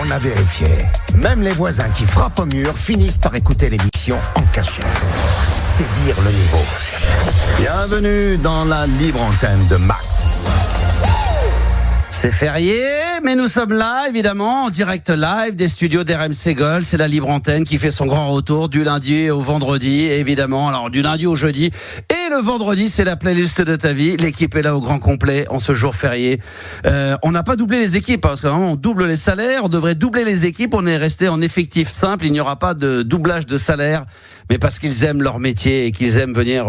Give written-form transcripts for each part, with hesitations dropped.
On a vérifié. Même les voisins qui frappent au mur finissent par écouter l'émission en cachette. C'est dire le niveau. Bienvenue dans la libre antenne de Max. C'est férié, mais nous sommes là, évidemment, en direct live des studios d'RMC Gold. C'est la libre antenne qui fait son grand retour du lundi au vendredi, évidemment. Alors, du lundi au jeudi. Et le vendredi, c'est la playlist de ta vie. L'équipe est là au grand complet en ce jour férié. On n'a pas doublé les équipes, parce que vraiment, on double les salaires. On devrait doubler les équipes. On est resté en effectif simple. Il n'y aura pas de doublage de salaire. Mais parce qu'ils aiment leur métier et qu'ils aiment venir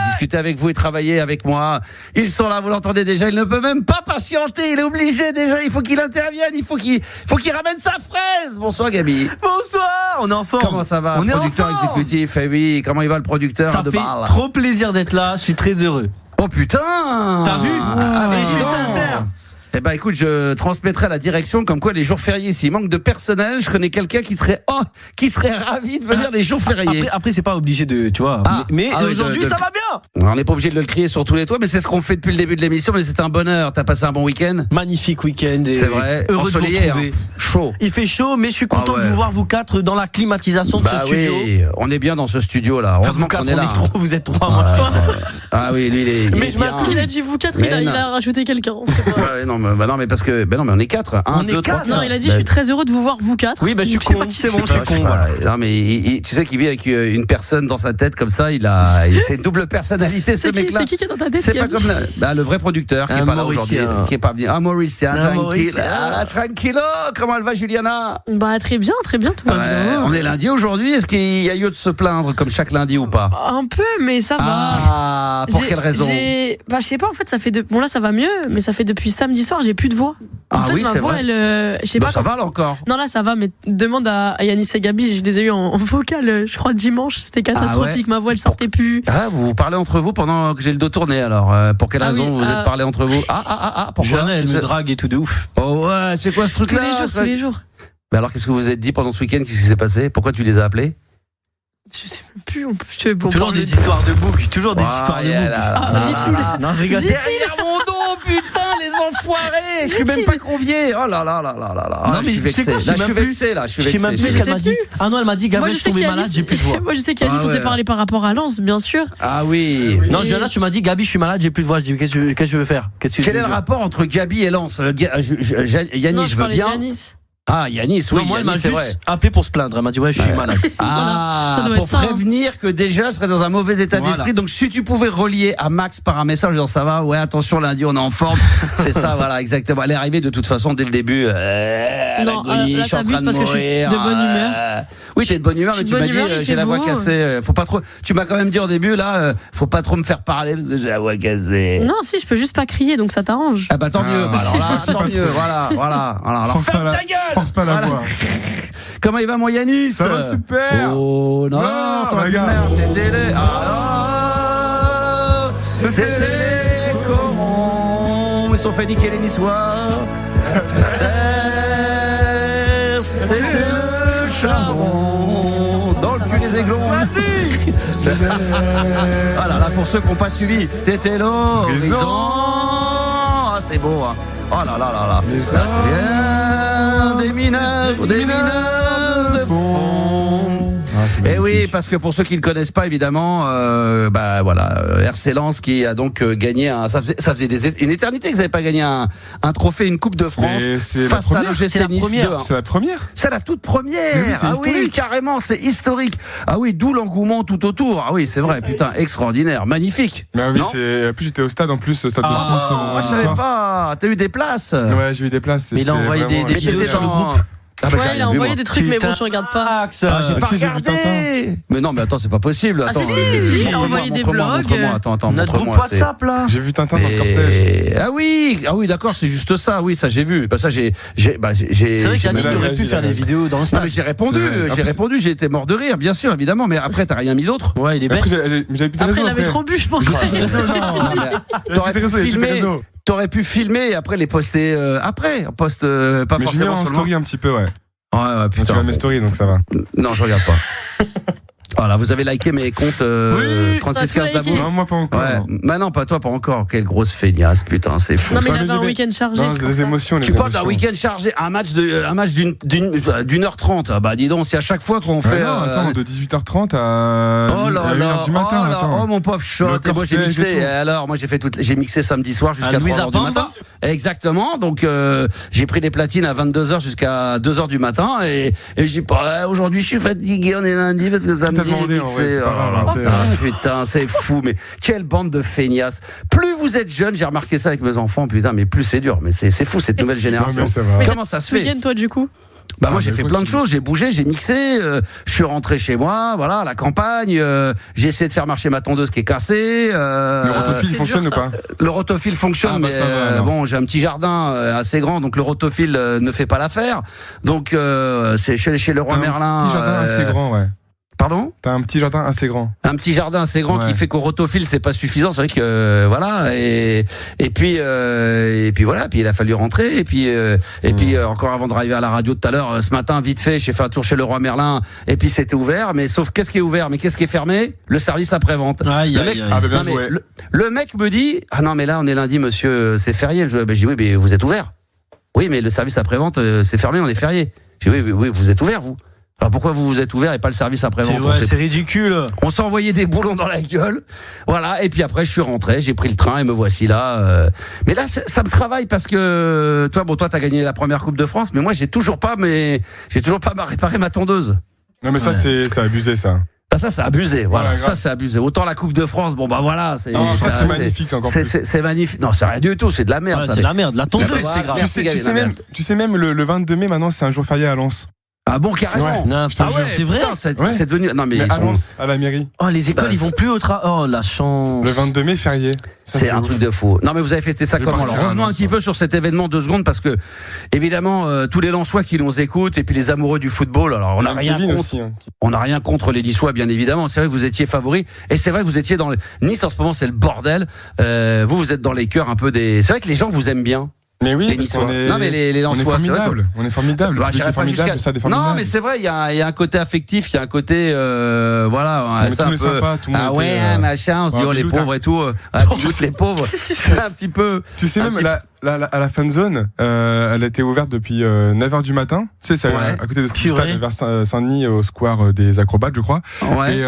discuter avec vous et travailler avec moi. Ils sont là, vous l'entendez déjà, il ne peut même pas patienter, il est obligé déjà, il faut qu'il intervienne, il faut qu'il ramène sa fraise. Bonsoir Gabi. Bonsoir, on est en forme. Comment ça va, on producteur exécutif? Eh oui, comment il va le producteur? Ça fait trop plaisir d'être là, je suis très heureux. Oh putain. T'as vu? Et je suis sincère. Eh ben écoute, je transmettrai à la direction comme quoi les jours fériés, s'il manque de personnel, je connais quelqu'un qui serait ravi de venir les jours fériés. Après c'est pas obligé de, tu vois. Mais aujourd'hui ça va bien. On n'est pas obligé de le crier sur tous les toits, mais c'est ce qu'on fait depuis le début de l'émission. Mais c'est un bonheur. T'as passé un bon week-end? Magnifique week-end. C'est vrai. Heureux de vous retrouver. Chaud. Il fait chaud, mais je suis content de vous voir vous quatre dans la climatisation de ce studio. Oui, on est bien dans ce studio là. Heureusement qu'on est là. Vous êtes trois, moi je pense. Ah oui, lui il est. Mais je m'appelle. Il a dit vous quatre, il a rajouté quelqu'un. Non, mais parce que mais on est quatre. On est quatre. Non, il a dit je suis très heureux de vous voir vous quatre. Oui, je suis con. C'est bon, je suis con. Non, mais tu sais qu'il vit avec une personne dans sa tête comme ça. C'est une double personnalité ce mec-là. C'est qui est dans ta tête? C'est pas comme le vrai producteur qui est pas là aujourd'hui, qui est pas venu. Mauricien, tranquillo. Comment elle va, Juliana? Très bien, tout va bien. On est lundi aujourd'hui. Est-ce qu'il y a lieu de se plaindre comme chaque lundi ou pas? Un peu, mais ça va. Ah, pour quelle raison? Je sais pas. En fait, ça fait bon là, ça va mieux, mais ça fait depuis samedi soir, j'ai plus de voix. En fait, ma voix, elle, je sais pas. Ça va là encore. Non, là, ça va, mais demande à Yanis et Gabi, je les ai eu en vocal, je crois dimanche. C'était catastrophique. Ma voix, elle sortait plus. Vous vous parlez entre vous pendant que j'ai le dos tourné. Alors, pour quelle raison vous vous êtes parlé entre vous? Pourquoi? Joanna, elle me drague et tout de ouf. Oh ouais, c'est quoi ce truc-là? Tous les jours. Mais alors, qu'est-ce que vous vous êtes dit pendant ce week-end? Qu'est-ce qui s'est passé? Pourquoi tu les as appelés? Je sais même plus. Toujours des histoires de bouc. Toujours des histoires de bouc. Dit-il. Non, je rigole. Derrière mon dos, putain, les enfoirés. Je suis même pas convié. Oh là là là là là là. Non, mais je suis vexé. Je suis vexé. Je sais plus. Ah non, elle m'a dit, Gabriel, je suis tombé malade, j'ai plus de voix. Moi, je sais qu'Alice, on s'est parlé par rapport à Lens, bien sûr. Ah oui. Non, Joanna, tu m'as dit, Gabi, je suis malade, j'ai plus de voix. Je dis, qu'est-ce que je veux faire? Quel est le rapport entre Gabi et Lens? Yanis, je veux bien. Yanis, oui. Non, moi, elle m'a juste appelé pour se plaindre. Elle m'a dit, je suis malade. Ça doit pour être ça, prévenir que déjà, je serais dans un mauvais état d'esprit. Donc, si tu pouvais relier à Max par un message, genre ça va, ouais, attention, lundi, on est en forme. C'est ça, voilà, exactement. Elle est arrivée de toute façon dès le début. Non, là, t'abuses parce que je suis de bonne humeur. Oui, t'es de bonne humeur, mais tu m'as dit, j'ai la voix cassée. Faut pas trop. Tu m'as quand même dit au début, là, faut pas trop me faire parler parce que j'ai la voix cassée. Non, si, je peux juste pas crier, donc ça t'arrange. Ah bah tant mieux. Alors là, tant mieux. Voilà. Alors ferme ta gueule. Force pas la voix. Comment il va, mon Yanis? Ça va super. Oh non, merde, t'es délai. C'était comment ils sont fait niquer les Niçois. C'est le charbon dans le cul des aiglons. Ah là là, pour ceux qui n'ont pas suivi, c'était l'horizon. Ah, c'est beau, hein. Oh là là là là. Ça vient des mineurs de fond. Et oui, parce que pour ceux qui ne connaissent pas, évidemment, RC Lens qui a donc gagné ça faisait une éternité qu'ils n'avaient pas gagné un trophée, une Coupe de France face à l'OGC Nice 2-1. C'est la première. C'est la toute première. Oui, carrément, c'est historique. Ah oui, d'où l'engouement tout autour. Ah oui, c'est vrai, putain, extraordinaire, magnifique. Mais oui, en plus j'étais au stade au stade de France. Moi je savais pas. T'as eu des places? Ouais, j'ai eu des places. Mais il a envoyé des vidéos sur le groupe. Il a envoyé des trucs, mais bon, tu regardes pas. J'ai pas regardé. Mais non, mais attends, c'est pas possible. Attends, si, il a envoyé des vlogs. Attends, notre groupe WhatsApp là. J'ai vu Tintin dans le cortège. Ah oui, d'accord, c'est juste ça. Oui, ça j'ai vu. Ça j'ai. C'est vrai qu'Yanis aurait pu faire les vidéos dans le stade. Non, mais j'ai répondu, j'ai été mort de rire, bien sûr, évidemment. Mais après, t'as rien mis d'autre. Ouais, il est bête. J'avais plus de réseau. Après, il avait trop bu, je pense. T'aurais pu filmer et après les poster après. Pas mais forcément. je mets en story un petit peu, ouais. Ouais, putain. Tu vois mes stories, donc ça va. Non, je regarde pas. Voilà, vous avez liké mes comptes 3615 d'abord. Non, moi pas encore. Ouais. Bah non, pas toi, pas encore. Quelle grosse feignasse, putain, c'est fou. Non, mais Ça, il avait un mais week-end chargé. Non, c'est pour les ça. émotions, les Tu parles d'un émotions. week-end chargé, un match d'une heure 30. Ah bah dis donc, si à chaque fois qu'on fait. Non, attends, de 18h30 à Oh là 1h là, du matin. oh, là, attends. oh mon pauvre shot. Le Et moi j'ai cortège et mixé. tout. Et alors, moi j'ai mixé samedi soir jusqu'à À Louisa 3h du matin. Exactement. Donc j'ai pris des platines à 22h jusqu'à 2h du matin. Et je dis pas, aujourd'hui je suis fatigué, on est lundi parce que samedi Qui t'a demandé, j'ai en vrai, mixé. c'est pas grave, Oh, c'est- putain, c'est fou. Mais quelle bande de feignasses. Plus vous êtes jeune, j'ai remarqué ça avec mes enfants, putain, mais plus c'est dur. Mais c'est fou cette nouvelle Non, génération. mais ça va. Comment ça se Ce fait? week-end, toi, du coup Bah moi Ah, j'ai bah, fait écoute, plein de choses, j'ai bougé, j'ai mixé, je suis rentré chez moi, voilà, à la campagne, j'ai essayé de faire marcher ma tondeuse qui est cassée. Le rotophile c'est fonctionne dur, ou pas? Le rotophile fonctionne, Ah, bah, mais ça va, alors. bon, j'ai un petit jardin assez grand, donc le rotophile ne fait pas l'affaire. Donc c'est chez Leroy T'as Merlin. Un petit jardin assez grand, ouais. Pardon? T'as un petit jardin assez grand. Un petit jardin assez grand Ouais. qui fait qu'au rotophile c'est pas suffisant, c'est vrai que voilà, et puis voilà, puis il a fallu rentrer et puis encore avant de arriver à la radio tout à l'heure, ce matin vite fait, j'ai fait un tour chez Leroy Merlin et puis c'était ouvert, mais sauf qu'est-ce qui est ouvert, mais qu'est-ce qui est fermé? Le service après-vente. Aïe, Le aïe, mec- aïe. Ah, bah bien Non, mais joué. le mec me dit ah non mais là on est lundi monsieur, c'est férié. Je dis oui mais vous êtes ouvert. Oui mais le service après-vente c'est fermé, on est férié. Je dis oui vous êtes ouvert vous. Alors pourquoi vous êtes ouvert et pas le service après-vente? C'est ridicule. On s'est envoyé des boulons dans la gueule. Voilà. Et puis après, je suis rentré, j'ai pris le train et me voici là. Mais là, ça me travaille parce que toi, t'as gagné la première Coupe de France, mais moi, j'ai toujours pas réparé ma tondeuse. Non, mais ça, c'est abusé, ça. Ah, ça, c'est abusé. Voilà. Ouais, Ça, grave. c'est abusé. Autant la Coupe de France, bon, bah voilà. Non, ça, c'est magnifique, c'est encore plus. C'est magnifique. Non, c'est rien du tout. C'est de la merde. Ouais, ça. c'est de la merde. La tondeuse, Tu sais, c'est grave. Tu sais même le 22 mai, maintenant, c'est un jour férié à Lens. Ah bon, carrément. Ouais. Non, Ah ouais, c'est vrai. putain, c'est Ouais. devenu. Non, mais Mais ils à sont. Lens, à la mairie. Oh, les écoles, Bah, ils vont plus au travail. Oh, la chance. Le 22 mai, férié. Ça, C'est un ouf. truc de fou. Non mais vous avez fêté ça Je vais comment? Alors partir à revenons un Lens, petit ouais. peu sur cet événement 2 secondes parce que évidemment tous les Lensois qui nous écoutent et puis les amoureux du football. Alors on n'a Même rien Kevin contre. aussi. Hein. On n'a rien contre les Niçois bien évidemment. C'est vrai que vous étiez favoris et c'est vrai que vous étiez dans Nice en ce moment c'est le bordel. Vous êtes dans les cœurs un peu des. C'est vrai que les gens vous aiment bien. Mais oui, Les parce qu'on Niçois. est. Non mais les On est Lensois. c'est vrai formidable. On est formidable. Bah, Le public j'irai est pas formidable. jusqu'à- Le stade est Non, formidable. mais c'est vrai, il y a un côté affectif, il y a un côté, voilà, Mais c'est tout un est peu. sympa, tout le monde Ah était, ouais, machin, on se dit, oh, les Bilout, pauvres et tout. Ah, Bilout, les pauvres. C'est un petit peu. Tu sais, un même petit à la fan zone, elle a été ouverte depuis 9h du matin. Tu sais, c'est Ouais. à côté de ce Purée. stade vers Saint-Denis, au square des Acrobates, je crois. Ouais. Et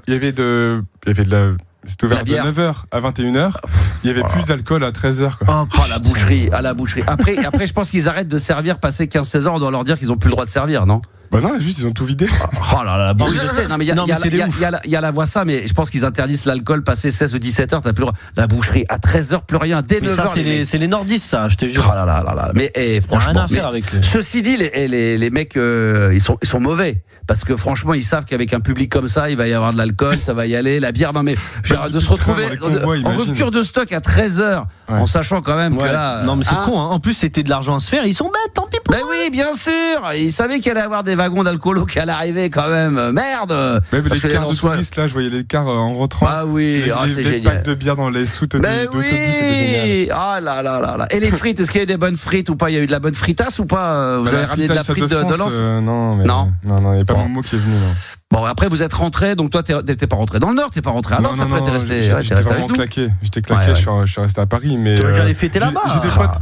il y avait de la. C'était ouvert La de bière. 9h à 21h. Il y avait plus d'alcool à 13h. Quoi. Oh, la boucherie, à la boucherie. Après, je pense qu'ils arrêtent de servir passé 15-16 ans. On doit leur dire qu'ils ont plus le droit de servir, non? Bah non, juste ils ont tout vidé. Oh là là, bon, je sais. Non, mais il Non, mais c'est des ouf. y a la voix ça, mais je pense qu'ils interdisent l'alcool passé 16 ou 17 heures. T'as plus le droit. La boucherie, à 13 heures, plus rien. Dès Mais 9 ça, heures. c'est les nordistes, ça, je te jure. Oh là là là là. Mais Y a rien franchement. à faire mais- avec eux. Ceci dit, les mecs, ils sont mauvais. Parce que franchement, ils savent qu'avec un public comme ça, il va y avoir de l'alcool, ça va y aller, la bière. Non mais je veux dire, de se retrouver dans les convois, en imagine. rupture de stock à 13 heures, Ouais. en sachant quand même Ouais. que là. Non, mais c'est hein, con, hein. En plus, c'était de l'argent à se faire. Ils sont bêtes, tant pis pour Ben oui, bien sûr. Ils savaient qu'il allait y avoir des wagons d'alcoolo qui allaient arriver quand même. Merde. Même Parce que les cars de Lensois- touristes, là, je voyais les cars en rentrant. Ah oui, ah, c'est les génial. packs de bière dans les soutes Ben d'autobus, c'était génial. oui. Ah là là là là. Et les frites, est-ce qu'il y a eu des bonnes frites ou pas? Il y a eu de la bonne fritasse ou pas? Vous Bah, avez la ramené de la frite frite de France, Lens? Non, mais Non. il n'y a pas Bon. Momo qui est venu. Non. Bon, après vous êtes rentré, donc toi t'es pas rentré dans le Nord, t'es pas rentré à Lens, après t'es resté, ouais, t'es j'étais resté vraiment avec nous. claqué. J'étais claqué, Ouais, ouais. je suis resté à Paris. Mais T'aurais dû aller fêter là-bas.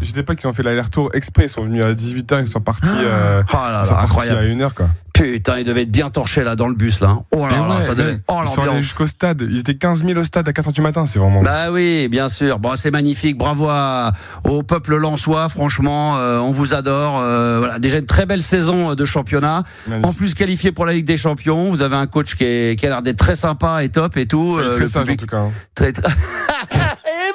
J'ai des potes qui ont fait l'aller-retour exprès. Ils sont venus à 18h, ils sont partis, Oh là là, ils sont partis incroyable. à 1h. Quoi. Putain, il devait être bien torché là dans le bus là. hein. Oh là Mais là, ouais, ça devait. Oh ils sont allés l'ambiance. jusqu'au stade. Ils étaient 15 000 au stade à 4h du matin. C'est vraiment. Bah oui, bien sûr. Bon, c'est magnifique. Bravo au peuple lensois. Franchement, on vous adore. Voilà, déjà une très belle saison de championnat. magnifique. En plus qualifié pour la Ligue des Champions. Vous avez un coach qui a l'air d'être très sympa et top et tout. Il est Le très sage en public- tout cas. hein. très, très... il est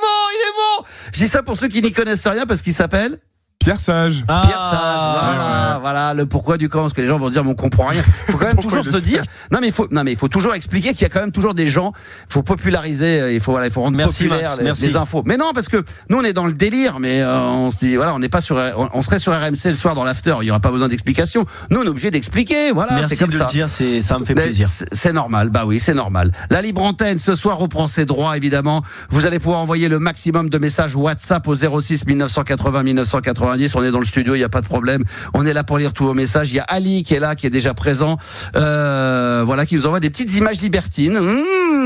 bon. Je dis ça pour ceux qui n'y connaissent rien parce qu'il s'appelle Pierre Sage. Pierre Sage, voilà le pourquoi du comment, parce que les gens vont dire mais on comprend rien. Il faut quand même Pourquoi toujours il se le dire. Non mais il faut toujours expliquer qu'il y a quand même toujours des gens. Il faut populariser, il faut rendre Merci, populaire Max, merci. les infos. Mais non parce que nous on est dans le délire, mais on se dit voilà on n'est pas sur, on serait sur RMC le soir dans l'after, il y aura pas besoin d'explication. Nous on est obligé d'expliquer, voilà Merci c'est comme de ça. le dire, ça me fait Mais plaisir. c'est normal, bah oui, c'est normal. La libre antenne ce soir reprend ses droits évidemment. Vous allez pouvoir envoyer le maximum de messages WhatsApp au 06 1980 1990. 90. On est dans le studio, il n'y a pas de problème. On est là pour lire tous vos messages. Il y a Ali qui est là, qui est déjà présent. Voilà, qui nous envoie des petites images libertines.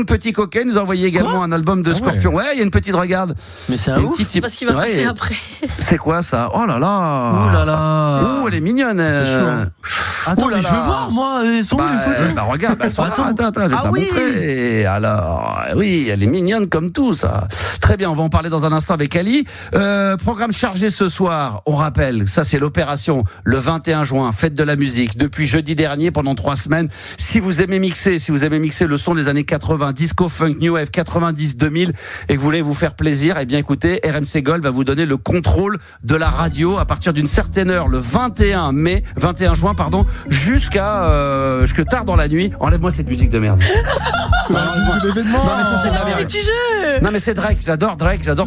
Petit coquet, nous a envoyé également un album de Scorpion. Ouais, il y a une petite, regarde. Mais c'est un ouf. Parce qu'il va passer après. C'est quoi ça? Oh là là. Oh là là. Oh, elle est mignonne. C'est chaud. Attends, mais je veux voir, moi, sont où les photos? Bah regarde, elles sont là. Attends, je vais te la montrer. Alors, oui, elle est mignonne comme tout, ça. Très bien, on va en parler dans un instant avec Ali. Programme chargé ce soir. On rappelle, ça c'est l'opération le 21 juin, fête de la musique. Depuis jeudi dernier, pendant 3 semaines. Si vous aimez mixer le son des années 80, disco, funk, new wave, 90, 2000, et que vous voulez vous faire plaisir, eh bien écoutez, RMC Gold va vous donner le contrôle de la radio à partir d'une certaine heure, le 21 juin, jusqu'à tard dans la nuit. Enlève-moi cette musique de merde. C'est la musique de l'événement. Non mais ça c'est de la musique merde. du jeu. Non mais c'est Drake, j'adore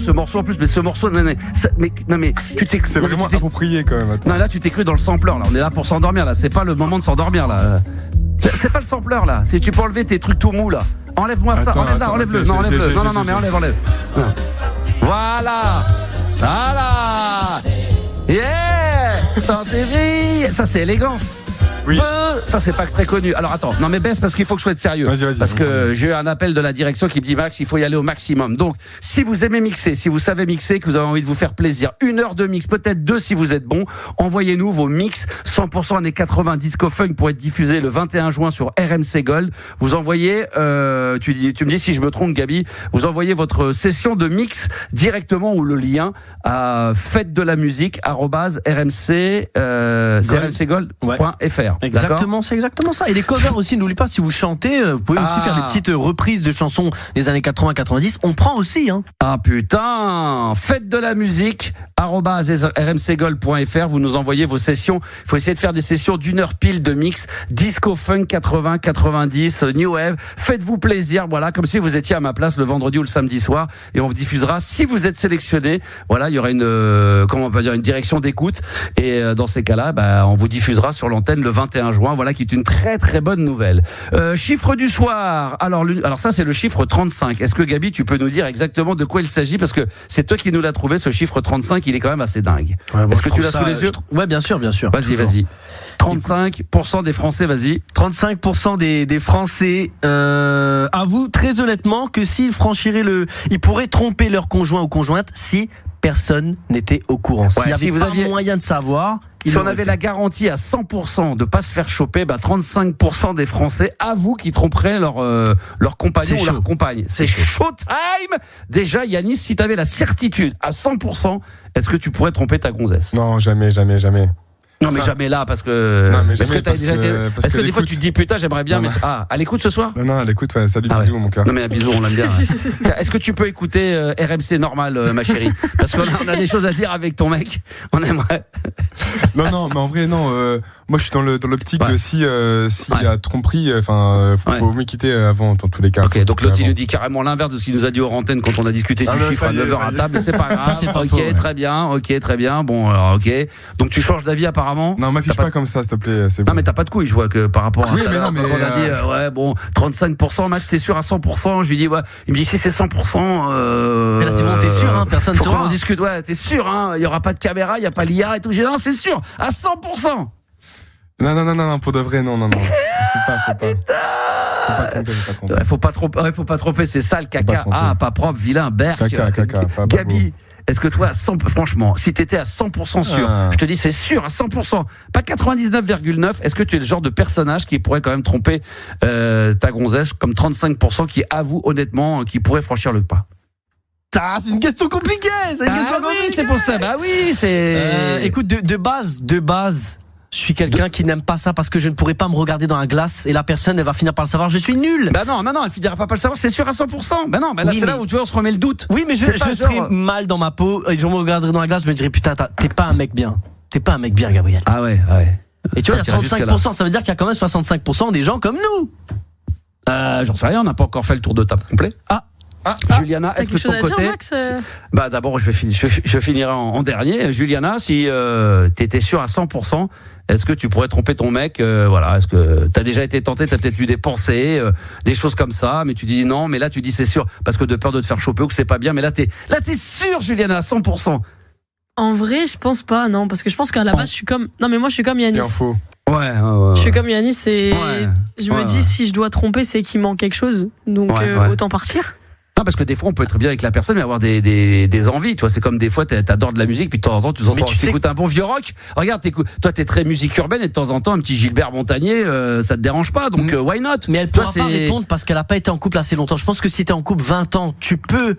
ce morceau en plus, mais ce morceau, tu t'es, C'est vraiment approprié quand même. Attends. Non là tu t'es cru dans le sampleur là, on est là pour s'endormir là, c'est pas le moment de s'endormir là. C'est pas le sampleur là, si tu peux enlever tes trucs tout mous là. Enlève-moi ça, enlève-le. Non, enlève-le. Non, mais enlève. Voilà. Yeah. Ça c'est élégance. Oui. Ça c'est pas très connu. Alors attends, non mais baisse parce qu'il faut que je sois sérieux. Vas-y, parce que j'ai eu un appel de la direction qui me dit Max, il faut y aller au maximum. Donc si vous aimez mixer, si vous savez mixer, que vous avez envie de vous faire plaisir, 1 heure de mix, peut-être 2 si vous êtes bon, envoyez-nous vos mix 100% années 80 disco funk pour être diffusé le 21 juin sur RMC Gold. Vous envoyez, tu me dis si je me trompe Gabi, vous envoyez votre session de mix directement ou le lien à fête-de-la-musique@rmcgold.fr. Exactement, c'est exactement ça. Et les covers aussi, n'oubliez pas, si vous chantez, vous pouvez aussi faire des petites reprises de chansons des années 80-90. On prend aussi, hein. Ah putain, fête de la musique @rmcgold.fr. Vous nous envoyez vos sessions. Il faut essayer de faire des sessions d'1 heure pile de mix disco funk 80, 90, new wave. Faites-vous plaisir, voilà, comme si vous étiez à ma place le vendredi ou le samedi soir, et on vous diffusera. Si vous êtes sélectionné, voilà, il y aura une direction d'écoute, et dans ces cas-là, on vous diffusera sur l'antenne le 21 juin. Voilà, qui est une très très bonne nouvelle. Chiffre du soir. Alors ça c'est le chiffre 35. Est-ce que Gabi, tu peux nous dire exactement de quoi il s'agit, parce que c'est toi qui nous l'as trouvé, ce chiffre 35. Il est quand même assez dingue. Ouais, est-ce que tu l'as sous les yeux? Ouais, bien sûr. Vas-y. 35% des Français, vas-y. 35% des Français avouent très honnêtement que s'ils franchiraient ils pourraient tromper leur conjoint ou conjointe si personne n'était au courant. S'il n'y avait pas moyen de savoir. Si on avait la garantie à 100% de pas se faire choper, 35% des Français avouent qu'ils tromperaient leur compagnon ou leur compagne. C'est showtime. Déjà, Yanis, si tu avais la certitude à 100%, est-ce que tu pourrais tromper ta gonzesse? Non, jamais. Non mais jamais là, parce que. Non, mais est-ce que jamais, est-ce que des fois tu te dis putain j'aimerais bien, mais à l'écoute ce soir? Non, à l'écoute, ouais, salut, bisous mon cœur. Non mais un bisou, on l'aime bien. Tiens, est-ce que tu peux écouter RMC normal, ma chérie? Parce qu'on a des choses à dire avec ton mec. On aimerait. Non, mais en vrai non. Moi je suis dans l'optique de s'il y a tromperie, faut mieux quitter avant dans tous les cas. Ok, donc l'autre il nous dit carrément l'inverse de ce qu'il nous a dit aux antennes quand on a discuté du chiffre à 9h à table, mais c'est pas grave. Ça, c'est pas faux, ouais. Très bien. Bon alors ok. Donc tu changes d'avis apparemment? Non, m'affiche pas comme ça, s'il te plaît. C'est bon. Non, mais t'as pas de couilles, je vois que par rapport à. Oui, mais non, mais. On a dit, 35%, Max, t'es sûr à 100%? Je lui dis, ouais. Il me dit, si c'est 100%. Mais là, t'es sûr, hein, personne ne saura. On discute, ouais, t'es sûr, hein. Il y aura pas de caméra, il y a pas l'IA et tout. J'ai dit, non, c'est sûr, à 100%. Non, pour de vrai, non. Faut pas tromper. Faut pas tromper, c'est sale, caca. Pas propre, vilain, berk. Caca, pas Gabi. Est-ce que toi, franchement, si t'étais à 100% sûr, je te dis c'est sûr, à 100%, pas 99,9, est-ce que tu es le genre de personnage qui pourrait quand même tromper ta gonzesse, comme 35% qui avoue honnêtement qu'il pourrait franchir le pas? C'est une question compliquée. Oui, c'est pour ça. Écoute, de base. Je suis quelqu'un qui n'aime pas ça parce que je ne pourrais pas me regarder dans la glace et la personne, elle va finir par le savoir. Je suis nul. Non, elle finira pas par le savoir, c'est sûr à 100%. Là, c'est là où tu vois, on se remet le doute. Oui, mais je serais mal dans ma peau et je me regarderais dans la glace, je me dirais putain, t'es pas un mec bien. T'es pas un mec bien, Gabriel. Ah ouais. Et tu vois, il y a 35%, ça veut dire qu'il y a quand même 65% des gens comme nous. J'en sais rien, on n'a pas encore fait le tour de table complet. Juliana, est-ce que de ton côté, d'abord je finirai en dernier. Juliana, si t'étais sûre à 100%, est-ce que tu pourrais tromper ton mec? Est-ce que t'as déjà été tenté, t'as peut-être eu des pensées, des choses comme ça, mais tu dis non, mais là tu dis c'est sûr parce que de peur de te faire choper ou que c'est pas bien, mais là t'es sûr, Juliana, à 100%. En vrai, je pense pas, non, parce que je pense qu'à la base, je suis comme. Non, mais moi, je suis comme Yanis. Il en faut. Ouais. Je suis comme Yanis et je me dis, ouais. si je dois tromper, c'est qu'il manque quelque chose. Donc, autant partir. Non, parce que des fois, on peut être bien avec la personne, mais avoir des envies. Tu vois, c'est comme des fois, t'adores de la musique, puis de temps en temps, tu écoutes un bon vieux rock. Regarde, toi, t'es très musique urbaine, et de temps en temps, un petit Gilbert Montagnier, ça te dérange pas. Donc, why not? Mais elle pourra pas répondre parce qu'elle a pas été en couple assez longtemps. Je pense que si t'es en couple 20 ans, tu peux.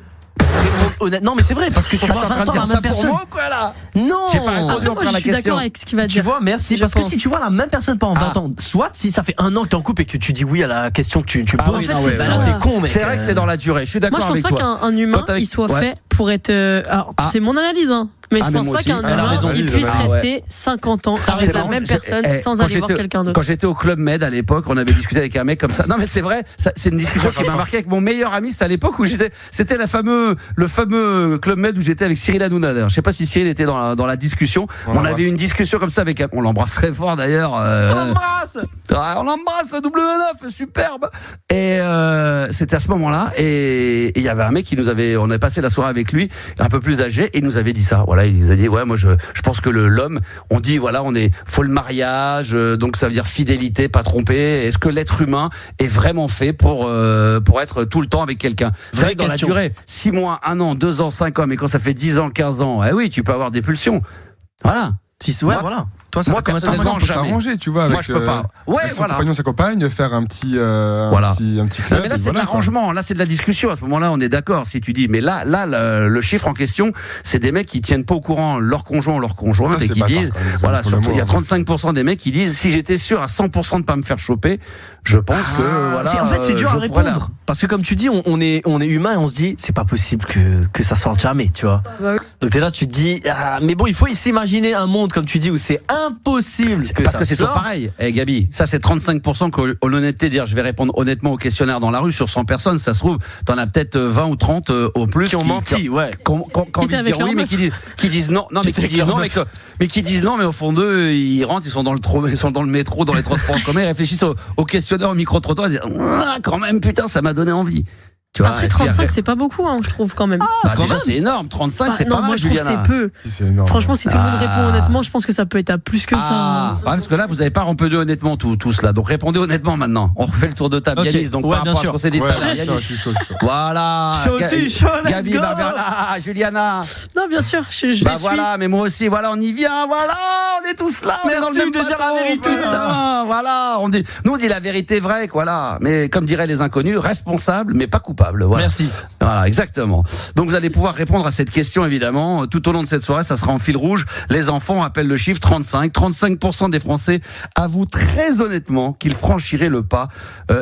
Non mais c'est vrai parce que tu vois 20 ans la même personne. Moi, quoi, là Non. J'ai pas Après, moi, je suis d'accord avec ce qu'il va Tu dire. vois, merci. Parce que si tu vois la même personne pendant 20 ans, soit si ça fait un an que t'es en couple et que tu dis oui à la question que tu poses, en fait, c'est là t'es con, mec. C'est vrai que c'est dans la durée. Je suis d'accord avec toi. Moi, je pense pas qu'un humain il soit fait pour être. Alors, c'est mon analyse, hein. Mais je pense pas qu'un humain il puisse rester 50 ans avec la même personne sans aller voir quelqu'un d'autre. Quand j'étais au Club Med à l'époque, on avait discuté avec un mec comme ça. Non mais c'est vrai, c'est une discussion qui m'a marqué avec mon meilleur ami. C'était à l'époque où c'était le fameux Club Med où j'étais avec Cyril Hanouna. D'ailleurs, je sais pas si Cyril était dans la discussion. On avait une discussion comme ça avec on l'embrasse très fort d'ailleurs. On l'embrasse W9, superbe. Et c'était à ce moment-là et il y avait un mec on avait passé la soirée avec lui, un peu plus âgé, et il nous avait dit ça. Voilà, il nous a dit moi je pense que l'homme, on dit faut le mariage, donc ça veut dire fidélité, pas tromper. Est-ce que l'être humain est vraiment fait pour être tout le temps avec quelqu'un? C'est vrai que dans la durée, 6 mois, 1 an, 2 ans, 5 ans, mais quand ça fait 10 ans, 15 ans, oui, tu peux avoir des pulsions. Voilà. Voilà. Toi, ça moi, fait combien de temps on peut s'arranger, tu vois, avec je peux pas. son compagnon, sa compagne, faire un petit club. Mais là, c'est de l'arrangement. Là, c'est de la discussion. À ce moment-là, on est d'accord. Si tu dis, mais là, le chiffre en question, c'est des mecs qui tiennent pas au courant leur conjoint ou leur conjointe et qui disent, surtout, il y a 35% des mecs qui disent, si j'étais sûr à 100% de pas me faire choper, je pense que, en fait, c'est dur à répondre. Parce que comme tu dis, on est humain et on se dit, c'est pas possible que ça sorte jamais, tu vois. Donc t'es là, tu te dis, mais bon, il faut s'imaginer un monde, comme tu dis, où c'est impossible parce que c'est toujours pareil. Gabi, ça c'est 35% que l'honnêteté, dire je vais répondre honnêtement au questionnaire dans la rue sur 100 personnes, ça se trouve, t'en as peut-être 20 ou 30 au plus qui ont menti, qui ont envie de dire oui, mais qui disent non, mais qui disent non, mais au fond d'eux, ils rentrent, ils sont dans le métro, dans les transports en commun, ils réfléchissent au questionnaire, au micro-trottoir, ils disent quand même, putain, ça m'a donné envie. Tu vois, après 35 c'est pas beaucoup je trouve quand même. Déjà c'est énorme, 35 c'est pas mal. Moi je trouve c'est peu. C'est énorme. Franchement si tout le monde répond honnêtement, je pense que ça peut être à plus que ça. Parce que là vous avez pas répondu honnêtement tous là. Donc répondez honnêtement maintenant. On refait le tour de table. Yanis, donc par rapport à ce qu'on s'est dit tout à l'heure. Je suis chaud. Voilà. Je suis chaud, Gabi, Juliana. Non bien sûr, je voilà, mais moi aussi, voilà, on y vient, voilà, on est tous là, on est dans le même de dire la vérité. Voilà, on dit la vérité vraie, voilà. Mais comme diraient les inconnus, responsable mais pas coupable. Voilà. Merci. Voilà, exactement. Donc vous allez pouvoir répondre à cette question évidemment tout au long de cette soirée, ça sera en fil rouge. Les enfants appellent le chiffre 35. 35% des Français avouent très honnêtement qu'ils franchiraient le pas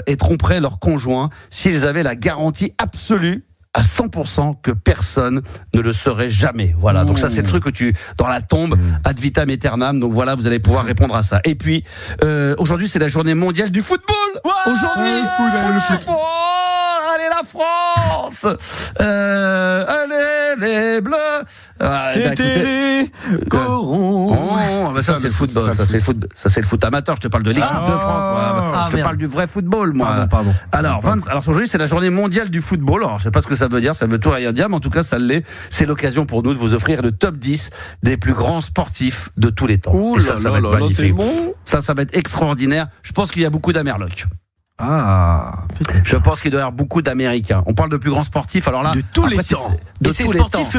et tromperaient leur conjoint s'ils avaient la garantie absolue à 100% que personne ne le saurait jamais. Voilà. Donc ça, c'est le truc que dans la tombe, ad vitam aeternam. Donc voilà, vous allez pouvoir répondre à ça. Et puis, aujourd'hui, c'est la journée mondiale du football. Aujourd'hui, le football. Allez la France. Allez les Bleus. C'était les corons. Ça c'est le football. Ça c'est le foot amateur. Je te parle de l'équipe de France. Je te parle du vrai football, moi. Pardon. Alors aujourd'hui, c'est la journée mondiale du football. Alors je sais pas ce que ça veut dire. Ça veut tout rien dire, mais en tout cas, ça l'est. C'est l'occasion pour nous de vous offrir le top 10 des plus grands sportifs de tous les temps. Et ça va être magnifique. Ça va être extraordinaire. Je pense qu'il y a beaucoup d'Amerlocs. Je pense qu'il doit y avoir beaucoup d'Américains. On parle de plus grands sportifs, alors là, de tous les temps. Et c'est sportif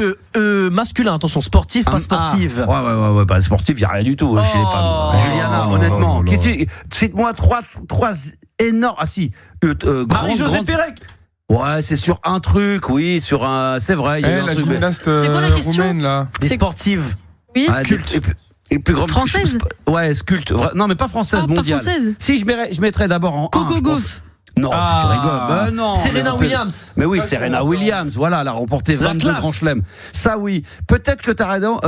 masculin, attention, sportif, pas sportive. Ouais, pas sportif, il n'y a rien du tout chez les femmes. Juliana, honnêtement, cite-moi trois énormes. Marie-Josée Pérec. Ouais, c'est sur un truc, oui, sur un. C'est vrai. Il y a la gymnaste roumaine là. Des sportives. Oui. Culte. Et plus grande française. Ouais, sculpte. Non, mais pas française, mondiale. Pas française. Si je mettrais d'abord en Coco Gauff. Non, tu rigoles. Non. Serena Williams. Mais oui, Serena Williams. Voilà, elle a remporté 22 grands chelems. Ça, oui. Peut-être que t'as raison.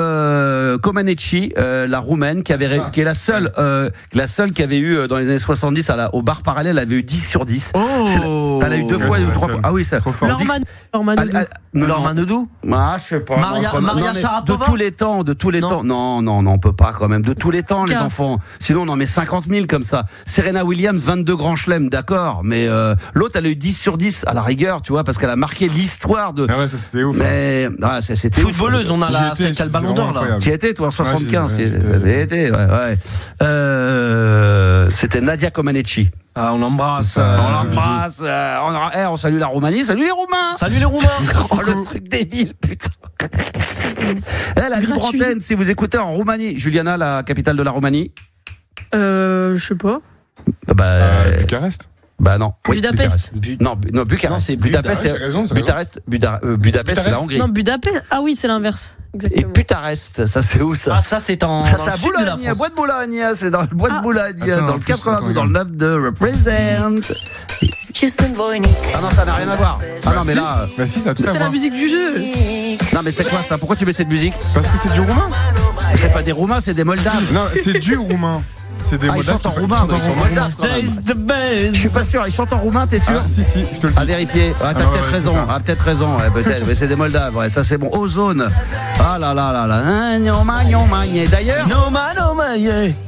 Comaneci, la roumaine, qui est la seule qui avait eu dans les années 70 au bar parallèle, elle avait eu 10 sur 10. Elle a eu 2 fois, 3 fois. Ah oui, ça. Lormanodou. Je sais pas. Maria Sharapova. De tous les temps. Non, on peut pas quand même. De tous les temps, les enfants. Sinon, on en met 50 000 comme ça. Serena Williams, 22 grands chelems, d'accord. Mais mais l'autre, elle a eu 10 sur 10 à la rigueur, tu vois, parce qu'elle a marqué l'histoire de. Ah ouais, ça c'était ouf. Mais c'était footballeuse, on a celle qui a le ballon d'or là. Tu y étais, toi, en 75. Ouais, C'était Nadia Comaneci. Ah, on l'embrasse. On salue la Roumanie. Salut les Roumains. Salut les Roumains. Le truc débile, putain. La libre antenne, si vous écoutez en Roumanie. Juliana, la capitale de la Roumanie. Je sais pas. Bucarest. Bah non. Budapest. Non, Bucarest. Non, c'est Budapest. Budapest, c'est la Hongrie. Non, Budapest. Ah oui, c'est l'inverse. Exactement. Et Bucarest, ça c'est où ça? Ah, ça c'est en. Ça c'est à Boulogne, Bois de Boulogne. C'est dans le Bois de Boulogne, dans le 92, dans le 9 de Represent. Ah non, ça n'a rien à voir. Ah non, mais là. Bah si, ça a tout à voir. C'est la musique du jeu. Non, mais c'est quoi ça? Pourquoi tu mets cette musique? Parce que c'est du roumain. C'est pas des Roumains, c'est des Moldaves. Non, c'est du roumain. C'est des ils chantent en roumain, ils sont moldaves. Je suis pas sûr, ils chantent en roumain, t'es sûr? Si, je te le dis. À vérifier. T'as peut-être raison. Ah, peut-être raison, peut-être. Mais c'est des Moldaves, ouais, ça c'est bon. Ozone. Ah là là là là. D'ailleurs,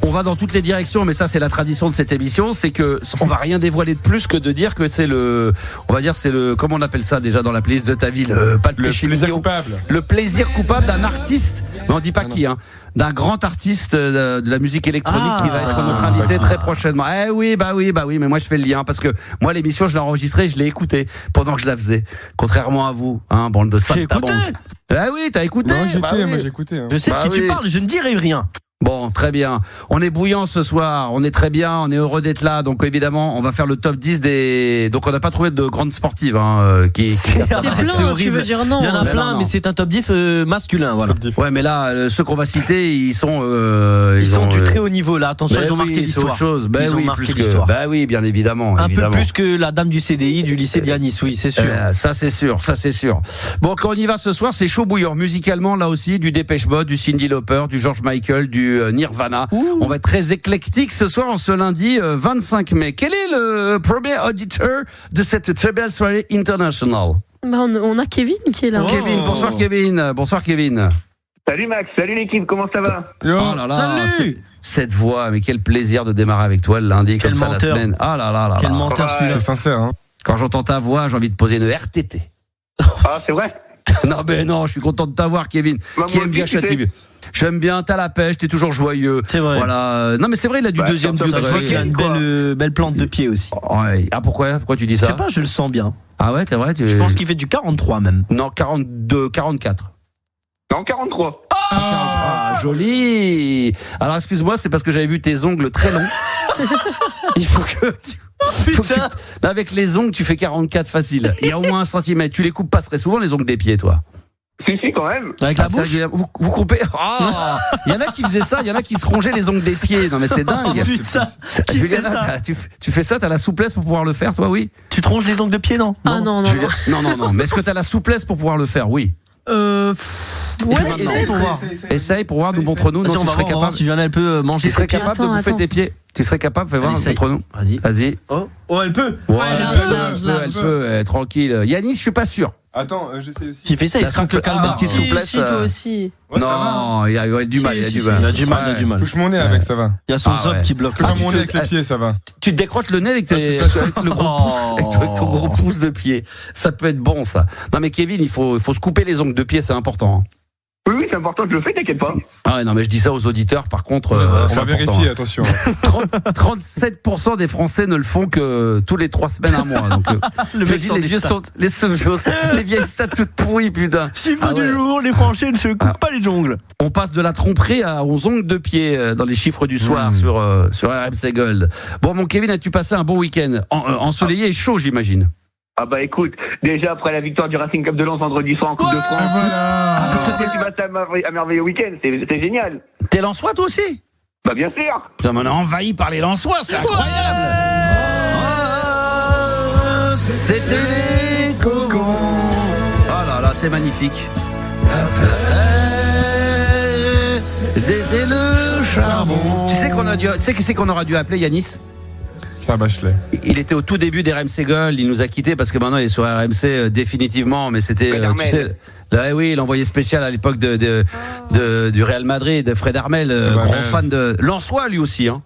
on va dans toutes les directions, mais ça c'est la tradition de cette émission, c'est que on va rien dévoiler de plus que de dire que c'est comment on appelle ça déjà dans la playlist de ta ville, pas le péché plaisir mignon. coupable. Le plaisir coupable d'un artiste, mais on dit pas qui, d'un grand artiste de la musique électronique qui va être notre invité très prochainement. Oui, mais moi je fais le lien parce que moi l'émission je l'ai enregistrée, je l'ai écoutée pendant que je la faisais, contrairement à vous, bande de J'ai écouté. Oui, t'as écouté. Non, moi j'ai écouté. Je sais de qui tu parles, je ne dirai rien. Bon, très bien. On est bouillant ce soir, on est très bien, on est heureux d'être là. Donc évidemment, on va faire le top 10 des... Donc on n'a pas trouvé de grandes sportives qui... C'est plein, tu veux dire non. Il y en a plein, mais c'est un top 10 masculin, voilà. Ouais, mais là, ceux qu'on va citer, ils sont... ils sont du très haut niveau, là. Attention, ils ont marqué l'histoire. Ils ont marqué l'histoire. Bah oui, bien évidemment. Un peu plus que la dame du CDI du lycée d'Yanis, oui, c'est sûr. Ça c'est sûr. Bon, quand on y va ce soir, c'est chaud bouillant. Musicalement, là aussi, du Dépêche Mode, du Cyndi Lauper, du George Michael, du Nirvana. On va être très éclectique ce soir, en ce lundi 25 mai. Quel est le premier auditeur de cette très belle soirée internationale? On a Kevin qui est là. Kevin, bonsoir Kevin. Bonsoir Kevin. Salut Max, salut l'équipe, comment ça va? Oh là là, salut. Cette voix, mais quel plaisir de démarrer avec toi le lundi, comme ça la semaine. Ah là là là. Quel menteur celui-là. C'est sincère, Quand j'entends ta voix, j'ai envie de poser une RTT. Ah, c'est vrai? Non, je suis content de t'avoir, Kevin. Qui aime bien Châtillon. J'aime bien, t'as la pêche, t'es toujours joyeux. C'est vrai. Voilà. Non, mais c'est vrai, il a du deuxième degré. Je vois qu'il a une belle plante de pied aussi. Ouais. Ah, pourquoi tu dis ça? Je sais pas, je le sens bien. Ah ouais, c'est vrai. Je pense qu'il fait du 43 même. Non, 42, 44. Non, 43. Ah, joli. Alors, excuse-moi, c'est parce que j'avais vu tes ongles très longs. Il faut que avec les ongles, tu fais 44 facile. Il y a au moins 1 centimètre. Tu les coupes pas très souvent, les ongles des pieds, toi? Si, quand même. Avec la bouche. Vous coupez. Il y en a qui faisaient ça, il y en a qui se rongeaient les ongles des pieds. Non mais c'est dingue. Juliana, tu fais ça, t'as la souplesse pour pouvoir le faire, toi, oui? Tu te ronges les ongles de pied, non? Ah non. Non. Mais est-ce que t'as la souplesse pour pouvoir le faire? Oui. Ouais, Essaye pour voir, nous montre-nous. Non, tu serais capable. Si Juliana, elle peut manger. Tu serais capable de bouffer tes pieds? Tu serais capable? Fais voir, montre-nous. Vas-y. Oh, elle peut. Ouais, elle peut, tranquille. Yanis, je suis pas sûr. Attends, j'essaie aussi. Tu fais ça, il se craque le calme. Petite souplesse. Si, toi aussi. Ouais, non, il y a du mal. Il a du mal. Touche mon nez avec, ça va. Il y a son zob qui bloque. Touche mon nez avec les pieds, ça va. Tu te décroches le nez avec le gros pouce, avec ton gros pouce de pied. Ça peut être bon, ça. Non, mais Kevin, il faut se couper les ongles de pied, c'est important. Oui, c'est important, je le fais, t'inquiète pas. Ah ouais, non, mais je dis ça aux auditeurs, par contre. On va vérifier, attention. 37% des Français ne le font que tous les 3 semaines, un mois. Donc, les vieilles stats toutes pourries, putain. Chiffre du jour, les Français ne se coupent pas les ongles. On passe de la tromperie aux ongles de pied dans les chiffres du soir sur RMC Gold. Bon, mon Kevin, as-tu passé un bon week-end ensoleillé et chaud, j'imagine? Ah bah écoute, déjà après la victoire du Racing Club de Lens vendredi soir en Coupe de France, parce que tu passes un merveilleux week-end, c'était génial. T'es Lensois toi aussi? Bah bien sûr. Putain, on est envahi par les Lensois, c'est incroyable. C'était les cocons. Oh là là, c'est magnifique. C'était le charbon. Tu sais qui c'est qu'on aura dû appeler, Yanis? Bachelet. Il était au tout début d'RMC Gold, il nous a quittés parce que maintenant il est sur RMC définitivement, mais c'était tu sais, là, oui, l'envoyé spécial à l'époque du Real Madrid, Fred Armel, gros fan de Lensois lui aussi, hein.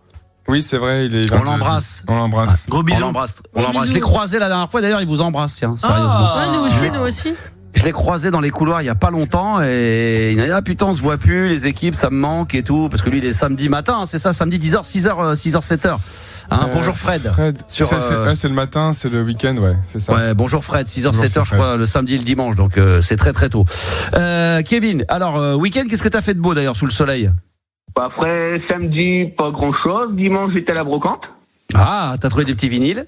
Oui, c'est vrai. On l'embrasse. On l'embrasse. Gros bisous. On l'embrasse. Je l'ai croisé la dernière fois. D'ailleurs, il vous embrasse. Tiens, sérieusement. Nous aussi. Je l'ai croisé dans les couloirs il y a pas longtemps et il m'a dit putain on se voit plus, les équipes ça me manque et tout parce que lui il est samedi matin, hein, c'est ça, samedi 10h, 6h, 7h. Bonjour Fred. C'est le matin, c'est le week-end, ouais, c'est ça. Ouais, bonjour Fred, 6h, 7h je crois, le samedi et le dimanche, donc c'est très très tôt. Kevin, alors week-end, qu'est-ce que t'as fait de beau d'ailleurs sous le soleil? Après samedi, pas grand-chose. Dimanche, j'étais à la brocante. Ah, t'as trouvé des petits vinyles?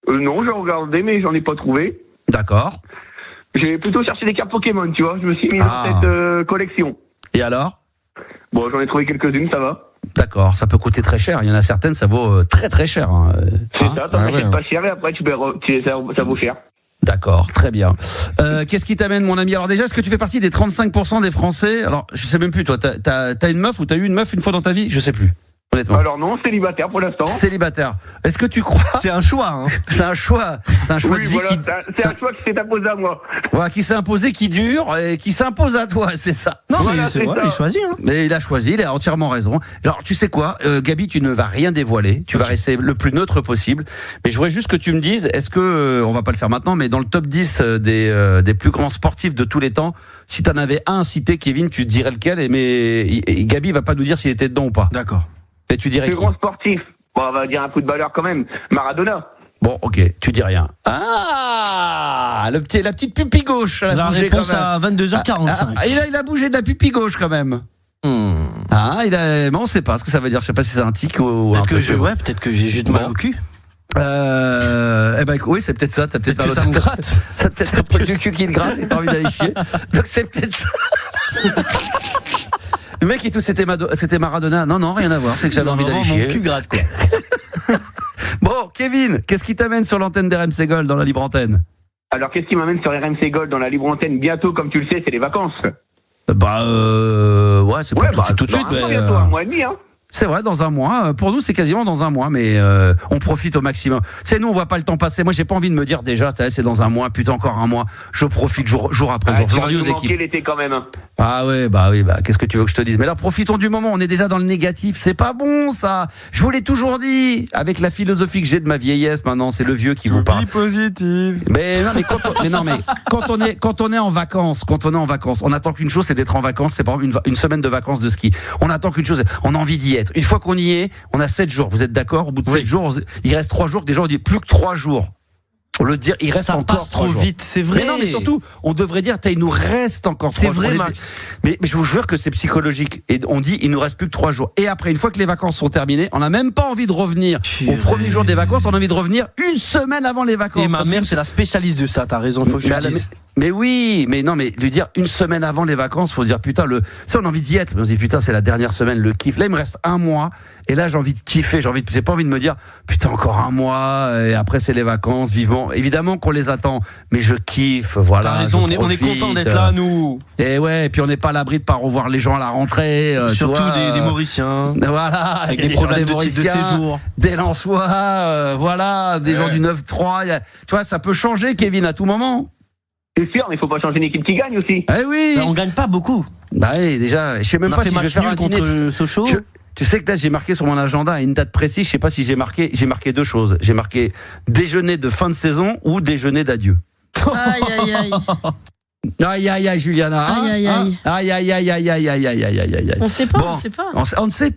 Non, j'ai regardé, mais j'en ai pas trouvé. D'accord. J'ai plutôt cherché des cartes Pokémon, tu vois. Je me suis mis dans cette collection. Et alors? Bon, j'en ai trouvé quelques-unes, ça va. D'accord, ça peut coûter très cher. Il y en a certaines, ça vaut très très cher. Hein. C'est ça, t'en achètes pas cher et après ça vaut cher. D'accord, très bien. Qu'est-ce qui t'amène, mon ami? Alors déjà, est-ce que tu fais partie des 35% des Français? Alors, je sais même plus, toi, t'as une meuf ou t'as eu une meuf une fois dans ta vie? Je sais plus. Honnêtement. Alors non, célibataire pour l'instant. Célibataire. Est-ce que tu crois? C'est un choix. Hein. C'est un choix. C'est un choix de vie. Voilà, c'est un choix qui s'est imposé à moi. Voilà, qui s'est imposé, qui dure et qui s'impose à toi, c'est ça. Non, voilà, c'est il choisit. Hein. Mais il a choisi, il a entièrement raison. Alors, tu sais quoi, Gabi, tu ne vas rien dévoiler. Tu vas rester le plus neutre possible. Mais je voudrais juste que tu me dises, est-ce que, on va pas le faire maintenant, mais dans le top 10 des plus grands sportifs de tous les temps, si tu en avais un cité, Kevin, tu te dirais lequel, mais Gabi va pas nous dire s'il était dedans ou pas. D'accord. Et tu dirais plus grand sportif. Bon, on va dire un footballeur quand même. Maradona. Bon, ok, tu dis rien. Ah, la petite pupille gauche. La réponse à 22h45. Il a bougé de la pupille gauche quand même. Mais on sait pas ce que ça veut dire. Je sais pas si c'est un tic ou peut-être peut-être que j'ai juste mal au cul. Oui, c'est peut-être ça. T'as peut-être que ça me gratte. Ça peut-être un peu du cul qui te gratte et t'as envie d'aller chier. Donc c'est peut-être ça. Le mec et tout, c'était Maradona. Non, rien à voir. C'est que j'avais envie d'aller chier. Mon cul gratte, quoi. Bon, Kevin, qu'est-ce qui t'amène sur l'antenne d'RMC Gold dans la libre antenne? Alors, qu'est-ce qui m'amène sur RMC Gold dans la libre antenne? Bientôt, comme tu le sais, c'est les vacances. C'est pas tout de suite. Bientôt, un mois et demi, hein. C'est vrai, dans un mois. Pour nous, c'est quasiment dans un mois, mais on profite au maximum. C'est nous, on voit pas le temps passer. Moi, j'ai pas envie de me dire déjà, c'est dans un mois, putain, encore un mois. Je profite jour après jour. Je leur dis aux équipes. L'été quand même. Ah ouais, qu'est-ce que tu veux que je te dise? Mais là, profitons du moment. On est déjà dans le négatif. C'est pas bon, ça. Je vous l'ai toujours dit. Avec la philosophie que j'ai de ma vieillesse, maintenant, c'est le vieux qui vous parle. Positive. Mais quand on est en vacances, on attend qu'une chose, c'est d'être en vacances. C'est par exemple une semaine de vacances de ski. On attend qu'une chose, on a envie d'y être. Une fois qu'on y est, on a 7 jours. Vous êtes d'accord? Au bout de 7 jours, il reste 3 jours. Déjà, on dit plus que 3 jours. On le dire, il reste encore 3 jours. Ça passe trop vite, c'est vrai. Mais non, mais surtout, on devrait dire, il nous reste encore 3 jours. C'est vrai, Max. Mais je vous jure que c'est psychologique. Et on dit, il nous reste plus que 3 jours. Et après, une fois que les vacances sont terminées, on n'a même pas envie de revenir au premier jour des vacances. On a envie de revenir une semaine avant les vacances. Et ma mère, c'est la spécialiste de ça. T'as raison, faut que je le dise. Mais oui, mais lui dire une semaine avant les vacances, faut se dire putain, ça on a envie d'y être. On se dit putain, c'est la dernière semaine, le kiff. Là, il me reste un mois, et là j'ai envie de kiffer. J'ai pas envie de me dire putain encore un mois, et après c'est les vacances, vivement. Évidemment qu'on les attend, mais je kiffe, voilà. T'as raison, on est content d'être là, nous. Et ouais, et puis on n'est pas à l'abri de pas revoir les gens à la rentrée. Surtout des Mauriciens. Voilà, avec des problèmes de séjour. Des Lensois, voilà, des gens du 9-3. Tu vois, ça peut changer, Kevin, à tout moment. C'est sûr, mais il faut pas changer une équipe qui gagne aussi. Eh oui. On gagne pas beaucoup. Oui, déjà, je sais même pas si je vais faire un dîner contre Sochaux. Tu sais que là, j'ai marqué sur mon agenda à une date précise, je sais pas si j'ai marqué 2 choses. J'ai marqué déjeuner de fin de saison ou déjeuner d'adieu. Aïe. Aïe, Juliana. Aïe. On sait pas. On ne sait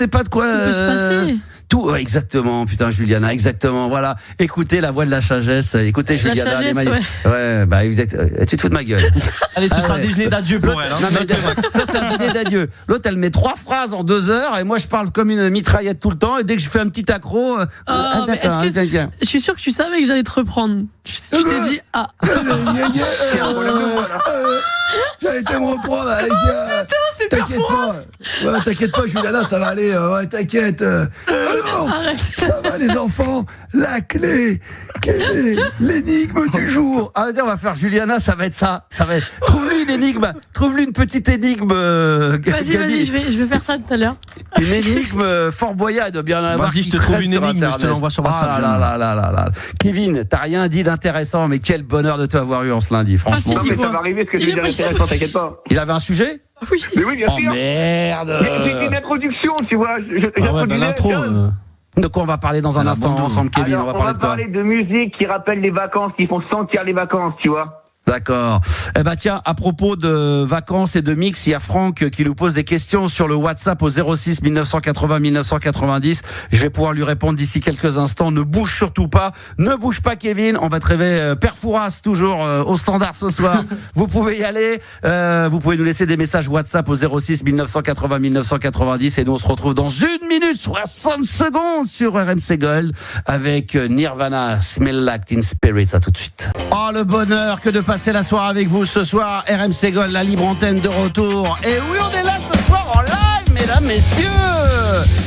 pas de quoi. Ça peut se passer. Tout, exactement, putain, Juliana, exactement, voilà. Écoutez la voix de la sagesse, écoutez Juliana. La sagesse, ouais, exact. Tu te fous de ma gueule. Allez, ce sera un déjeuner d'adieu pour elle. Ça, c'est un dîner d'adieu. L'autre, elle met 3 phrases en 2 heures, et moi, je parle comme une mitraillette tout le temps, et dès que je fais un petit accro. Je suis sûr que tu savais que j'allais te reprendre. Je t'ai dit, J'allais te me reprendre avec. C'est t'inquiète pas, Juliana, ça va aller. T'inquiète. Arrête. Ça va, les enfants. La clé. Quelle est l'énigme du jour? On va faire Juliana, ça va être ça. Trouve-lui une énigme. Trouve-lui une petite énigme. Vas-y, je vais faire ça tout à l'heure. Une énigme Fort Boyard, il doit bien en avoir. Vas-y, je te trouve une énigme, je te l'envoie sur WhatsApp. Là. Kevin, t'as rien dit d'intéressant, mais quel bonheur de t'avoir eu en ce lundi, franchement. Non, mais ça va arriver, ce que je veux dire intéressant, t'inquiète pas. Il avait un sujet? Oui. Mais oui, bien sûr. Oh merde. C'était une introduction, tu vois. L'intro. De quoi on va parler dans un instant ensemble, Kevin? Alors, on va parler de musique qui rappelle les vacances, qui font sentir les vacances, tu vois. D'accord. Eh ben tiens, à propos de vacances et de mix, il y a Franck qui nous pose des questions sur le WhatsApp au 06 1980 1990. Je vais pouvoir lui répondre d'ici quelques instants. Ne bouge surtout pas. Ne bouge pas, Kevin. On va te rêver Père Fouras, toujours au standard ce soir. Vous pouvez y aller. Vous pouvez nous laisser des messages WhatsApp au 06 1980 1990 et nous on se retrouve dans 1 minute 60 secondes sur RMC Gold avec Nirvana, Smell Like Teen Spirit. À tout de suite. Oh, le bonheur que de passer la soirée avec vous ce soir. RMC Gold, la libre antenne de retour. Et oui, on est là ce soir en live, mesdames, messieurs,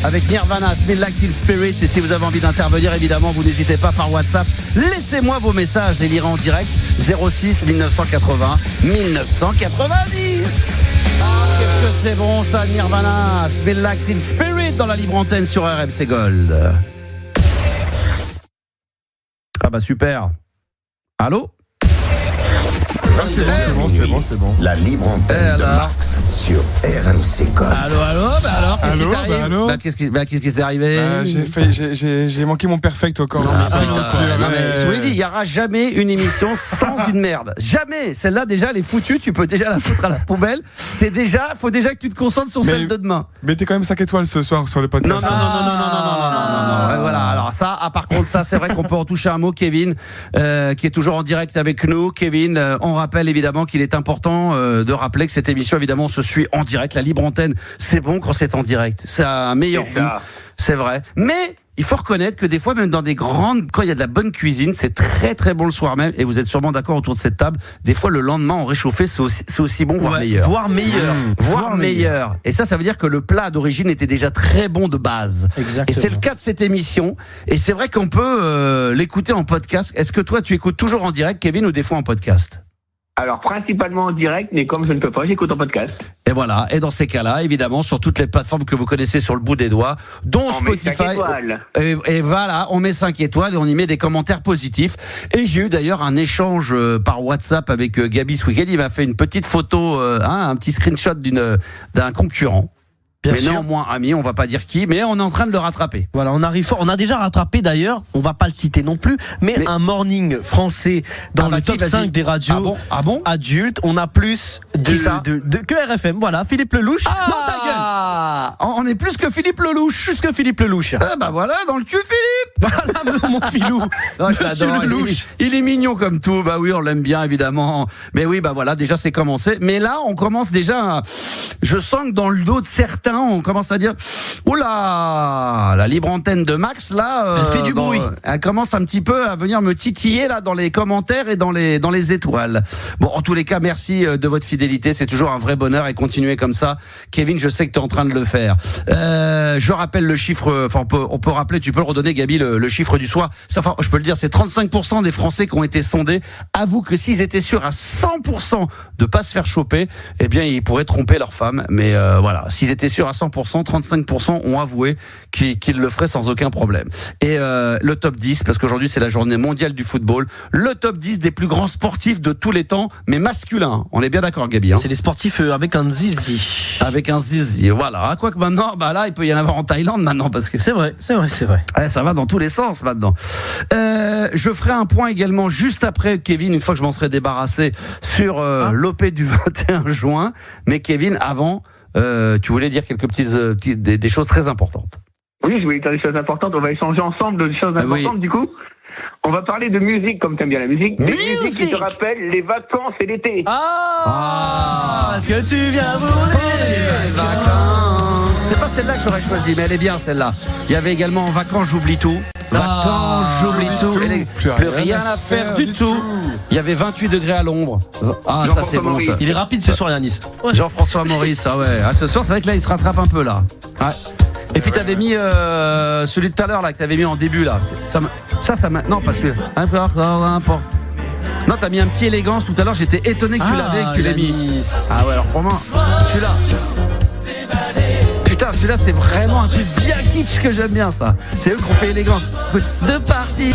avec Nirvana, Smell Like Teen Spirit. Et si vous avez envie d'intervenir, évidemment, vous n'hésitez pas par WhatsApp. Laissez-moi vos messages, les lirai en direct. 06 1980 1990. Ah, qu'est-ce que c'est bon ça, Nirvana, Smell Like Teen Spirit dans la libre antenne sur RMC Gold. Ah bah super. Allô? C'est bon. La libre antenne de Max sur RMC Gold. Allô, qu'est-ce qui s'est arrivé? J'ai manqué mon perfect encore. Je vous l'ai dit, il n'y aura jamais une émission sans une merde. Jamais. Celle-là, déjà, elle est foutue. Tu peux déjà la foutre à la poubelle. Faut déjà que tu te concentres sur celle de demain. Mais t'es quand même 5 étoiles ce soir sur le podcast. Non. Voilà. Alors ça, par contre, ça, c'est vrai qu'on peut en toucher un mot, Kevin, qui est toujours en direct avec nous. Kevin, on rappelle évidemment qu'il est important de rappeler que cette émission, évidemment, se suit en direct. La libre antenne, c'est bon quand c'est en direct. C'est un meilleur goût. C'est vrai. Mais il faut reconnaître que des fois, même dans quand il y a de la bonne cuisine, c'est très très bon le soir même. Et vous êtes sûrement d'accord autour de cette table. Des fois, le lendemain, en réchauffé, c'est aussi bon, voire meilleur. Voire meilleur. Et ça veut dire que le plat d'origine était déjà très bon de base. Exactement. Et c'est le cas de cette émission. Et c'est vrai qu'on peut l'écouter en podcast. Est-ce que toi, tu écoutes toujours en direct, Kevin, ou des fois en podcast? Alors, principalement en direct, mais comme je ne peux pas, j'écoute en podcast. Et voilà. Et dans ces cas-là, évidemment, sur toutes les plateformes que vous connaissez sur le bout des doigts, dont Spotify. Et voilà, on met 5 étoiles et on y met des commentaires positifs. Et j'ai eu d'ailleurs un échange par WhatsApp avec Gabi ce week-end. Il m'a fait une petite photo, un petit screenshot d'un concurrent. Bien mais sûr. Néanmoins, ami, on va pas dire qui, mais on est en train de le rattraper. Voilà, on arrive fort. On a déjà rattrapé d'ailleurs, on va pas le citer non plus, mais un morning français dans le top 5 des radios adultes. On a plus que RFM. Voilà, Philippe Lelouch. Dans ta gueule. On est plus que Philippe Lelouch. Plus que Philippe Lelouch. Ah bah voilà, dans le cul, Philippe. Voilà, mon filou. Non, je l'adore. Il est mignon comme tout. Bah oui, on l'aime bien, évidemment. Mais oui, bah voilà, déjà c'est commencé. Mais là, on commence déjà je sens que dans le dos de certains, on commence à dire oula, la libre antenne de Max là, elle fait du bruit. Elle commence un petit peu à venir me titiller là dans les commentaires et dans les étoiles. Bon, en tous les cas, merci de votre fidélité, c'est toujours un vrai bonheur et continuez comme ça. Kevin, je sais que tu es en train de le faire. Je rappelle le chiffre, enfin on peut rappeler, tu peux le redonner Gabi, le chiffre du soir. Enfin, je peux le dire, c'est 35% des Français qui ont été sondés avouent que s'ils étaient sûrs à 100% de pas se faire choper, eh bien ils pourraient tromper leur femme. Mais voilà, s'ils étaient sûrs à 100%, 35% ont avoué qu'ils le feraient sans aucun problème. Et le top 10, parce qu'aujourd'hui c'est la journée mondiale du football, le top 10 des plus grands sportifs de tous les temps, mais masculins. On est bien d'accord, Gabi, hein? C'est des sportifs avec un zizi. Avec un zizi, voilà. Quoique maintenant, bah là, il peut y en avoir en Thaïlande maintenant, parce que c'est vrai. Ouais, ça va dans tous les sens maintenant. Je ferai un point également juste après, Kevin, une fois que je m'en serai débarrassé, sur l'OP du 21 juin. Mais Kevin, avant, tu voulais dire quelques des choses très importantes. Oui, je voulais dire des choses importantes. On va échanger ensemble de choses importantes, du coup. On va parler de musique, comme t'aimes bien la musique. Des musiques qui te rappellent les vacances et l'été. Que tu viens voler les vacances. C'est pas celle-là que j'aurais choisi, mais elle est bien celle-là. Il y avait également Vacances, j'oublie tout. Vacances, j'oublie tout. Plus rien à faire du tout. Il y avait 28 degrés à l'ombre. Ah, ça c'est bon ça. Il est rapide ce soir, Yanis. Jean-François Maurice, ah ouais. Ah, ce soir, c'est vrai que là, il se rattrape un peu là. Ouais. Et puis t'avais mis celui de tout à l'heure là que t'avais mis en début là. Ça maintenant parce que non, t'as mis un petit élégance tout à l'heure. J'étais étonné que tu l'avais et que tu l'aies mis. Ah ouais, alors pour moi, celui-là. Putain, celui-là c'est vraiment un truc bien kitsch que j'aime bien ça. C'est eux qui ont fait élégance. Deux parties.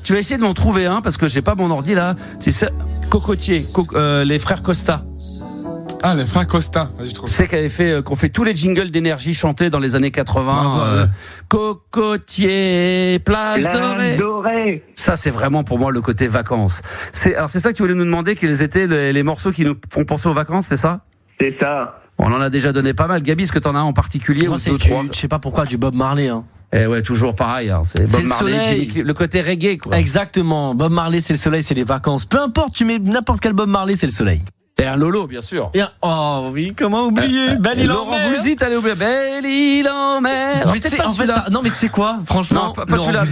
Tu vas essayer de m'en trouver un parce que j'ai pas mon ordi là. C'est ça. Cocotier, les frères Costa. Ah, les frères Costa, j'ai trouvé. C'est qu'on fait tous les jingles d'énergie chantés dans les années 80. Cocotier, plage dorée. Ça, c'est vraiment pour moi le côté vacances. Alors, c'est ça que tu voulais nous demander, quels étaient les morceaux qui nous font penser aux vacances, c'est ça? C'est ça. On en a déjà donné pas mal. Gabi, est-ce que t'en as un en particulier? Moi, je sais pas pourquoi, du Bob Marley. Hein. Eh ouais, toujours pareil. Hein. C'est Bob Marley, le côté reggae, quoi. Exactement. Bob Marley, c'est le soleil, c'est les vacances. Peu importe, tu mets n'importe quel Bob Marley, c'est le soleil. Et un Lolo, bien sûr. Oh oui, comment oublier Belle île en mer. Laurent Voulzy, t'allais oublier Belle île en mer. Mais tu sais, non, mais tu sais quoi, franchement, pas celui-là.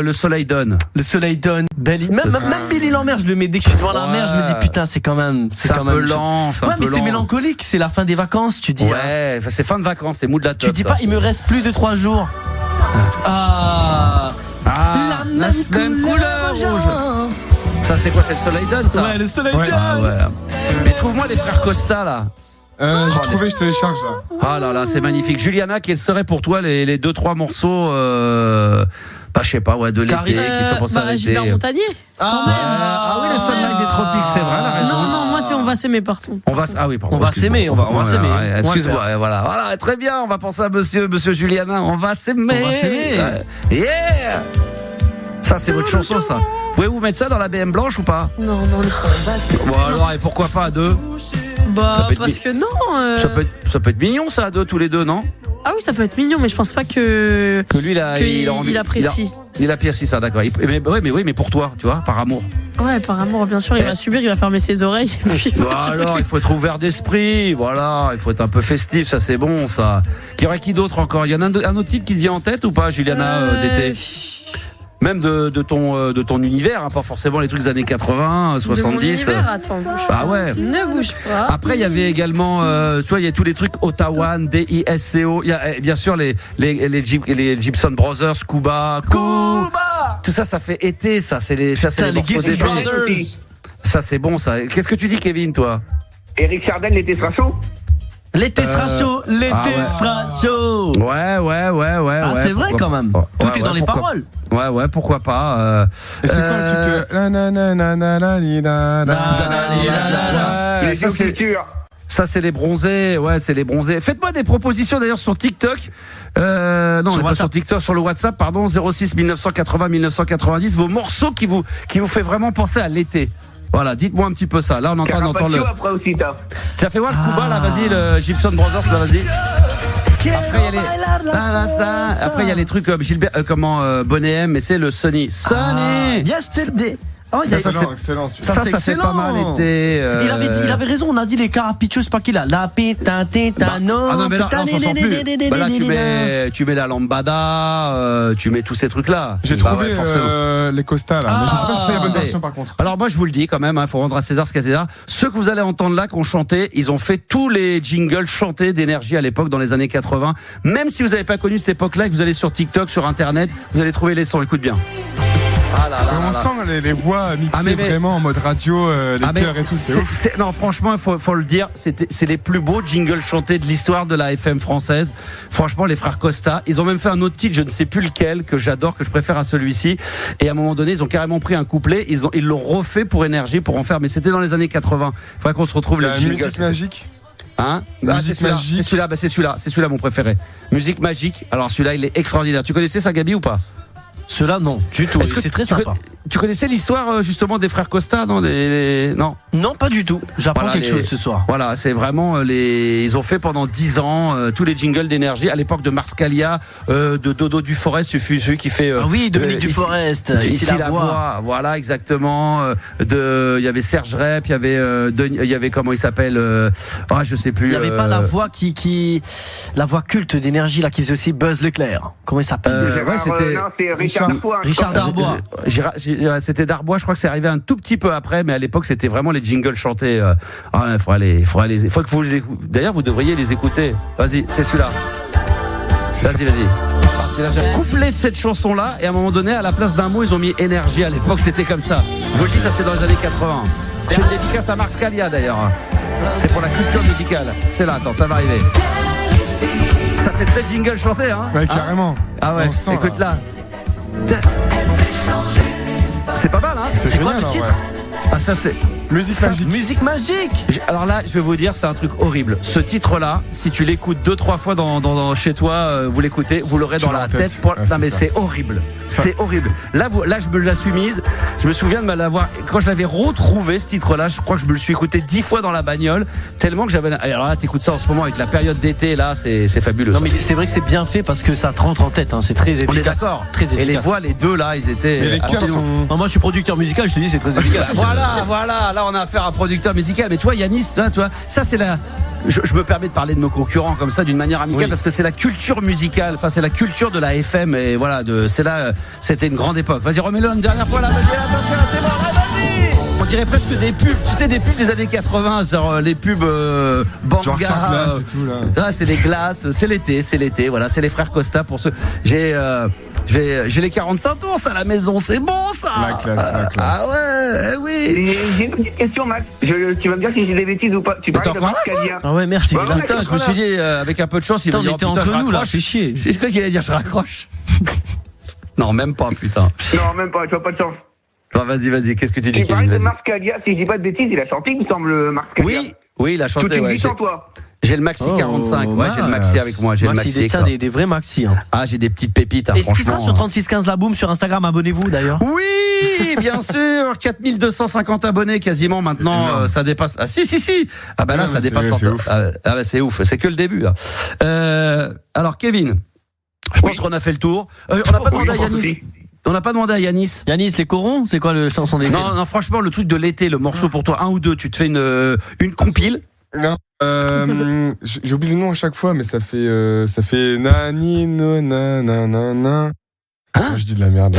Le soleil donne. Le soleil donne. Belle île. Même Belle île en mer, je le mets dès que je suis devant la mer, je me dis putain, c'est quand même. C'est un peu lent. Ouais, mais c'est mélancolique, c'est la fin des vacances, tu dis. Ouais, c'est fin de vacances, c'est mou de la top. Tu dis pas, il me reste plus de 3 jours. La même couleur rouge. Ça, c'est quoi? C'est le soleil donne, ça? Ouais, le soleil donne. Ah ouais. Mais trouve-moi les frères Costa, là. J'ai trouvé, je télécharge, là. Ah là là, c'est magnifique. Juliana, quels seraient pour toi les 2-3 morceaux, je sais pas, de l'été, qui te font penser à l'été? Gilbert Montagnier. Ah oui, le Sunlight des tropiques, c'est vrai, la raison. Non, moi, c'est On va s'aimer partout. On va s'aimer, on va s'aimer. Excuse-moi, voilà, très bien, on va penser à monsieur Juliana, on va s'aimer. On va s'aimer. Yeah! Ça, c'est votre chanson, ça. Pouvez-vous mettre ça dans la BM blanche ou pas? Non. Bon alors, et pourquoi pas à 2? Parce que non. Ça peut être mignon, ça, à 2, tous les deux, non? Ah oui, ça peut être mignon, mais je pense pas que lui, il apprécie. Il apprécie ça, d'accord. Mais pour toi, tu vois, par amour. Ouais, par amour, bien sûr, il va subir, il va fermer ses oreilles. Alors, il faut être ouvert d'esprit, voilà, il faut être un peu festif, ça c'est bon, ça. Qu'il y aurait qui d'autre encore? Il y en a un autre titre qui te vient en tête ou pas, Juliana, d'été? Même de ton univers, pas forcément les trucs des années 80, 70. De mon univers, attends, bouge pas. Ne bouge pas. Après, il y avait également, tu vois, il y a tous les trucs Ottawa, DISCO. Il y a bien sûr les Gibson Brothers, Cuba. Tout ça fait été, ça. C'est les Gibson Brothers. Ça, c'est bon, ça. Qu'est-ce que tu dis, Kevin, toi? Eric Chardin, l'été sera chaud. L'été sera chaud, sera chaud. Ouais. C'est vrai quand même. Tout est dans les paroles. Ouais, pourquoi pas. Et c'est quoi le truc Ça, c'est les bronzés. Ouais, c'est les bronzés. Faites-moi des propositions d'ailleurs sur TikTok. Pas sur TikTok, sur le WhatsApp, pardon, 06 1980 1990. Vos morceaux qui vous fait vraiment penser à l'été. Voilà, dites-moi un petit peu ça. Là, on entend le. Après aussi, ça fait voir le Cuba, là, vas-y, le Gibson Brothers, là, vas-y. Après, il y a les trucs comme Gilbert, Bonnet M, mais c'est le Sonny. Yesterday. Excellent. Ça fait pas mal été. Il avait raison, on a dit les carapichos, c'est pas qu'il a. La pétatano. Ah non, mais là, on s'en sort plus. Là, tu mets la lambada, tu mets tous ces trucs-là. J'ai trouvé les Costa, là. Mais je sais pas si c'est la bonne version, par contre. Alors, moi, je vous le dis quand même, faut rendre à César ce qu'à César. Ceux que vous allez entendre là, qui ont chanté, ils ont fait tous les jingles chantés d'énergie à l'époque, dans les années 80. Même si vous n'avez pas connu cette époque-là, que vous allez sur TikTok, sur Internet, vous allez trouver les sons. Écoute bien. On sent les voix mixées vraiment en mode radio, les chœurs et tout, c'est ouf. Non, franchement, il faut le dire, c'est les plus beaux jingles chantés de l'histoire de la FM française. Franchement, les frères Costa, ils ont même fait un autre titre, je ne sais plus lequel, que j'adore, que je préfère à celui-ci. Et à un moment donné, ils ont carrément pris un couplet, ils l'ont refait pour énergie, pour en faire, mais c'était dans les années 80. Il faudrait qu'on se retrouve les jingles. Musique magique. Musique magique. C'est celui-là mon préféré. Musique magique. Alors celui-là, il est extraordinaire. Tu connaissais ça, Gabi, ou pas? Ceux-là, non, du tout. C'est très sympa. Tu connaissais l'histoire justement des frères Costa, non? Non, pas du tout. J'apprends quelque chose ce soir. Voilà, c'est vraiment ils ont fait pendant 10 ans tous les jingles d'énergie à l'époque de Marscalia, de Dodo Duforest, celui qui fait. Dominique Duforest. Ici la voix. Voilà, exactement. Il y avait Serge Rep, il y avait comment il s'appelle je sais plus. Il y avait pas la voix la voix culte d'énergie là qui faisait aussi Buzz L'éclair. Comment il s'appelle? C'était. Richard Darbois. C'était Darbois, je crois que c'est arrivé un tout petit peu après, mais à l'époque c'était vraiment les jingles chantés. D'ailleurs, vous devriez les écouter. Vas-y, c'est celui-là. Vas-y. J'ai un couplet de cette chanson-là, et à un moment donné, à la place d'un mot, ils ont mis énergie. À l'époque, c'était comme ça. Je vous le dis, ça c'est dans les années 80. J'ai une dédicace à Marscalia d'ailleurs. C'est pour la culture musicale. C'est là, attends, ça va arriver. Ça fait très jingle chanté, hein? Ouais, carrément. Ah ouais, écoute là. C'est pas mal, hein? C'est génial, quoi le titre? Ça c'est Musique magique. Musique magique. Alors là, je vais vous dire, c'est un truc horrible. Ce titre-là, si tu l'écoutes 2-3 fois chez toi, vous l'écoutez, vous l'aurez dans la tête. Non mais c'est horrible. C'est horrible. Là, je me la suis mise. Je me souviens de l'avoir. Quand je l'avais retrouvé, ce titre-là, je crois que je me le suis écouté 10 fois dans la bagnole, tellement que j'avais. Alors là, t'écoutes ça en ce moment avec la période d'été, là, c'est fabuleux. Non mais c'est vrai que c'est bien fait parce que ça te rentre en tête. Hein. C'est très efficace. On est d'accord. Très efficace. Et les voix, les deux là, ils étaient. Mais les chœurs sont... Non, moi je suis producteur musical, je te dis c'est très efficace. Voilà. Là, on a affaire à un producteur musical. Mais tu vois, Yanis, là, tu vois, ça c'est la. Je me permets de parler de nos concurrents comme ça d'une manière amicale parce que c'est la culture musicale, enfin c'est la culture de la FM et voilà, c'était une grande époque. Vas-y, remets-le une dernière fois là, vas-y, attention, c'est bon, vas-y. On dirait presque des pubs, tu sais, des pubs des années 80, genre les pubs Banga, genre glace et tout là. C'est des glaces, c'est l'été, voilà, c'est les frères Costa pour ceux. J'ai les 45 tours à la maison, c'est bon ça. La classe. Ah ouais, oui. J'ai une petite question, Max. Tu vas me dire si j'ai des bêtises ou pas. Tu parlais de Mars Calia. Ah ouais, merci. Putain, je me suis dit, avec un peu de chance, il va dire. T'es entre nous là, fais chier. Est-ce qu'il allait dire je raccroche? Non, même pas, putain. Non, même pas, tu vois, pas de chance. Bon, vas-y, qu'est-ce que tu dis, Tu parlais de Mars Calia, si je dis pas de bêtises, il a chanté, il me semble, Mars Calia. Oui, il a chanté. Tout est sans toi. J'ai le Maxi 45, j'ai le Maxi avec moi. J'ai le Maxi détient des vrais Maxi. Hein. Ah, j'ai des petites pépites. Est-ce qu'il sera sur 3615 La Boum sur Instagram? Abonnez-vous d'ailleurs. Oui, bien sûr. 4250 abonnés quasiment maintenant. Ça dépasse. Ah, si. Ah, bah là, ça dépasse. C'est ouf. C'est ouf. C'est que le début, là. Alors, Kevin, je pense qu'on a fait le tour. On n'a pas demandé à Yanis. On n'a pas demandé à Yanis. Yanis, les corons, c'est quoi le chanson des Non, franchement, le truc de l'été, le morceau pour toi, un ou deux, tu te fais une compile. Non. J'ai oublié le nom à chaque fois, mais ça fait nani no nanana. Je dis de la merde.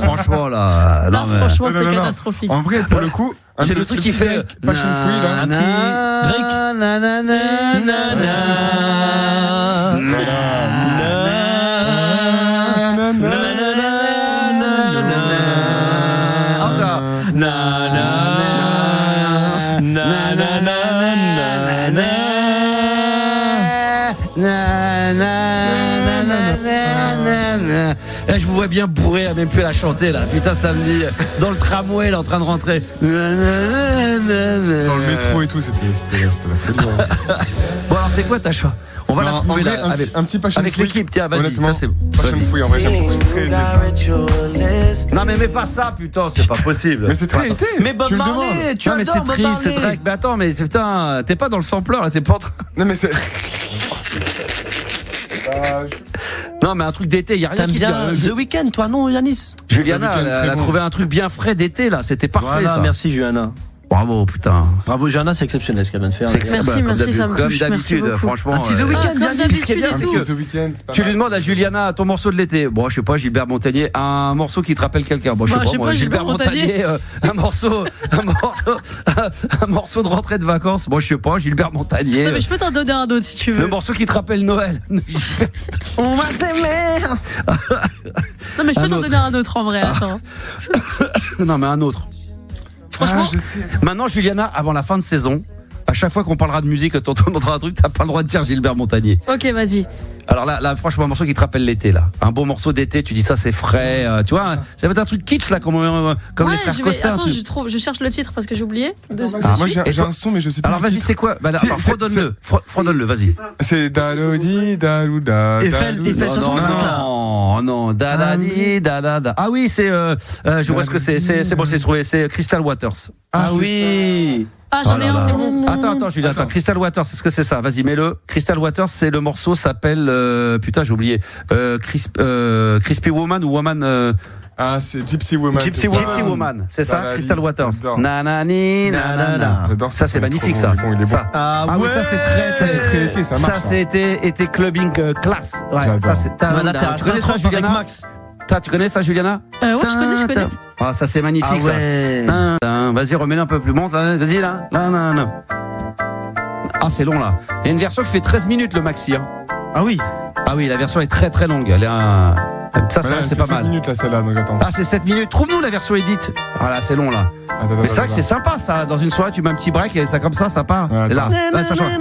Franchement là, franchement c'était catastrophique. En vrai, pour le coup, c'est le truc qui fait Passion Fruit là. Un petit Là, je vous vois bien bourré à même plus la chanter là. Putain, samedi dans le tramway là en train de rentrer. Dans le métro et tout, c'était la folie. Bon alors c'est quoi ta choix? On va la trouver là un petit Passion avec Fruit. l'équipe, tiens, vas-y. Honnêtement, ça c'est Passion Fruit, en vrai, j'aime beaucoup. Non mais mets pas ça, putain, c'est pas possible. Mais c'est très été. Mais Bob Marley, tu adores mais c'est Bob triste, c'est Marley. Drake. Mais attends, mais putain, t'es pas dans le sampleur là, t'es pas en train. Non mais c'est. Non mais un truc d'été, y a rien T'aimes qui bien vient. The Weeknd, toi, non, Yanis? Juliana, elle a trouvé un truc bien frais d'été là, c'était parfait. Voilà, ça. merci Juliana. Bravo, putain. Bravo Juliana, c'est exceptionnel ce qu'elle vient de faire. Merci, ça me touche. Comme d'habitude, franchement. Un petit The Weeknd, comme Yanis, ce qui est bien, d'habitude c'est et que tu lui demandes à Juliana ton morceau de l'été. Bon, je sais pas, Gilbert Montagnier, un morceau qui te rappelle quelqu'un. Bon, je sais pas, moi, Gilbert Montagnier, un morceau de rentrée de vacances. Bon, je sais pas, Gilbert Montagnier. Ça, mais je peux t'en donner un autre si tu veux. Le morceau qui te rappelle Noël. on va s'aimer. Non, mais je peux t'en donner un autre en vrai, attends. Non, mais un autre. Franchement, je sais. Maintenant, Juliana, avant la fin de saison, à chaque fois qu'on parlera de musique, t'entendras un truc, t'as pas le droit de dire Gilbert Montagnier. ok, vas-y. Alors là, franchement, un morceau qui te rappelle l'été, là. Un beau morceau d'été, tu dis ça, c'est frais. Tu vois, ça va être un truc kitsch, là, comme les frères Costa. Attends, je cherche le titre parce que j'ai oublié. Moi j'ai un son, mais je sais pas. Alors vas-y, c'est quoi? Fredonne-le, vas-y. C'est Dalodi, Dalouda. Eiffel 65 là. Non, Daladi, Dalada. Ah oui, c'est, je vois ce que c'est. C'est bon, c'est trouvé. C'est Crystal Waters. Ah oui. Ah, j'en ai un, c'est bon. Attends, Julien, Crystal Waters, c'est ce que c'est ça? Vas-y, mets-le. Crystal Waters, c'est le morceau s'appelle, putain, j'ai oublié. Crispy Woman ou Woman, Ah, c'est Gypsy Woman. Gypsy Woman, c'est ça? Dalali, Crystal Waters. j'adore. Nanani, nanana. J'adore Ça, c'est magnifique, ça. Il est bon. Ça. Ah oui, ça, c'est très, Ça, c'est très été, ça marche. Ça, c'était clubbing classe. Ouais, J'adore. ça, c'est. Voilà, t'es à Tu connais ça, 5 avec Juliana? Max. Tu connais ça, Juliana? Ouais, je connais. Ah, ça, c'est magnifique, Ah ouais. ça. Vas-y, remets-le un peu plus. Monte, vas-y, là. Non. Ah, c'est long, là. Il y a une version qui fait 13 minutes, le maxi. Hein. Ah oui. Ah oui, la version est très, très longue. Elle est Ça, c'est pas mal. 7 minutes, là, celle-là, donc attends. Ah, c'est 7 minutes. Trouve-nous la version edit. Ah là, c'est long, là. Mais c'est vrai que c'est sympa, ça. Dans une soirée, tu mets un petit break et ça, comme ça part. Ouais, Et là, ça change.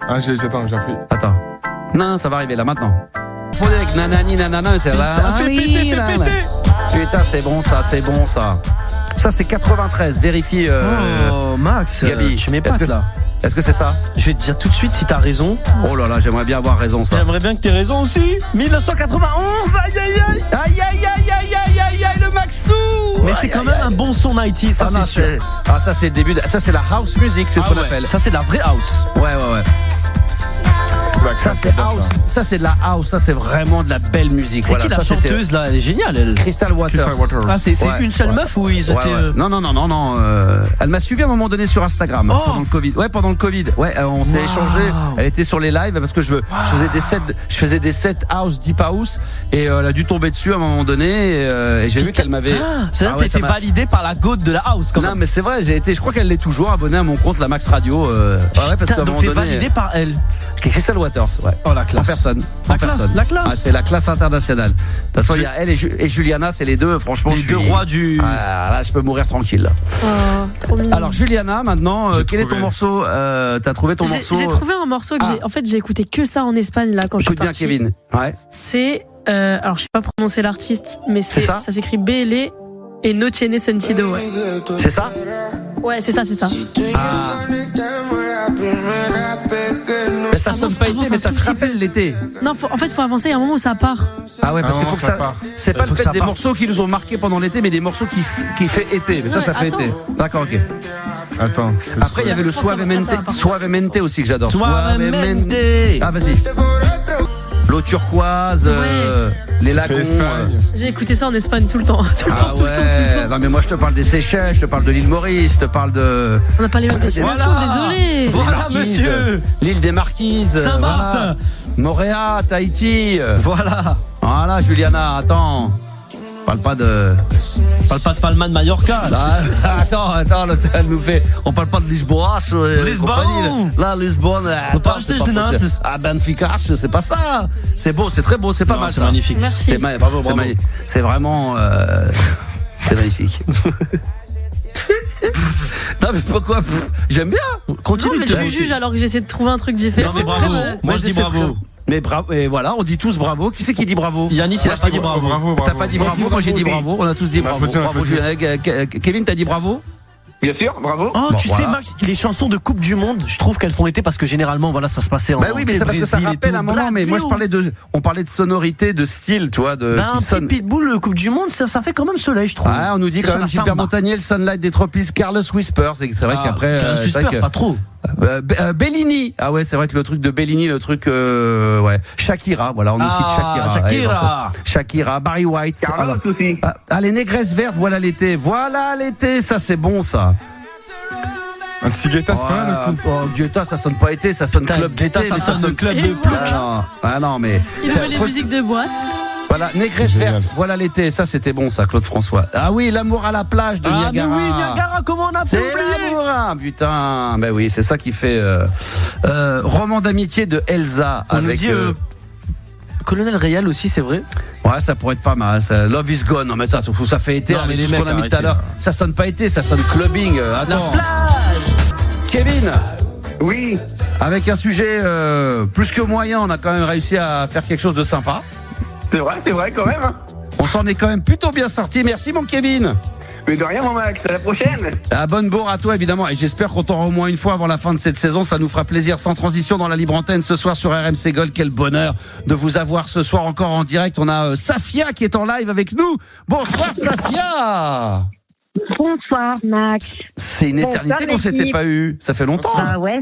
Ah, j'attends, j'ai appris. Attends. Non, ça va arriver là maintenant. Faut avec nanani nanana, c'est là. Fais péter. Putain, c'est bon ça. Ça, c'est 93. Vérifie. Max, Gabi, tu m'épates là. Est-ce que c'est ça? Je vais te dire tout de suite si t'as raison. Oh là là, j'aimerais bien avoir raison, ça. J'aimerais bien que t'aies raison aussi. 1991, aïe aïe aïe. Aïe aïe aïe aïe aïe aïe aïe, le Maxou. Mais c'est quand même un bon son 90, ça c'est sûr. Ça c'est le début. Ça c'est la house music, c'est ce qu'on appelle. Ça c'est la vraie house. Ouais. Ça c'est house. Ça c'est de la house. Ça c'est vraiment de la belle musique. C'est qui la chanteuse là? Elle est géniale, elle. Crystal Waters. Ah, c'est une seule meuf ou ils étaient. Non. Elle m'a suivi à un moment donné sur Instagram pendant le Covid. Ouais, pendant le Covid. Ouais, on s'est échangé. Elle était sur les lives parce que je faisais des sets house, deep house, et elle a dû tomber dessus à un moment donné. Et j'ai vu qu'elle m'avait. C'est-à-dire que t'étais validé par la GOAT de la house. Non, mais c'est vrai. Je crois qu'elle l'est toujours abonnée à mon compte, la Max Radio. Ouais, parce qu'à un moment donné. Donc t'es validé par elle. Crystal Waters, ouais. Oh la classe. En personne. La classe. Ah, c'est la classe internationale. De toute façon, il y a elle et Juliana, c'est les deux. Franchement, les deux rois du. Ah, là, je peux mourir tranquille. Là. Oh, trop mignon. Alors Juliana, maintenant, quel est ton morceau? T'as trouvé ton morceau? J'ai trouvé un morceau que j'ai écouté que ça en Espagne là quand je suis partie. Écoute bien, Kevin. Ouais. C'est alors je sais pas prononcer l'artiste, mais ça s'écrit BL et No Tiene Sentido. Ouais. C'est ça? Ouais, c'est ça. Ah. Mais ça sonne pas été, mais ça te rappelle l'été. Non, en fait, faut avancer. Il y a un moment où ça part. Ah ouais, parce qu'il faut que ça. C'est pas le fait des morceaux qui nous ont marqués pendant l'été, mais des morceaux qui fait été. Mais ça fait été. D'accord, ok. Attends. Après, il y avait le Suavemente aussi que j'adore. Suavemente. Ah, vas-y. L'eau turquoise, les lagons. J'ai écouté ça en Espagne tout le temps. Tout le temps. Non, mais moi je te parle des Seychelles, je te parle de l'île Maurice, je te parle de. On n'a pas les mêmes destinations, désolé. Voilà, monsieur. L'île des Marquises. Saint-Martin. Montréal, Tahiti. Voilà, Juliana, attends. Parle pas de Palma de Mallorca. Attends, elle nous fait. On parle pas de Lisboa. Lisbonne. Là, Lisbonne. Benfica, c'est pas ça. C'est beau, c'est très beau, c'est pas mal. C'est magnifique. Merci. Bravo. C'est vraiment. C'est magnifique. Non mais pourquoi? J'aime bien. Continue. Non, mais je juge alors que j'essaie de trouver un truc différent. Non, mais bravo. Moi je dis bravo. Mais bravo, et voilà, on dit tous bravo. Qui c'est qui dit bravo? Yannis, il a pas dit bravo. T'as pas dit bravo, moi j'ai dit bravo. On a tous dit bravo. Kevin, t'as dit bravo? Bien sûr, bravo. Oh, tu sais, Max, les chansons de Coupe du Monde, je trouve qu'elles font été parce que généralement, voilà, ça se passait en. Bah oui, mais c'est parce que ça rappelle un moment. Mais moi, on parlait de sonorité, de style, tu vois, un petit Pitbull, Coupe du Monde, ça fait quand même soleil, je trouve. Ah, on nous dit quand même Gilbert Montagnier, le Sunlight des Tropiques, Carlos Whisper. C'est vrai qu'après. Carlos Whisper, pas trop. Bellini. Ah ouais, c'est vrai que le truc de Bellini, le truc ouais. Shakira, voilà, on nous cite Shakira. Shakira, Barry White. Carlos aussi. Les négresses vertes, voilà l'été, ça c'est bon ça. Un petit Guetta, c'est pas mal aussi. Guetta, ça sonne pas été, ça sonne club d'été. Ça sonne club de plouc. Ah non, mais. Il veut les musiques de boîte. Voilà, négresse verte, voilà l'été, ça c'était bon ça, Claude François. Ah oui, l'amour à la plage de Niagara. Ah oui, Niagara, comment on a pu oublier? C'est l'amour, putain. Ben oui, c'est ça qui fait roman d'amitié de Elsa. On avec nous dit, Colonel Réal aussi, c'est vrai. Ouais, ça pourrait être pas mal. Ça. Love is gone, non mais ça fait été. Non, mais avec tout ce qu'on a mis tout à l'heure. Ça sonne pas été, ça sonne clubbing. Attends. La plage. Kevin. Oui. Avec un sujet plus que moyen, on a quand même réussi à faire quelque chose de sympa. C'est vrai quand même. On s'en est quand même plutôt bien sorti. Merci mon Kevin. Mais de rien mon Max, à la prochaine. Bonne bourre à toi évidemment. Et j'espère qu'on t'aura au moins une fois avant la fin de cette saison. Ça nous fera plaisir. Sans transition dans la libre antenne ce soir sur RMC Gold. Quel bonheur de vous avoir ce soir encore en direct. On a Safia qui est en live avec nous. Bonsoir Safia. Bonsoir Max. C'est une éternité qu'on s'était pas eu. Ça fait longtemps. Bah ouais.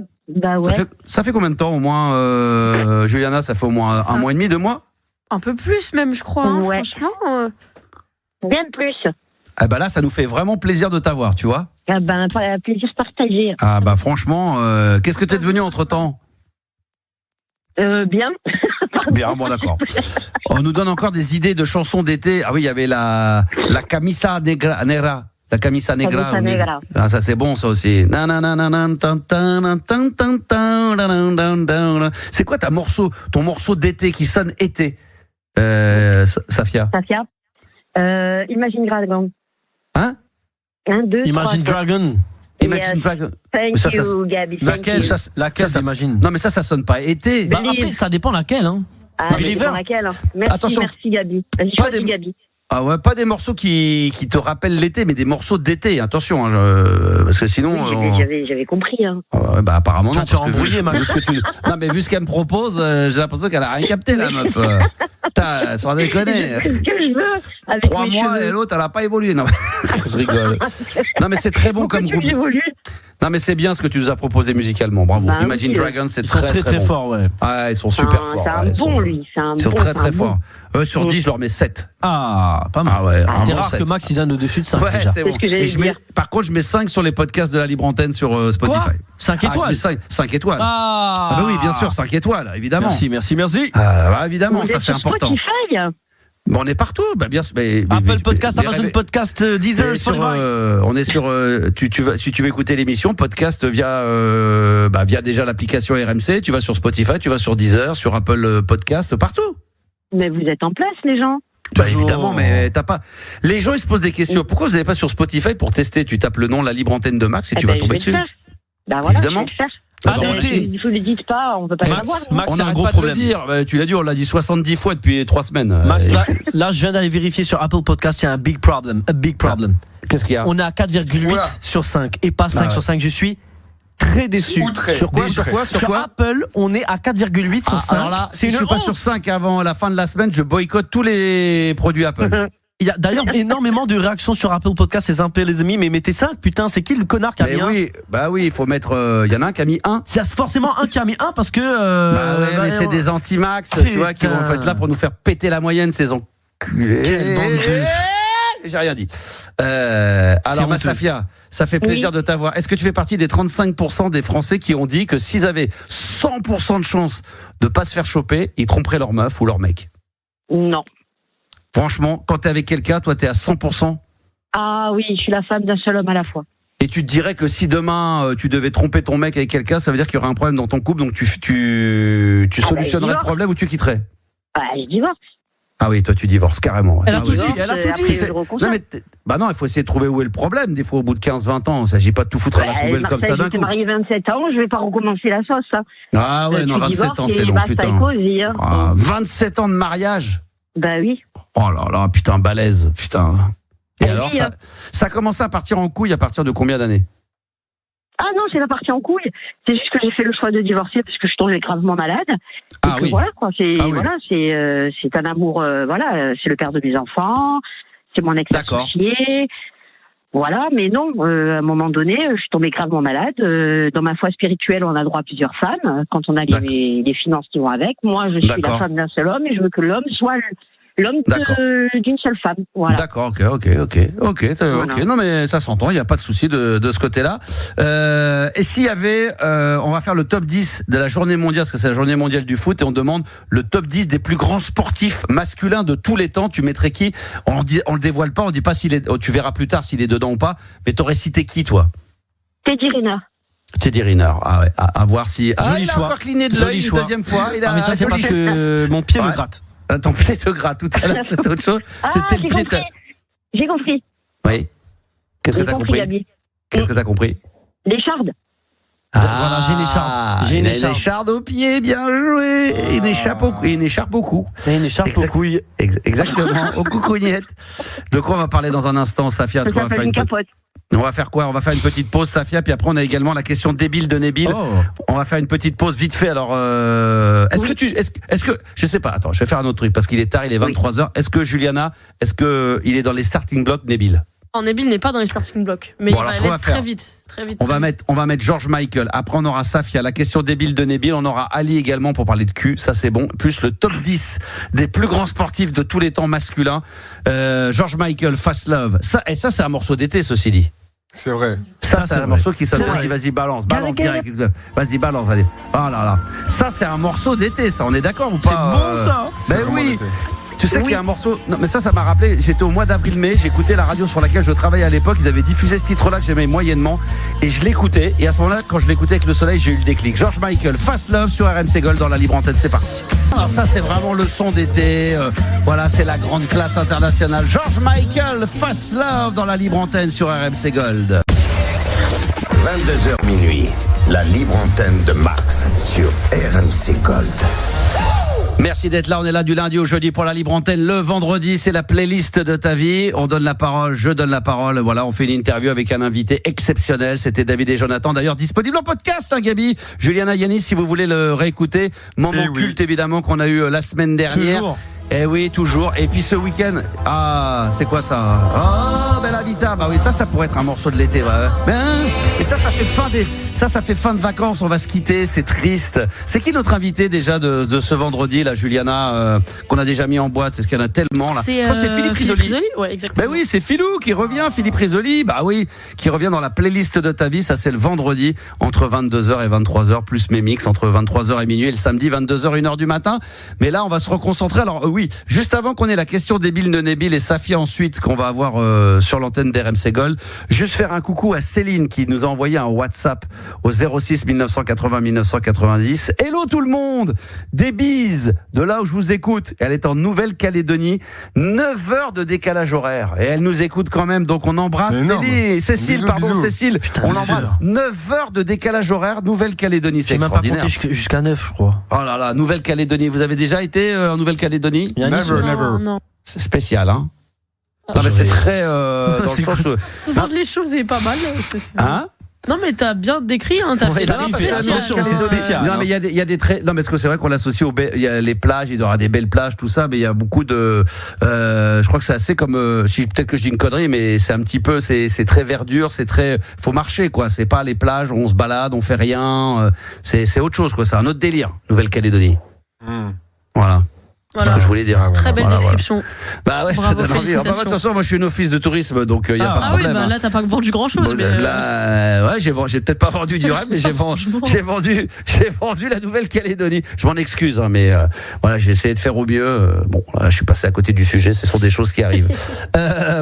Ça fait combien de temps au moins Juliana, ça fait au moins un mois et demi, 2 mois? Un peu plus même, je crois. Hein, ouais. Franchement. Bien plus. Ah bah là, ça nous fait vraiment plaisir de t'avoir, tu vois. Ah ben, plaisir partagé. Ah bah franchement, qu'est-ce que t'es devenu entre-temps? Bien. Bien, bon d'accord. On nous donne encore des idées de chansons d'été. Ah oui, il y avait la Camisa Negra. La Camisa Negra. Ah, ça c'est bon ça aussi. C'est quoi ton morceau d'été qui sonne été? Safia. Imagine Dragon. Hein? 1, 2, 3. Imagine Dragon. Imagine Dragon. Thank you, Gabi. Laquelle? Imagine. Non mais ça sonne pas été. Bah, après, ça dépend laquelle. Hein. Ah, Believer. Laquelle. Merci, attention. Gabi. Vas-y, choisis Gabi. Ah ouais, pas des morceaux qui te rappellent l'été, mais des morceaux d'été. Attention, parce que sinon. Oui, j'avais compris. Hein. Apparemment non. Tu vas embrouiller, Max. Non, mais vu ce qu'elle me propose, j'ai l'impression qu'elle a rien capté, la meuf. Putain, sans déconner. C'est ce que je veux. 3 mois et l'autre, elle a pas évolué. Non, je rigole. Non, mais c'est très bon comme groupe. Non, mais c'est bien ce que tu nous as proposé musicalement. Bravo. Imagine Dragons, c'est très très fort. Ouais. Ah, ils sont super forts. C'est un bon, lui. Ils sont très forts. Sur 10, je leur mets 7. Ah, pas mal. Ah ouais, c'est rare que Max il donne au-dessus de 5 ouais, déjà. C'est bon. Par contre, je mets 5 sur les podcasts de la Libre Antenne sur Spotify. Quoi 5 étoiles 5 étoiles. Ah bah oui, bien sûr, 5 étoiles, évidemment. Merci. Évidemment, ça c'est important. Spotify. Bon, on est partout, bien sûr. Apple Podcast, Amazon Podcast, Deezer, Spotify. On est sur. Si tu veux écouter l'émission, podcast via déjà l'application RMC. Tu vas sur Spotify, tu vas sur Deezer, sur Apple Podcast, partout. Mais vous êtes en place, les gens. Évidemment, mais t'as pas. Les gens ils se posent des questions. Pourquoi vous n'allez pas sur Spotify pour tester? Tu tapes le nom La Libre Antenne de Max et tu vas tomber dessus. Voilà, évidemment. Je vais le faire. Noter. Vous ne le dites pas, on ne peut pas savoir. Max, c'est un gros pas problème. De le dire. Tu l'as dit, on l'a dit 70 fois depuis 3 semaines. Max, là, je viens d'aller vérifier sur Apple Podcast, il y a un big problem. Qu'est-ce qu'il y a? On est à 4,8 sur 5 et pas 5 sur 5. Je suis très déçu. Sur quoi? Sur Apple, on est à 4,8 sur 5. Alors là, si je suis pas sur 5 avant la fin de la semaine, je boycotte tous les produits Apple. Il y a d'ailleurs énormément de réactions sur Apple Podcast, c'est sympa les amis, mais mettez 5, putain, c'est qui le connard qui a mis 1? Oui, il faut mettre. Il y en a un qui a mis 1. Il y a forcément un qui a mis 1 parce que. mais c'est des anti-max, tu vois, qui vont être là pour nous faire péter la moyenne, ces enculés. Quelle bande de. J'ai rien dit. Alors, ma Safia, ça fait plaisir de t'avoir. Est-ce que tu fais partie des 35% des Français qui ont dit que s'ils avaient 100% de chance de pas se faire choper, ils tromperaient leur meuf ou leur mec? Non. Franchement, quand t'es avec quelqu'un, toi t'es à 100%? Ah oui, je suis la femme d'un seul homme à la fois. Et tu te dirais que si demain tu devais tromper ton mec avec quelqu'un, ça veut dire qu'il y aurait un problème dans ton couple, donc tu solutionnerais le problème ou tu quitterais? Je divorce. Ah oui, toi tu divorces carrément. Elle a tout dit, elle a tout dit. Non, il faut essayer de trouver où est le problème. Des fois, au bout de 15-20 ans, il ne s'agit pas de tout foutre à la poubelle comme ça d'un coup. J'étais mariée 27 ans, je ne vais pas recommencer la sauce. Hein. Ah ouais, non, 27 ans, c'est long, putain. 27 ans de mariage? Bah oui. Oh là là, putain, balèze, putain. Et alors, ça a commencé à partir en couille à partir de combien d'années? Ah non, c'est pas parti en couille. C'est juste que j'ai fait le choix de divorcer parce que je tombais gravement malade. Ah oui. Voilà quoi. C'est un amour. C'est le père de mes enfants. C'est mon ex-associé. Voilà, mais non. À un moment donné, je suis tombée gravement malade. Dans ma foi spirituelle, on a droit à plusieurs femmes quand on a les finances qui vont avec. Moi, je suis la femme d'un seul homme et je veux que l'homme soit l'homme d'une seule femme. Voilà. D'accord, ok. Non, mais ça s'entend, il n'y a pas de souci de ce côté-là. Et s'il y avait, on va faire le top 10 de la journée mondiale, parce que c'est la journée mondiale du foot, et on demande le top 10 des plus grands sportifs masculins de tous les temps. Tu mettrais qui? On le dévoile pas, on dit pas tu verras plus tard s'il est dedans ou pas, mais t'aurais cité qui, toi? Teddy Riner. Teddy Riner, ah ouais, à voir si. Joli il a choix. encore cligné de l'œil une deuxième fois. Mais ça, c'est parce que mon pied me gratte. Ton pied te gratte tout à l'heure, c'était autre chose. C'était le pied. J'ai compris. Oui. Qu'est-ce que t'as compris? Qu'est-ce que t'as compris? L'écharde. Voilà, j'ai une écharde au pied, bien joué. Une écharpe au cou. Une écharpe aux couilles. Exactement, aux coucougnettes. De quoi on va parler dans un instant, Safia? Ça s'appelle une capote. On va faire quoi? On va faire une petite pause, Safia, puis après on a également la question débile de Nabil. On va faire une petite pause vite fait. Alors, est-ce que je sais pas. Attends, je vais faire un autre truc parce qu'il est tard, il est 23h. Est-ce que Juliana, il est dans les starting blocks, Nabil? Nabil n'est pas dans les starting blocks, mais il va aller très vite. On va mettre George Michael. Après, on aura Safia, la question débile de Nabil. On aura Ali également pour parler de cul. Ça, c'est bon. Plus le top 10 des plus grands sportifs de tous les temps masculins. George Michael, Fast Love. Ça, c'est un morceau d'été, ceci dit. C'est vrai. Ça c'est un morceau qui sonne. Vas-y, balance direct. Vas-y, balance. Oh là là. Ça, c'est un morceau d'été, ça. On est d'accord ou pas? C'est bon, ça. Ben oui. Tu sais qu'il y a un morceau. Non, mais ça m'a rappelé. J'étais au mois d'avril-mai. J'écoutais la radio sur laquelle je travaillais à l'époque. Ils avaient diffusé ce titre-là que j'aimais moyennement. Et je l'écoutais. Et à ce moment-là, quand je l'écoutais avec le soleil, j'ai eu le déclic. George Michael, Fast Love sur RMC Gold dans la Libre Antenne. C'est parti. Alors ça, c'est vraiment le son d'été. Voilà, c'est la grande classe internationale. George Michael, Fast Love dans la Libre Antenne sur RMC Gold. 22h minuit, la Libre Antenne de Max sur RMC Gold. Merci d'être là, on est là du lundi au jeudi pour la libre antenne. Le vendredi, c'est la playlist de ta vie. On donne la parole, je donne la parole. Voilà, on fait une interview avec un invité exceptionnel. C'était David et Jonathan, d'ailleurs disponible en podcast, hein, Gabi. Juliana Yanis, si vous voulez le réécouter. Moment culte, évidemment, qu'on a eu la semaine dernière. Toujours. Eh oui, toujours. Et puis ce week-end, c'est quoi ça? Oh, Bella Vita. Bah oui, ça pourrait être un morceau de l'été. Ouais. Et ça fait fin de vacances. On va se quitter. C'est triste. C'est qui notre invité déjà de ce vendredi, là, Juliana, qu'on a déjà mis en boîte? Parce qu'il y en a tellement là. C'est Philippe Risoli. Ouais, exactement. Ben oui, c'est Philou qui revient. Philippe Risoli. Bah oui, qui revient dans la playlist de ta vie. Ça, c'est le vendredi entre 22h et 23h, plus mes mix entre 23h et minuit. Et le samedi, 22h, 1h du matin. Mais là, on va se reconcentrer. Alors, oui, juste avant qu'on ait la question débile de Nabil et Safia ensuite qu'on va avoir sur l'antenne d'RMC Gold, juste faire un coucou à Céline qui nous a envoyé un WhatsApp au 06 1980 1990. Hello tout le monde, des bises de là où je vous écoute. Elle est en Nouvelle-Calédonie, 9 heures de décalage horaire et elle nous écoute quand même, donc on embrasse Cécile, Cécile. Putain, on embrasse 9 heures de décalage horaire, Nouvelle-Calédonie, c'est extraordinaire. J'ai même pas compté jusqu'à 9, je crois. Oh là là, Nouvelle-Calédonie, vous avez déjà été en Nouvelle-Calédonie? Never. Non. C'est spécial, hein. Non, mais c'est très dans le sens Vendre les choses est pas mal. hein? Non, mais t'as bien décrit, hein. T'as fait c'est spécial. Non, mais il y a des traits. Non, mais parce que c'est vrai qu'on l'associe il y a les plages, il y aura des belles plages, tout ça, mais il y a beaucoup de. Je crois que c'est assez comme. Peut-être que je dis une connerie, mais c'est un petit peu. C'est très verdure, c'est très. Faut marcher, quoi. C'est pas les plages où on se balade, on fait rien. C'est autre chose, quoi. C'est un autre délire, Nouvelle-Calédonie. Voilà. Voilà. Ce que je voulais dire. Très belle description. Bah ouais, bravo, ça donne envie. Attention, moi je suis une office de tourisme, donc il y a pas de problème. Oui, bah là t'as pas vendu grand chose. Ouais, j'ai peut-être pas vendu du rêve, mais j'ai vendu la Nouvelle-Calédonie. Je m'en excuse, hein, mais voilà, j'ai essayé de faire au mieux. Bon, là, je suis passé à côté du sujet. Ce sont des choses qui arrivent.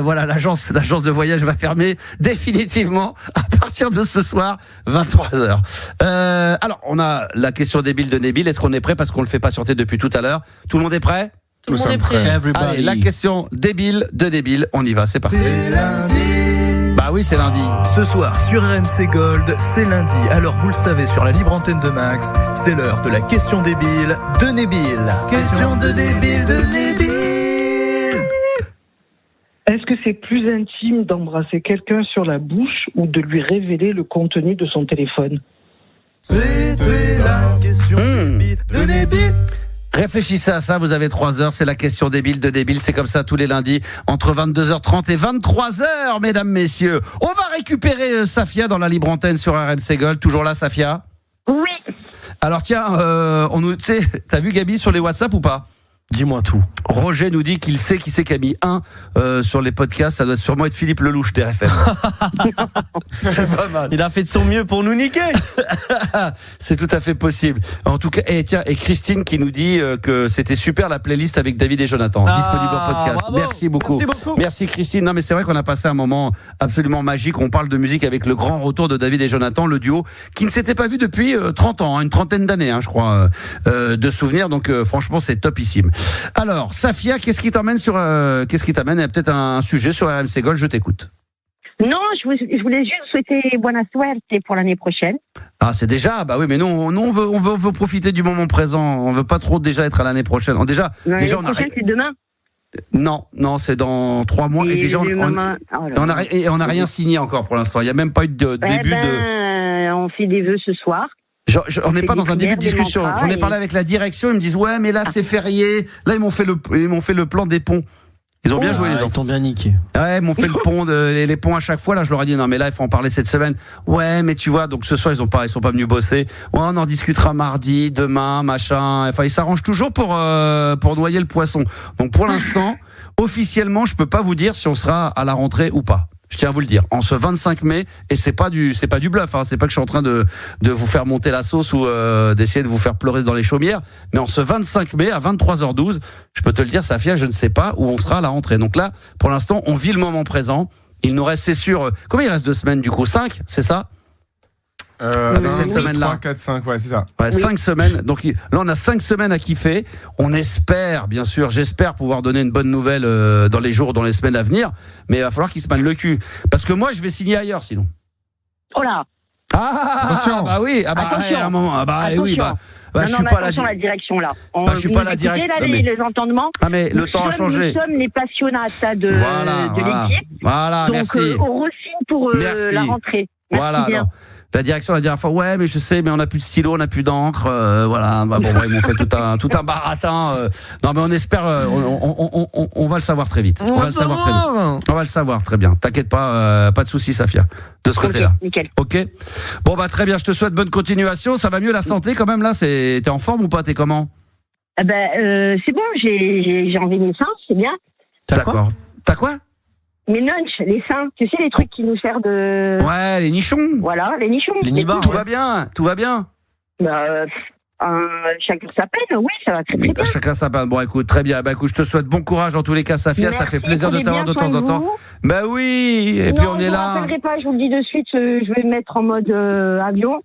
Voilà, l'agence de voyage va fermer définitivement à partir de ce soir, 23h. Alors, on a la question débile de Nabil. Est-ce qu'on est prêt parce qu'on le fait patienter depuis tout à l'heure? Tout le monde est prêt? Tout le monde est prêt. Allez, la question débile de Nabil, on y va, c'est parti. C'est lundi. Bah oui, c'est lundi. Ce soir sur RMC Gold, c'est lundi. Alors vous le savez, sur la libre antenne de Max, c'est l'heure de la question débile de Nabil. Question de débile de Nabil. Est-ce que c'est plus intime d'embrasser quelqu'un sur la bouche ou de lui révéler le contenu de son téléphone? C'était la question débile de Nabil. Réfléchissez à ça, vous avez 3 heures, c'est la question débile de débile, c'est comme ça tous les lundis, entre 22h30 et 23h, mesdames, messieurs. On va récupérer Safia dans la libre antenne sur RMC Gold, toujours là Safia? Oui. Alors tiens, t'as vu Gabi sur les WhatsApp ou pas? Dis-moi tout. Roger nous dit qu'il sait qui c'est qui a mis 1 sur les podcasts. Ça doit sûrement être Philippe Lelouch d'RFM. C'est pas mal. Il a fait de son mieux pour nous niquer. C'est tout à fait possible. En tout cas, et Christine qui nous dit que c'était super la playlist avec David et Jonathan, disponible en podcast. Bravo. Merci beaucoup. Merci Christine. Non mais c'est vrai qu'on a passé un moment absolument magique. On parle de musique avec le grand retour de David et Jonathan, le duo qui ne s'était pas vu depuis 30 ans, une trentaine d'années, je crois, de souvenirs. Donc franchement, c'est topissime. Alors, Safia, qu'est-ce qui t'amène Il y a peut-être un sujet sur RMC Gold, je t'écoute. Non, je voulais juste souhaiter buena suerte pour l'année prochaine. Ah, c'est déjà, bah oui, mais nous on veut profiter du moment présent. On veut pas trop déjà être à l'année prochaine. L'année prochaine, c'est demain. Non, c'est dans 3 mois. Et déjà, on n'a rien signé encore pour l'instant. Il n'y a même pas eu de début de. On fait des vœux ce soir. On n'est pas dans un début de discussion. J'en ai parlé avec la direction. Ils me disent ouais, mais là c'est férié. Là ils m'ont fait le plan des ponts. Ils ont bien joué les gens. Ils t'ont bien niqué. Ouais, ils m'ont fait le pont, les ponts à chaque fois. Là, je leur ai dit non, mais là il faut en parler cette semaine. Ouais, mais tu vois, donc ce soir ils sont pas venus bosser. Ouais, on en discutera mardi, demain, machin. Enfin, ils s'arrangent toujours pour noyer le poisson. Donc pour l'instant, officiellement, je peux pas vous dire si on sera à la rentrée ou pas. Je tiens à vous le dire. En ce 25 mai, et c'est pas du bluff, c'est pas que je suis en train de vous faire monter la sauce ou d'essayer de vous faire pleurer dans les chaumières, mais en ce 25 mai à 23h12, je peux te le dire, Safia, je ne sais pas où on sera à la rentrée. Donc là, pour l'instant, on vit le moment présent. Il nous reste, c'est sûr, combien il reste de semaines du coup? 5, c'est ça? Avec cette semaine-là. 3, 4, 5, ouais, c'est ça. Ouais, 5 semaines. Donc là, on a 5 semaines à kiffer. On espère, bien sûr, j'espère pouvoir donner une bonne nouvelle dans les semaines à venir. Mais il va falloir qu'ils se prennent le cul. Parce que moi, je vais signer ailleurs, sinon. Oh là. Attention. Bah oui. À un moment. Oui, je suis pas la direction là. Je suis pas la direction. Là, les entendements. Ah mais le temps a changé. Nous sommes les passionnats de l'équipe. Voilà, donc, merci. On re-signe pour la rentrée. Merci voilà. bien. Alors, la direction la dernière fois, ouais, mais je sais, mais on n'a plus de stylo, on n'a plus d'encre, voilà. Bah, bon, ils m'ont fait tout un baratin. Non, mais on espère, on va le savoir très vite. On va le savoir très bien. T'inquiète pas, pas de soucis, Safia, de ce côté-là. Nickel. Ok. Bon, bah très bien. Je te souhaite bonne continuation. Ça va mieux la santé quand même là. T'es en forme ou pas? T'es comment? C'est bon. J'ai enlevé mes seins, c'est bien. D'accord. T'as quoi? Mes nunch, les seins, tu sais, les trucs qui nous servent de... Ouais, les nichons. Voilà, les nichons. Les nibards. Tout va bien. Chacun sa peine, oui, ça va très très bien. Chacun sa peine. Bon, écoute, très bien. Bah, écoute, je te souhaite bon courage dans tous les cas, Safia. Merci, ça fait plaisir de t'avoir de temps en temps. Bah oui, et non, puis on est là. Je ne rappellerai pas, je vous le dis de suite, je vais me mettre en mode avion.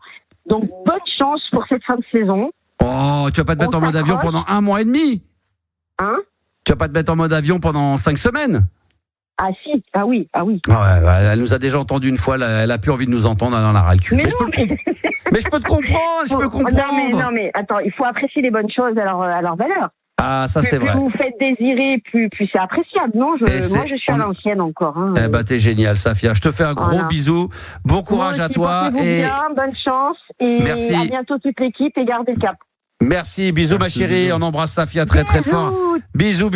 Donc, bonne chance pour cette fin de saison. Oh, tu vas pas te mettre en mode avion pendant 1 mois et demi? Hein? Tu vas pas te mettre en mode avion pendant 5 semaines? Ah si, ah oui. Ouais, elle nous a déjà entendu une fois, elle a plus envie de nous entendre, elle en a ras le cul. Mais je peux te comprendre, Non mais attends, il faut apprécier les bonnes choses à leur valeur. Ah, ça c'est vrai. Plus vous faites désirer, plus c'est appréciable. Non, moi je suis à l'ancienne encore. Hein. Eh ben t'es génial, Safia. Je te fais un gros bisou. Bon courage à toi et bien, bonne chance et merci. À bientôt toute l'équipe et gardez le cap. Merci, bisous ma chérie, bisous. On embrasse Safia très fort. Bisous.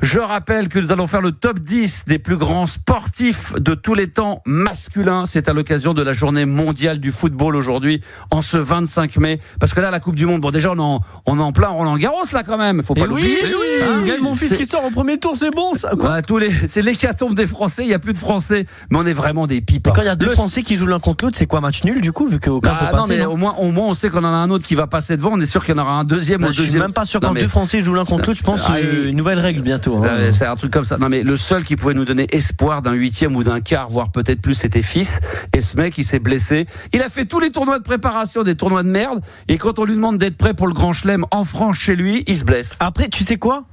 Je rappelle que nous allons faire le top 10 des plus grands sportifs de tous les temps masculins. C'est à l'occasion de la journée mondiale du football aujourd'hui, en ce 25 mai. Parce que là, la Coupe du Monde, bon déjà on est en plein Roland-Garros là quand même, faut pas l'oublier. Oui, Gaël, mon fils qui sort au premier tour, c'est bon ça. Quoi c'est l'hécatombe des Français, il n'y a plus de Français, mais on est vraiment des pipes. Et quand il y a 2 Français qui jouent l'un contre l'autre, c'est quoi, match nul du coup, vu qu'aucun peut passer? Non, mais au moins on sait qu'on en a un autre qui va passer devant, on est sûr qu'il y en aura un deuxième. Je suis même pas sûr quand 2 Français jouent l'un contre l'autre, je pense une nouvelle règle bientôt. C'est un truc comme ça. Non mais le seul qui pouvait nous donner espoir d'un 8e ou d'un quart, voire peut-être plus, c'était Fils. Et ce mec, il s'est blessé. Il a fait tous les tournois de préparation, des tournois de merde. Et quand on lui demande d'être prêt pour le Grand Chelem en France chez lui, il se blesse. Après, tu sais quoi?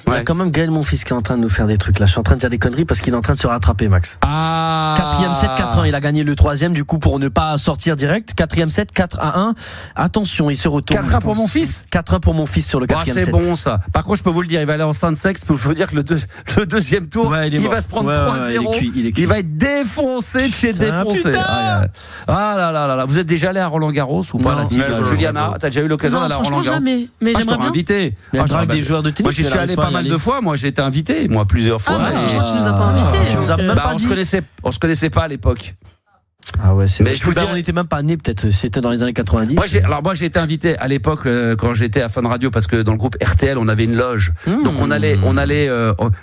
Il y a quand même Gaël, mon fils, qui est en train de nous faire des trucs là. Je suis en train de dire des conneries parce qu'il est en train de se rattraper, Max. 4e set, 4-1. Il a gagné le 3e du coup pour ne pas sortir direct. 4e set, 4-1. Attention, il se retourne. 4-1 pour mon fils. 4-1 pour mon fils sur le 4e set. C'est bon ça. Par contre, je peux vous le dire, il va aller en Saint-Sexe. Je peux vous dire que le deuxième tour, il va se prendre 3-0. Il va être défoncé de chez défoncé. Ah là. Vous êtes déjà allé à Roland-Garros ou pas, Juliana? T'as déjà eu l'occasion d'aller à Roland-Garros? Jamais. Mais j'aimerais bien. Invité. Il y a des joueurs de tennis. Moi, j'y suis allé pas mal de fois. Moi, j'ai été invité, plusieurs fois. Je crois que tu nous as pas invités. On se connaissait pas à l'époque. Ah ouais, c'est vrai. On n'était même pas nés, peut-être. C'était dans les années 90. Moi, j'ai été invité à l'époque quand j'étais à Fun Radio, parce que dans le groupe RTL, on avait une loge. Donc on allait.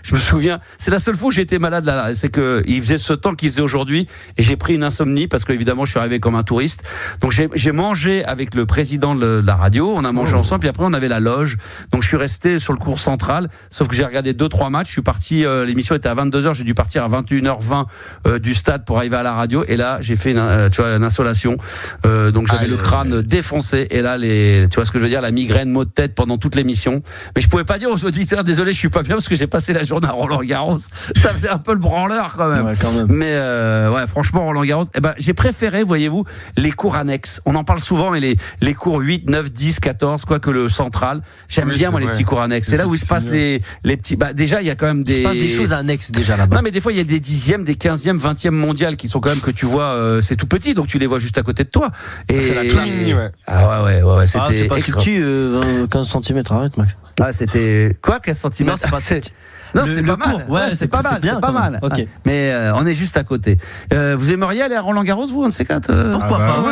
Je me souviens, c'est la seule fois où j'ai été malade là. C'est que il faisait ce temps qu'il faisait aujourd'hui, et j'ai pris une insomnie parce que évidemment, je suis arrivé comme un touriste. Donc j'ai mangé avec le président de la radio. On a mangé ensemble, puis après on avait la loge. Donc je suis resté sur le cours central. Sauf que j'ai regardé 2-3 matchs. Je suis parti. L'émission était à 22h. J'ai dû partir à 21h20 du stade pour arriver à la radio. Et là, j'ai fait une insolation, donc j'avais le crâne défoncé, et là tu vois ce que je veux dire, la migraine, maux de tête pendant toute l'émission. Mais je pouvais pas dire aux auditeurs désolé, je suis pas bien parce que j'ai passé la journée à Roland-Garros. Ça faisait un peu le branleur quand même. Mais franchement, Roland-Garros, j'ai préféré, voyez-vous, les cours annexes. On en parle souvent, mais les cours 8, 9, 10, 14, quoi que le central. J'aime bien moi les petits cours annexes. C'est là où il se passe les petits. Déjà, il y a quand même il se passe des choses annexes déjà là-bas. Non, mais des fois il y a des 10e, des 15e, 20e mondiales qui sont quand même que tu vois. C'est tout petit, donc tu les vois juste à côté de toi. Et c'est la classe. Ah ouais, c'était c'est pas petit, 15 cm, arrête Max. Ah, c'était quoi, 15 cm? Non, c'est pas Non, c'est pas mal. Ouais, c'est pas mal. C'est pas mal. Okay. Mais on est juste à côté. Vous aimeriez aller à Roland-Garros, vous, un de ces quatre? Pourquoi pas?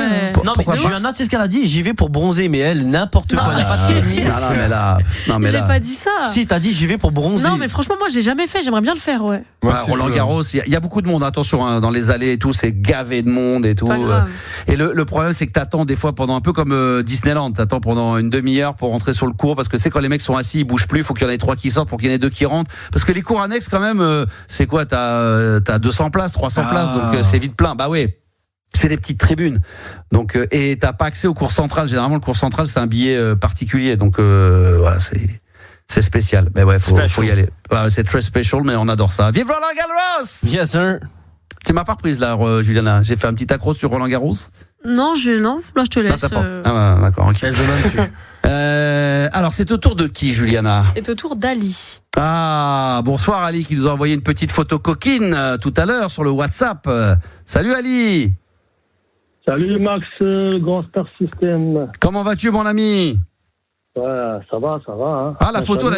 Non, mais Juliana, tu sais ce qu'elle a dit? J'y vais pour bronzer, mais elle, n'importe quoi. Il n'y a pas de tennis. J'ai pas dit ça. Si, t'as dit j'y vais pour bronzer. Non, mais franchement, moi, j'ai jamais fait. J'aimerais bien le faire, ouais. Roland-Garros, il y a beaucoup de monde. Attention, dans les allées et tout, c'est gavé de monde et tout. Et le problème, c'est que t'attends des fois pendant un peu comme Disneyland. T'attends pendant une demi-heure pour rentrer sur le cours, parce que c'est quand les mecs sont assis, ils bougent plus. Il faut qu'il y en ait 3 qui sortent pour qu'il y en ait 2 qui rentrent. Parce que les cours annexes, quand même, c'est quoi? T'as 200 places, 300 places, donc c'est vite plein. Bah ouais. C'est des petites tribunes. Donc, et t'as pas accès au cours central. Généralement, le cours central, c'est un billet particulier. Donc, voilà, c'est spécial. Mais ouais, faut y aller. Ouais, c'est très special, mais on adore ça. Vive Roland-Garros! Yes, sir. Tu m'as pas reprise là, Juliana. J'ai fait un petit accro sur Roland-Garros. Non, là je te laisse. D'accord, ok. Alors, c'est au tour de qui, Juliana ? C'est au tour d'Ali. Ah, bonsoir Ali, qui nous a envoyé une petite photo coquine tout à l'heure sur le WhatsApp. Salut Ali. Salut Max, Grand Star System. Comment vas-tu, mon ami ? Ouais, ça va. Hein. Ah, la photo,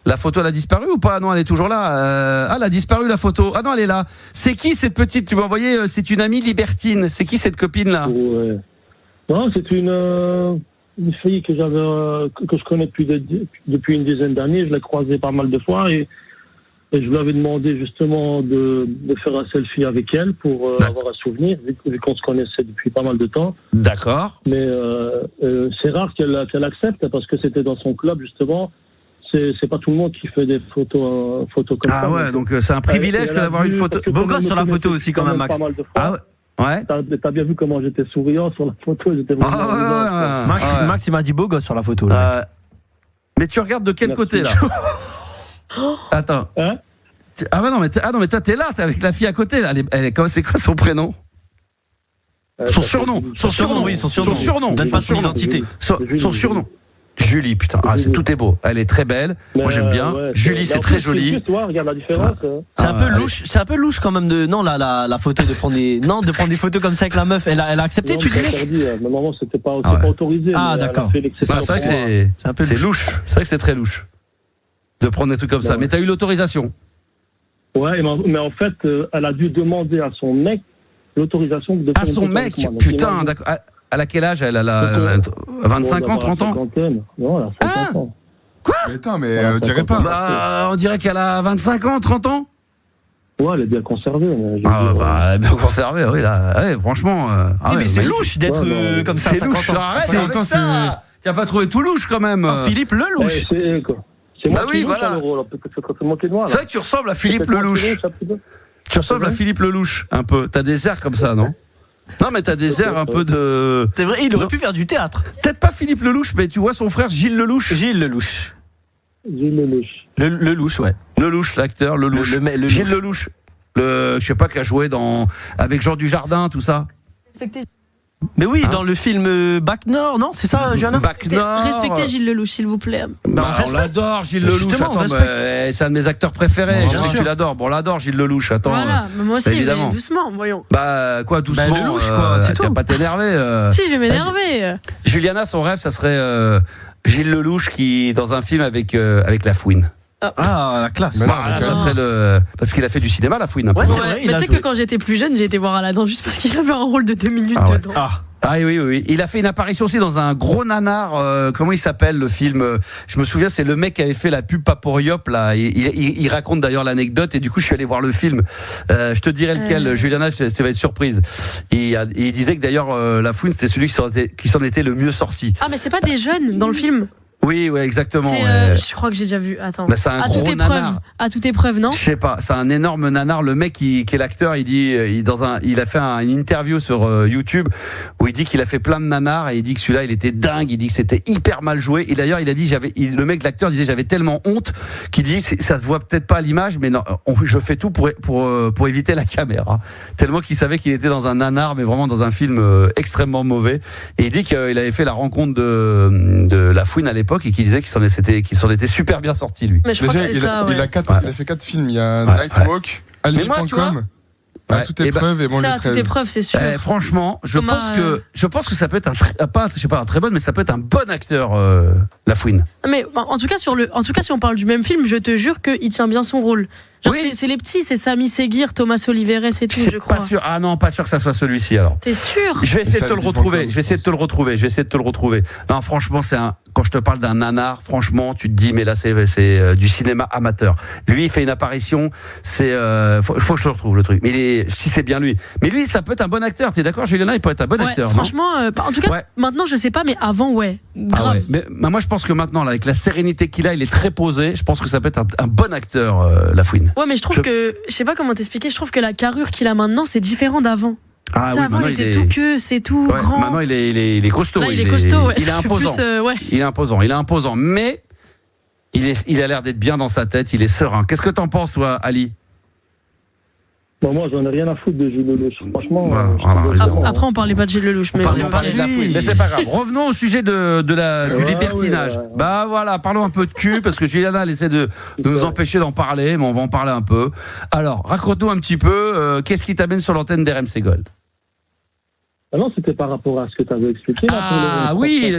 la photo, elle a disparu ou pas ? Non, elle est toujours là. Elle a disparu, la photo. Ah non, elle est là. C'est qui cette petite ? Tu m'as envoyé, c'est une amie libertine. C'est qui cette copine-là ? Ouais. Non, c'est une fille que je connais depuis une dizaine d'années. Je l'ai croisée pas mal de fois et je lui avais demandé justement de faire un selfie avec elle pour avoir un souvenir, vu qu'on se connaissait depuis pas mal de temps. D'accord. Mais c'est rare qu'elle accepte parce que c'était dans son club justement. C'est pas tout le monde qui fait des photos comme ça. Ah ouais, donc c'est un privilège que d'avoir une photo. Beau gosse sur la photo aussi quand même, Max. Pas mal de fois. Ah ouais. T'as bien vu comment j'étais souriant sur la photo. J'étais vraiment Max, il m'a dit beau gosse sur la photo. Là. Mais tu regardes de quel côté là ? Attends. Hein ? Non mais toi t'es là, t'es avec la fille à côté là. C'est quoi son prénom ? Son surnom. Donne pas son identité. Son surnom. Julie, putain, tout est beau. Elle est très belle. Moi j'aime bien. Julie, c'est très joli. Regarde la différence. C'est un peu louche. C'est un peu louche quand même la photo de prendre des photos comme ça avec la meuf. Elle a accepté, tu dis ? Normalement, c'était pas autorisé. Ah d'accord. C'est vrai que c'est louche. C'est vrai que c'est très louche de prendre des trucs comme ça. Mais t'as eu l'autorisation ? Ouais, mais en fait, elle a dû demander à son mec l'autorisation de à son mec, putain, d'accord. Elle a quel âge ? Elle a 25 ans, 30 ans ? Non, elle a 50 ans. Quoi ? Mais attends, mais on dirait pas. Bah, on dirait qu'elle a 25 ans, 30 ans ? Ouais, elle est bien conservée. Elle est bien conservée, oui, là. Ouais, franchement. Mais c'est louche d'être comme ça, c'est louche. Arrête, tu n'as pas trouvé tout louche quand même. Philippe Lelouch. C'est moi qui louche, alors peut-être c'est moqué de moi. C'est vrai que tu ressembles à Philippe Lelouch. Tu ressembles à Philippe Lelouch, un peu. T'as des airs comme ça, non ? Non, mais t'as des airs un peu de... C'est vrai, il aurait pu faire du théâtre. Peut-être pas Philippe Lelouch, mais tu vois son frère Gilles Lelouch. Gilles Lelouch, ouais. Lelouch, l'acteur, Lelouch. Gilles Lelouch. Je sais pas, qui a joué avec Jean Dujardin, tout ça. Mais oui, dans le film Bac Nord, non ? C'est ça, Johanna ? Bac Nord. Respectez Gilles Lelouch, s'il vous plaît. On l'adore, Gilles Lelouch. Attends, c'est un de mes acteurs préférés. Je sais que tu l'adores. Bon, on l'adore, Gilles Lelouch. Attends. Voilà, moi aussi, évidemment. Mais doucement, voyons. Quoi, doucement ? Lelouch, quoi, c'est tout. Tu vas pas t'énerver. Si, je vais m'énerver. Juliana, son rêve, ça serait Gilles Lelouch dans un film avec La Fouine. Ah, la classe. Ça serait parce qu'il a fait du cinéma, La Fouine. Ouais, c'est vrai. Mais tu sais que quand j'étais plus jeune, j'ai été voir Aladdin juste parce qu'il avait un rôle de 2 minutes dedans. Ah oui. Il a fait une apparition aussi dans un gros nanar. Comment il s'appelle le film ? Je me souviens, c'est le mec qui avait fait la pub Paporiop là. Il raconte d'ailleurs l'anecdote et du coup je suis allé voir le film. Je te dirai lequel, Juliana, tu vas être surprise. Et il disait que d'ailleurs La Fouine c'était celui qui s'en était le mieux sorti. Ah mais c'est pas des jeunes dans le film ? Oui, exactement. Je crois que j'ai déjà vu. Attends. C'est un gros nanar. À toute épreuve, non ? Je sais pas. C'est un énorme nanar. Le mec qui est l'acteur, il dit, il a fait une interview sur YouTube où il dit qu'il a fait plein de nanars et il dit que celui-là, il était dingue. Il dit que c'était hyper mal joué. Et d'ailleurs, il a dit, le mec, l'acteur disait, j'avais tellement honte qu'il dit, ça se voit peut-être pas à l'image, mais non, je fais tout pour éviter la caméra. Tellement qu'il savait qu'il était dans un nanar, mais vraiment dans un film extrêmement mauvais. Et il dit qu'il avait fait la rencontre de La Fouine à l'époque. Et qui disait qu'il s'en était super bien sorti lui. Mais je crois que c'est ça. Il a fait 4 films. Il y a Nightwalk, Alien.com, À toute épreuve et bon, c'est à toute épreuve, c'est sûr. Franchement, je pense que ça peut être un très bon, mais ça peut être un bon acteur, La Fouine. Mais en tout cas, si on parle du même film, je te jure qu'il tient bien son rôle. Genre c'est les petits, c'est Sami Seguir, Thomas Oliveres et tout, je crois. Pas sûr. Ah non, pas sûr que ça soit celui-ci alors. T'es sûr ? Je vais essayer de te le retrouver. Non, franchement, quand je te parle d'un nanar, franchement, tu te dis mais là c'est du cinéma amateur. Lui, il fait une apparition, faut que je te retrouve le truc. Mais si c'est bien lui. Mais lui, ça peut être un bon acteur. T'es d'accord, Juliana ? Il peut être un bon acteur. Franchement, en tout cas, maintenant je sais pas, mais avant, grave. Ah ouais. Mais moi, je pense que maintenant, là, avec la sérénité qu'il a, il est très posé. Je pense que ça peut être un bon acteur, La Fouine. Ouais, mais je trouve que, je sais pas comment t'expliquer, je trouve que la carrure qu'il a maintenant, c'est différent d'avant. Ah oui, avant, il était tout queue, c'est tout grand. Maintenant, il est costaud. Là, il est costaud, ouais. Il est imposant. Il est imposant. Mais il a l'air d'être bien dans sa tête, il est serein. Qu'est-ce que t'en penses, toi, Ali ? Bon, moi, j'en ai rien à foutre de Gilles Lelouch. Franchement. Après, on parlait pas de Gilles Lelouch, mais on parlait de la fouine. Mais c'est pas grave. Revenons au sujet du libertinage. Ouais. Bah voilà, parlons un peu de cul, parce que Juliana elle essaie de nous empêcher d'en parler, mais on va en parler un peu. Alors, raconte-nous un petit peu, qu'est-ce qui t'amène sur l'antenne d'RMC Gold? Ah non, c'était par rapport à ce que tu avais expliqué. Là, oui.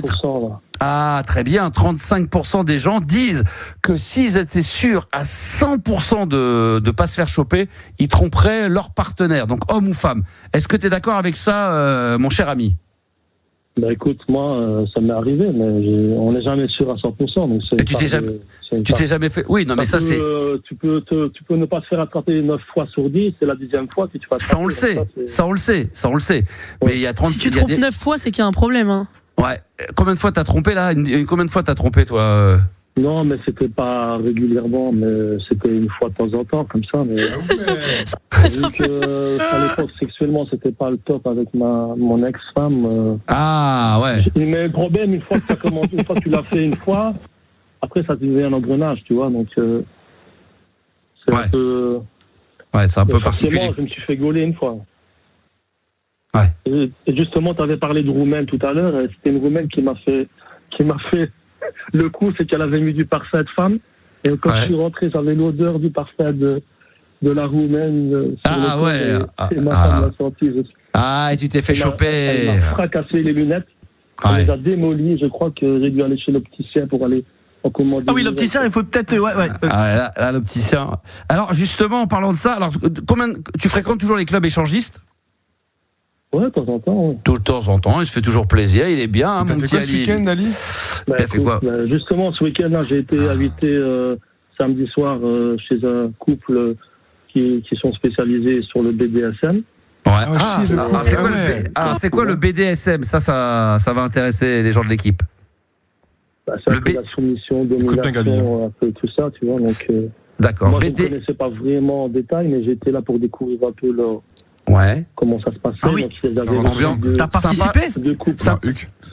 Ah, très bien. 35% des gens disent que s'ils étaient sûrs à 100% de pas se faire choper, ils tromperaient leur partenaire, donc homme ou femme. Est-ce que tu es d'accord avec ça, mon cher ami? Bah écoute, moi, ça m'est arrivé, mais on n'est jamais sûr à 100%. Donc tu t'es jamais fait. Oui, non, mais ça c'est. Tu peux ne pas te faire attraper 9 fois sur 10, c'est la 10e fois que tu vas. Ça on le sait. Ouais. Mais il y a 30. Si tu trompes 9 fois, c'est qu'il y a un problème. Hein. Ouais. Combien de fois t'as trompé là? Combien de fois t'as trompé toi? Non, mais c'était pas régulièrement, mais c'était une fois de temps en temps, comme ça. Mais vu que à l'époque, sexuellement, c'était pas le top avec mon ex-femme. Ah ouais. Mais le problème, une fois que tu l'as fait une fois, après ça devient un engrenage, tu vois. Donc c'est un peu. Ouais, c'est un peu particulier. Je me suis fait gauler une fois. Ouais. Et justement, tu avais parlé de Roumaine tout à l'heure. C'était une Roumaine qui m'a fait le coup, c'est qu'elle avait mis du parfum de femme. Et quand je suis rentré, j'avais l'odeur du parfum de la Roumaine. Et ma femme l'a senti. Et tu t'es fait choper. Elle m'a fracassé les lunettes. Elle les a démolies. Je crois que j'ai dû aller chez l'opticien pour aller en commander. Ah oui, l'opticien, il faut peut-être. Là, l'opticien. Alors, justement, en parlant de ça, tu fréquentes toujours les clubs échangistes? Ouais, de temps en temps. Ouais. Tout de temps en temps, il se fait toujours plaisir, il est bien, mon petit Ali. T'as fait quoi ce week-end, Ali? T'as fait quoi? Justement, ce week-end, j'ai été invité samedi soir chez un couple qui sont spécialisés sur le BDSM. Ouais. C'est quoi le BDSM? Ça va intéresser les gens de l'équipe. C'est un peu la soumission, domination, un peu tout ça, tu vois. Donc, d'accord. Moi, je ne connaissais pas vraiment en détail, mais j'étais là pour découvrir un peu comment ça se passait. Ah oui. T'as participé?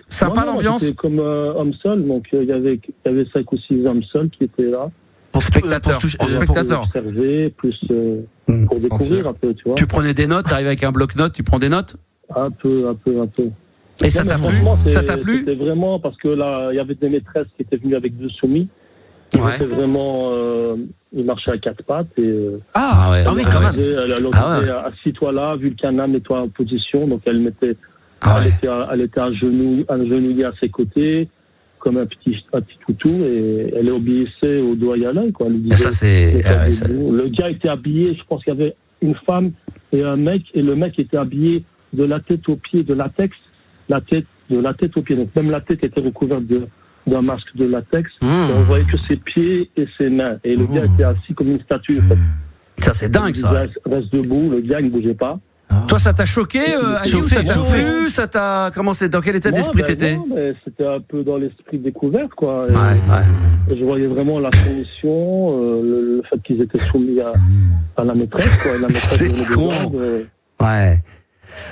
Sympa l'ambiance. C'était comme homme seul, donc il y avait 5 ou 6 hommes seuls qui étaient là. Pour spectateurs. Pour observer, plus pour découvrir un peu, tu vois. Tu prenais des notes, t'arrives avec un bloc-notes, tu prends des notes? Un peu. Et ça t'a plu? Ça t'a plu? C'était vraiment parce que là, il y avait des maîtresses qui étaient venues avec 2 soumis. C'était vraiment, il marchait à 4 pattes et. Oui, quand même. Elle disait, assis-toi là, vu le canal, mets-toi en position. Donc elle mettait, elle était agenouillée à ses côtés, comme un petit toutou, et elle obéissait au doigt et à l'œil, quoi. Le gars était habillé, je pense qu'il y avait une femme et un mec, et le mec était habillé de la tête aux pieds de latex, de la tête aux pieds. Donc même la tête était recouverte d'un masque de latex, et on voyait que ses pieds et ses mains. Et le gars était assis comme une statue. En fait. Ça, c'est dingue, ça. Il reste debout, le gars ne bougeait pas. Toi, ça t'a choqué, Ali, ça t'a plu, ça t'a... Dans quel état d'esprit t'étais? Non, mais c'était un peu dans l'esprit découverte, quoi. Je voyais vraiment la soumission, le fait qu'ils étaient soumis à la maîtresse, quoi. La maîtresse c'est con. Ouais.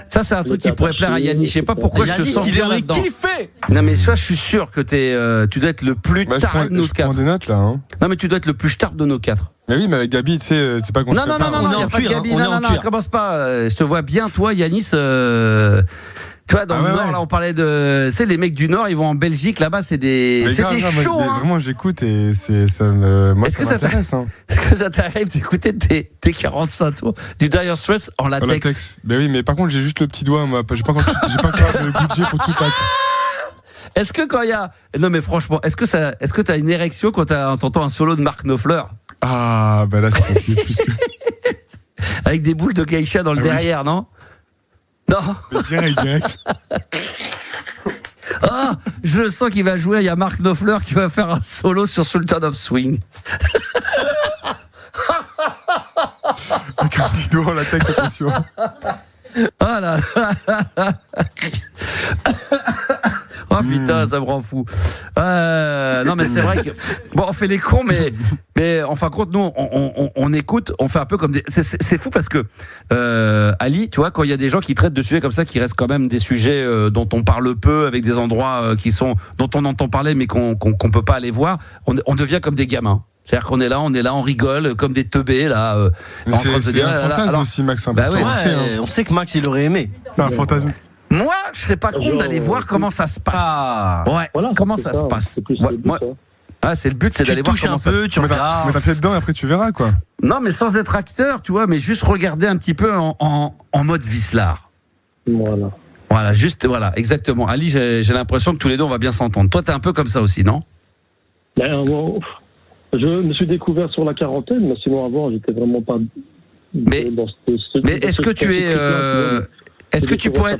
Ça, c'est un truc qui pourrait plaire à Yannis. Je sais pas pourquoi je te sens bien là-dedans. Kiffé. Non, mais soit je suis sûr que tu dois être le plus tard de nos 4. Je prends des notes, là. Hein. Non, mais tu dois être le plus tard de nos 4. Mais oui, mais avec Gabi, tu sais, c'est pas qu'on Non, il n'y a pas de Gabi. Non, commence pas. Je te vois bien, toi, Yannis. Tu vois, dans le Nord, là, on parlait de. Tu sais, les mecs du Nord, ils vont en Belgique, là-bas, c'est des chauds. Vraiment, j'écoute et ça m'intéresse. Est-ce que ça t'arrive d'écouter tes 45 tours du Dire Straits en latex? Ben oui, mais par contre, j'ai juste le petit doigt, moi. J'ai pas encore le budget pour tout patte. Est-ce que quand il y a. Non, mais franchement, est-ce que t'as une érection quand t'entends un solo de Mark Knopfler? Ah, bah là, c'est plus que. Avec des boules de geisha dans le derrière, non? Non. Direct. Je le sens qu'il va jouer. Il y a Mark Knopfler qui va faire un solo sur Sultan of Swing. Avec un petit doigt en latex, attention. Oh là là. Oh putain, ça me rend fou. Non, mais c'est vrai que on fait les cons, mais en fin de compte, nous, on écoute, on fait un peu comme des. C'est fou parce que Ali, tu vois, quand il y a des gens qui traitent de sujets comme ça, qui restent quand même des sujets dont on parle peu, avec des endroits dont on entend parler, mais qu'on peut pas aller voir, on devient comme des gamins. C'est-à-dire qu'on est là, on rigole comme des teubés là. C'est un fantasme aussi, Max. On sait que Max il aurait aimé. C'est un fantasme. Moi, je serais pas contre d'aller voir comment ça se passe. Ouais. Voilà, comment ça se passe. C'est le but, c'est d'aller voir comment ça se passe. Tu mets ta tête dedans et après tu verras quoi. Non, mais sans être acteur, tu vois, mais juste regarder un petit peu en mode Vislard. Voilà, exactement. Ali, j'ai l'impression que tous les deux on va bien s'entendre. Toi, t'es un peu comme ça aussi, non? Je me suis découvert sur la quarantaine, mais sinon avant, j'étais vraiment pas. Mais est-ce que tu es. Est-ce que tu pourrais.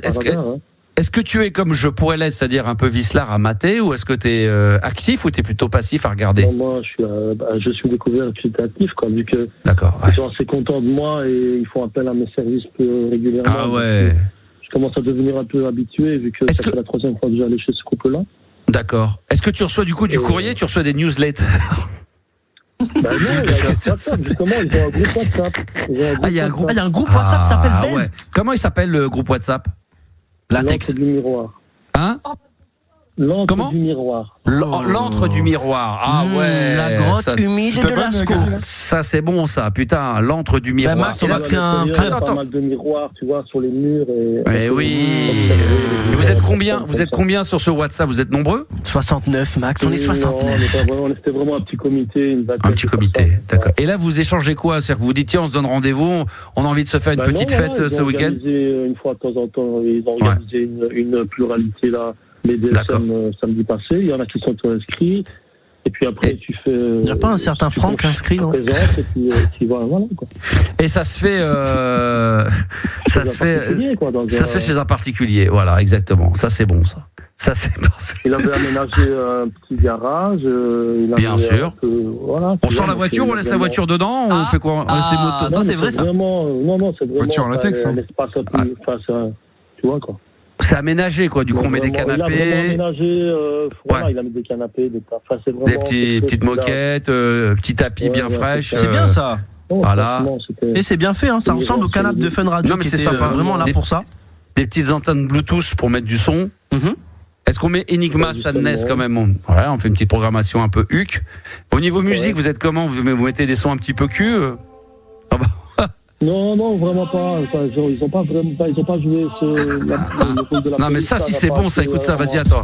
Est-ce que tu es comme je pourrais l'être, c'est-à-dire un peu vicelard à mater, ou est-ce que tu es actif ou tu es plutôt passif à regarder? Non, moi, je suis découvert que j'étais actif, quoi, vu que ils sont assez contents de moi et ils font appel à mes services plus régulièrement. Ah ouais. Je commence à devenir un peu habitué, vu que c'est la 3e fois que j'allais chez ce couple-là. D'accord. Est-ce que tu reçois du coup du courrier, tu reçois des newsletters? Non, il y a un WhatsApp, justement, ils ont un groupe WhatsApp. Il y a un groupe WhatsApp qui s'appelle Baise. Ouais. Comment il s'appelle le groupe WhatsApp? Latex. L'antre du miroir. Hein? L'antre du miroir. L'antre du miroir. Ah ouais. La grotte humide de Lascaux. Ça c'est bon ça, putain, l'antre du miroir. Max, on va créer un club. Pas mal de miroirs, tu vois, sur les murs. Mais oui. Vous êtes combien sur ce WhatsApp? Vous êtes nombreux? 69, Max, on est 69. C'était vraiment un petit comité. Un petit comité, d'accord. Et là, vous échangez quoi? C'est-à-dire que vous dites, tiens, on se donne rendez-vous, on a envie de se faire une petite fête ce week-end? Une fois de temps en temps, ils ont organisé une pluralité là. Les DSM samedi passé, il y en a qui sont inscrits, et puis après tu fais. Il n'y a pas un certain Franck inscrit, non? Et puis voilà, quoi. Et ça se fait. Ça se fait chez un particulier, voilà, exactement. Ça c'est bon, ça. Ça c'est parfait. Il avait aménagé un petit garage. Bien sûr. On sort la voiture, on laisse la voiture dedans, on fait quoi? On laisse les motos. Ça c'est vrai, ça. Non, c'est vraiment. Voiture en latex, un espace un peu. Tu vois, quoi. C'est aménagé, quoi. Du coup, on met des canapés. Il a aménagé, il a mis des canapés, c'est vraiment des petites moquettes, petits tapis bien fraîches. C'est bien ça. Voilà. Et c'est bien fait, hein. Ça ressemble au canapé de Fun Radio. Non, mais qui c'est était sympa. Vraiment là pour ça. Des petites antennes Bluetooth pour mettre du son. Est-ce qu'on met Enigma Sadness quand même? On fait une petite programmation un peu huc. Au niveau musique, vous êtes comment? Vous mettez des sons un petit peu cul? Non, vraiment pas. Ils ont pas joué le rôle de la. Non, mais ça, si c'est bon, ça, écoute ça, vas-y, attends.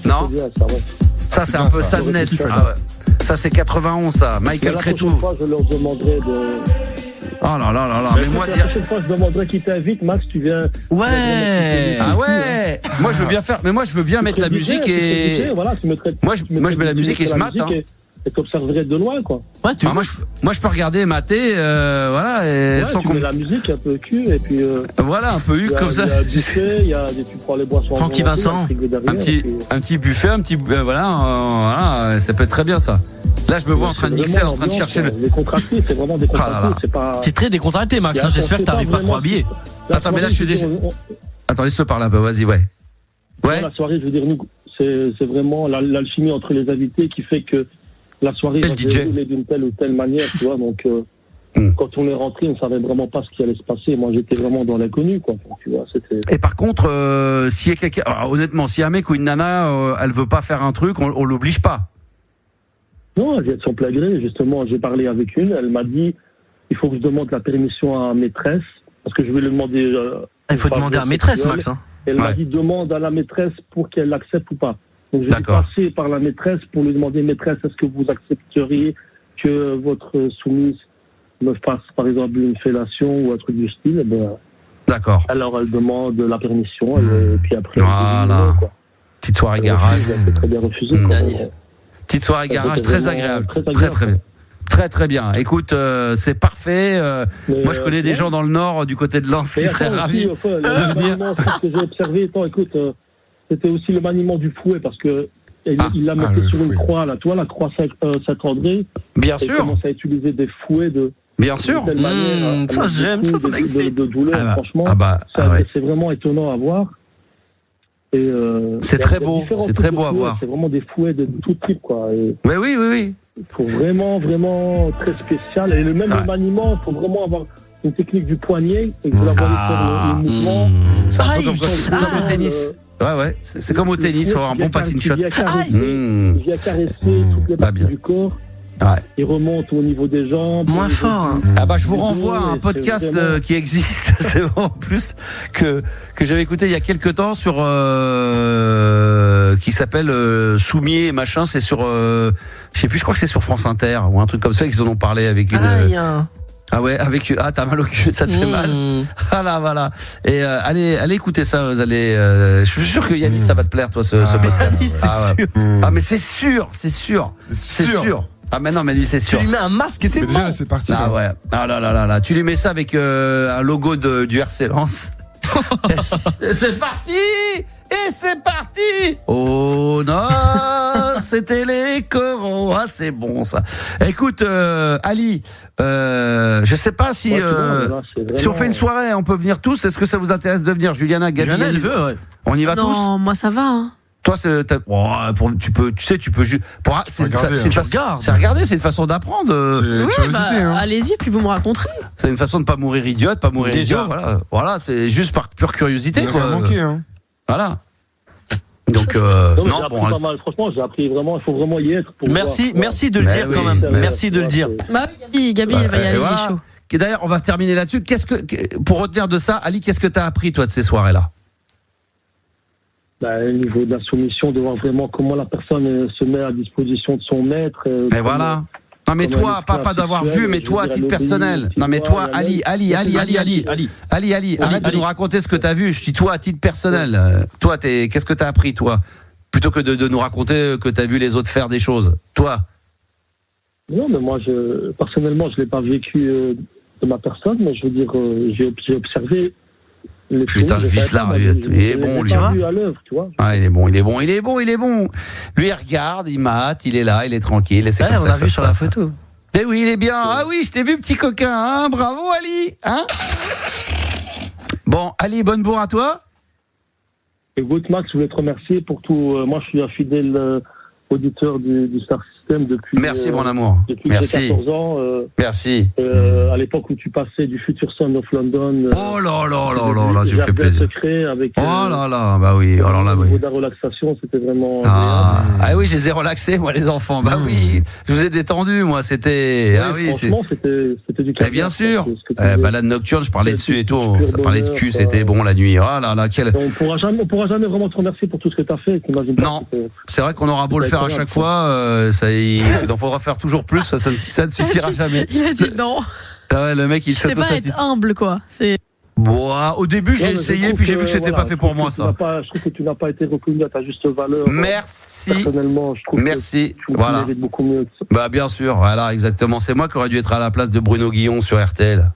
Non, ça, c'est un peu Sadness. Ça, c'est 91, ça. Michael Cretou. La prochaine fois, je leur demanderai de. Oh là là là là. Mais moi, la prochaine fois, je demanderai qui t'invite. Max, tu viens. Ouais. Ah ouais. Moi, je veux bien faire. Mais moi, je veux bien mettre la musique et. Moi, je mets la musique et je mate. Et t'observerais de loin, quoi. Ouais, moi, je peux regarder, mater, voilà. Et sans tu mets la musique un peu cul, et puis. Voilà, un peu huc comme ça. Tu prends les boissons. Francky Vincent. Un petit buffet, voilà, ça peut être très bien, ça. Là, je me vois en train de mixer, en train de chercher le. Décontracté, c'est vraiment décontracté. C'est très décontracté, Max. J'espère que t'arrives pas trop habillé. Attends, mais là, je suis déjà. Attends, laisse-le parler un peu, vas-y, ouais. La soirée, je veux dire, nous, c'est vraiment l'alchimie entre les invités qui fait que. La soirée va se dérouler d'une telle ou telle manière, tu vois. Donc, quand on est rentré, on ne savait vraiment pas ce qui allait se passer. Moi, j'étais vraiment dans l'inconnu, quoi. Tu vois, et par contre, s'il y a quelqu'un, honnêtement, si un mec ou une nana, elle veut pas faire un truc, on l'oblige pas. Non, elle vient de son plein gré. Justement, j'ai parlé avec une. Elle m'a dit, il faut que je demande la permission à maîtresse, parce que je vais lui demander. Il faut demander à maîtresse, Max. Hein. Elle m'a dit, demande à la maîtresse pour qu'elle l'accepte ou pas. Donc, je vais passer par la maîtresse pour lui demander, maîtresse, est-ce que vous accepteriez que votre soumise me fasse, par exemple, une fellation ou un truc du style? D'accord. Alors, elle demande la permission, et puis après... Voilà. Petite soirée garage. C'est très bien refusé. Petite soirée garage, très agréable. Très bien. Très bien. Écoute, c'est parfait. Moi, je connais des gens dans le Nord, du côté de Lens, qui seraient ravis. Ce que j'ai observé, écoute... C'était aussi le maniement du fouet, parce que il l'a mis sur une croix, là, tu vois, la croix Saint-André. Bien sûr. Il commence à utiliser des fouets de. Bien sûr. Ça, j'aime, ça m'excite. De douleur, franchement. C'est vraiment étonnant à voir. Et, c'est très beau. C'est très beau à voir. C'est vraiment des fouets de tout type, quoi. Mais oui. Il faut vraiment très spécial. Et même le maniement, il faut vraiment avoir une technique du poignet, et que vous la voyez faire le mouvement. C'est un peu comme le tennis. Ouais. C'est comme au tennis, il faut avoir un bon passing shot. Il vient caresser toutes les parties du corps. Ouais. Il remonte au niveau des jambes. Moins fort. Je vous renvoie à un podcast qui existe, c'est vraiment plus que j'avais écouté il y a quelques temps sur qui s'appelle Soumier et machin. C'est sur je sais plus, je crois que c'est sur France Inter ou un truc comme ça qu'ils en ont parlé avec une. T'as mal au cul, ça te fait mal. Voilà. Et allez écouter ça. Vous allez. Je suis sûr que Yannis, ça va te plaire, toi, ce podcast. Yannis, c'est sûr. Mais c'est sûr. Ah mais non, mais lui c'est sûr. Tu lui mets un masque et c'est bon. Déjà c'est parti. Ah ouais. Ah là. Tu lui mets ça avec un logo du RC Lens. C'est parti. Oh non, c'était les corons. Ah c'est bon ça. Écoute Ali, je sais pas si si on fait une soirée, on peut venir tous. Est-ce que ça vous intéresse de venir, Juliana, Gabi? Juliana, elle veut. Ouais. On y va tous. Non, moi ça va. Hein. Toi, tu peux juste. C'est une façon d'apprendre. Allez-y, puis vous me raconterez. C'est une façon de pas mourir idiote, pas mourir idiot. Voilà, c'est juste par pure curiosité. Il a manqué, hein. Voilà. Donc, pas mal. Franchement, j'ai appris vraiment. Il faut vraiment y être. Merci de le dire quand même. Merci de le dire. Gabi, elle va y aller, il est chaud. D'ailleurs, on va terminer là-dessus. Pour retenir de ça, Ali, qu'est-ce que tu as appris toi de ces soirées-là? Au niveau de la soumission, de voir vraiment comment la personne se met à disposition de son maître. Mais voilà. Non mais toi, pas d'avoir vu, mais toi à titre personnel. Non mais toi, Ali, arrête de nous raconter ce que t'as vu. Je dis toi à titre personnel. Toi, qu'est-ce que t'as appris toi, plutôt que de nous raconter que t'as vu les autres faire des choses. Toi. Non, mais moi, personnellement, je l'ai pas vécu de ma personne, mais je veux dire, j'ai observé. Putain, le vicelard, il est bon, lui. Ah, il est bon. Lui, il regarde, il mate, il est là, il est tranquille. C'est comme ça on l'a vu sur la photo. Eh oui, il est bien. Ah oui, je t'ai vu, petit coquin. Hein, bravo, Ali. Hein. Bon, Ali, bonne bourre à toi. Écoute, Max, je voulais te remercier pour tout. Moi, je suis un fidèle auditeur du Star System depuis. Merci, mon amour. Depuis Merci. 14 ans. Merci. À l'époque où tu passais du Future Son of London. Oh là, tu me fais plaisir. Secret avec. Oh là, bah oui. Alors là, oui. Au niveau de la relaxation, c'était vraiment. Ah oui, je les ai relaxés, moi, les enfants. Bah oui, je vous ai détendu, moi. C'était. Franchement, c'était du calme. Bien sûr. Balade nocturne, je parlais dessus et tout. Ça parlait de cul, c'était bon la nuit. Oh là, quel. On pourra jamais vraiment te remercier pour tout ce que tu as fait. Non, c'est vrai qu'on aura beau le faire à chaque fois, il en faudra faire toujours plus, ça ne suffira jamais. Il a dit non. Le mec, il sais pas être humble, quoi. Au début, j'ai essayé, puis j'ai vu que c'était pas fait pour moi, ça. Je trouve que tu n'as pas été reconnu à ta juste valeur. Merci. Personnellement, je trouve que tu mérites beaucoup mieux que ça. Bah, bien sûr, voilà, exactement. C'est moi qui aurais dû être à la place de Bruno Guillon sur RTL.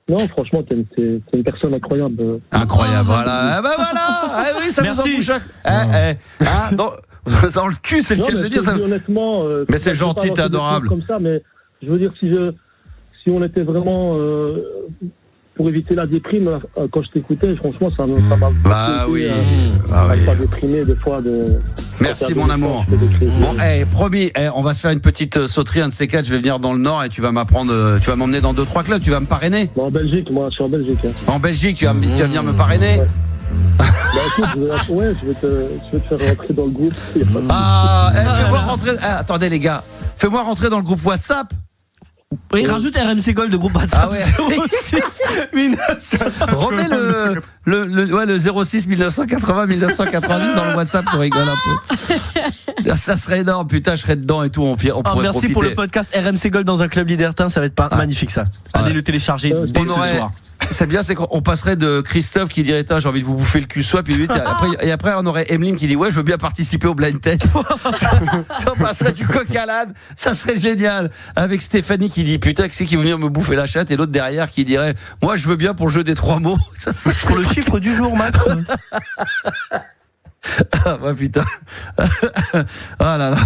Non, franchement, t'es une personne incroyable. Incroyable, voilà. Ah oui, ça vous en bouge. Dans le cul, c'est le cas de le dire. Honnêtement, mais c'est gentil, t'es adorable. Comme ça, mais je veux dire, si on était vraiment pour éviter la déprime, quand je t'écoutais, franchement, ça m'a. Bah oui. Pas déprimé des fois Merci mon amour. Bon, promis, on va se faire une petite sauterie, un de ces quatre. Je vais venir dans le Nord et tu vas m'emmener dans 2-3 clubs. Tu vas me parrainer. En Belgique, moi, je suis en Belgique. En Belgique, tu vas venir me parrainer. Ouais. Écoute, je vais te faire rentrer dans le groupe. Fais-moi rentrer. Attendez les gars, fais-moi rentrer dans le groupe WhatsApp. Oui, rajoute RMC Gold de groupe WhatsApp. 06 1900. Remets le 06 1980 1990 dans le WhatsApp, on rigole un peu. Ça serait énorme, putain, je serais dedans et tout. On pourrait merci profiter. Pour le podcast RMC Gold dans un club libertin, ça va être magnifique ça. Allez le télécharger dès ce soir. C'est bien, c'est qu'on passerait de Christophe qui dirait j'ai envie de vous bouffer le cul soit, puis après on aurait Emeline qui dit ouais je veux bien participer au blind test. On passerait du coq à l'âne, ça serait génial. Avec Stéphanie qui dit putain que c'est qui veut venir me bouffer la chatte, et l'autre derrière qui dirait moi je veux bien pour le jeu des 3 mots. Ça, pour le chiffre du jour Max. Ah bah putain. Ah là là.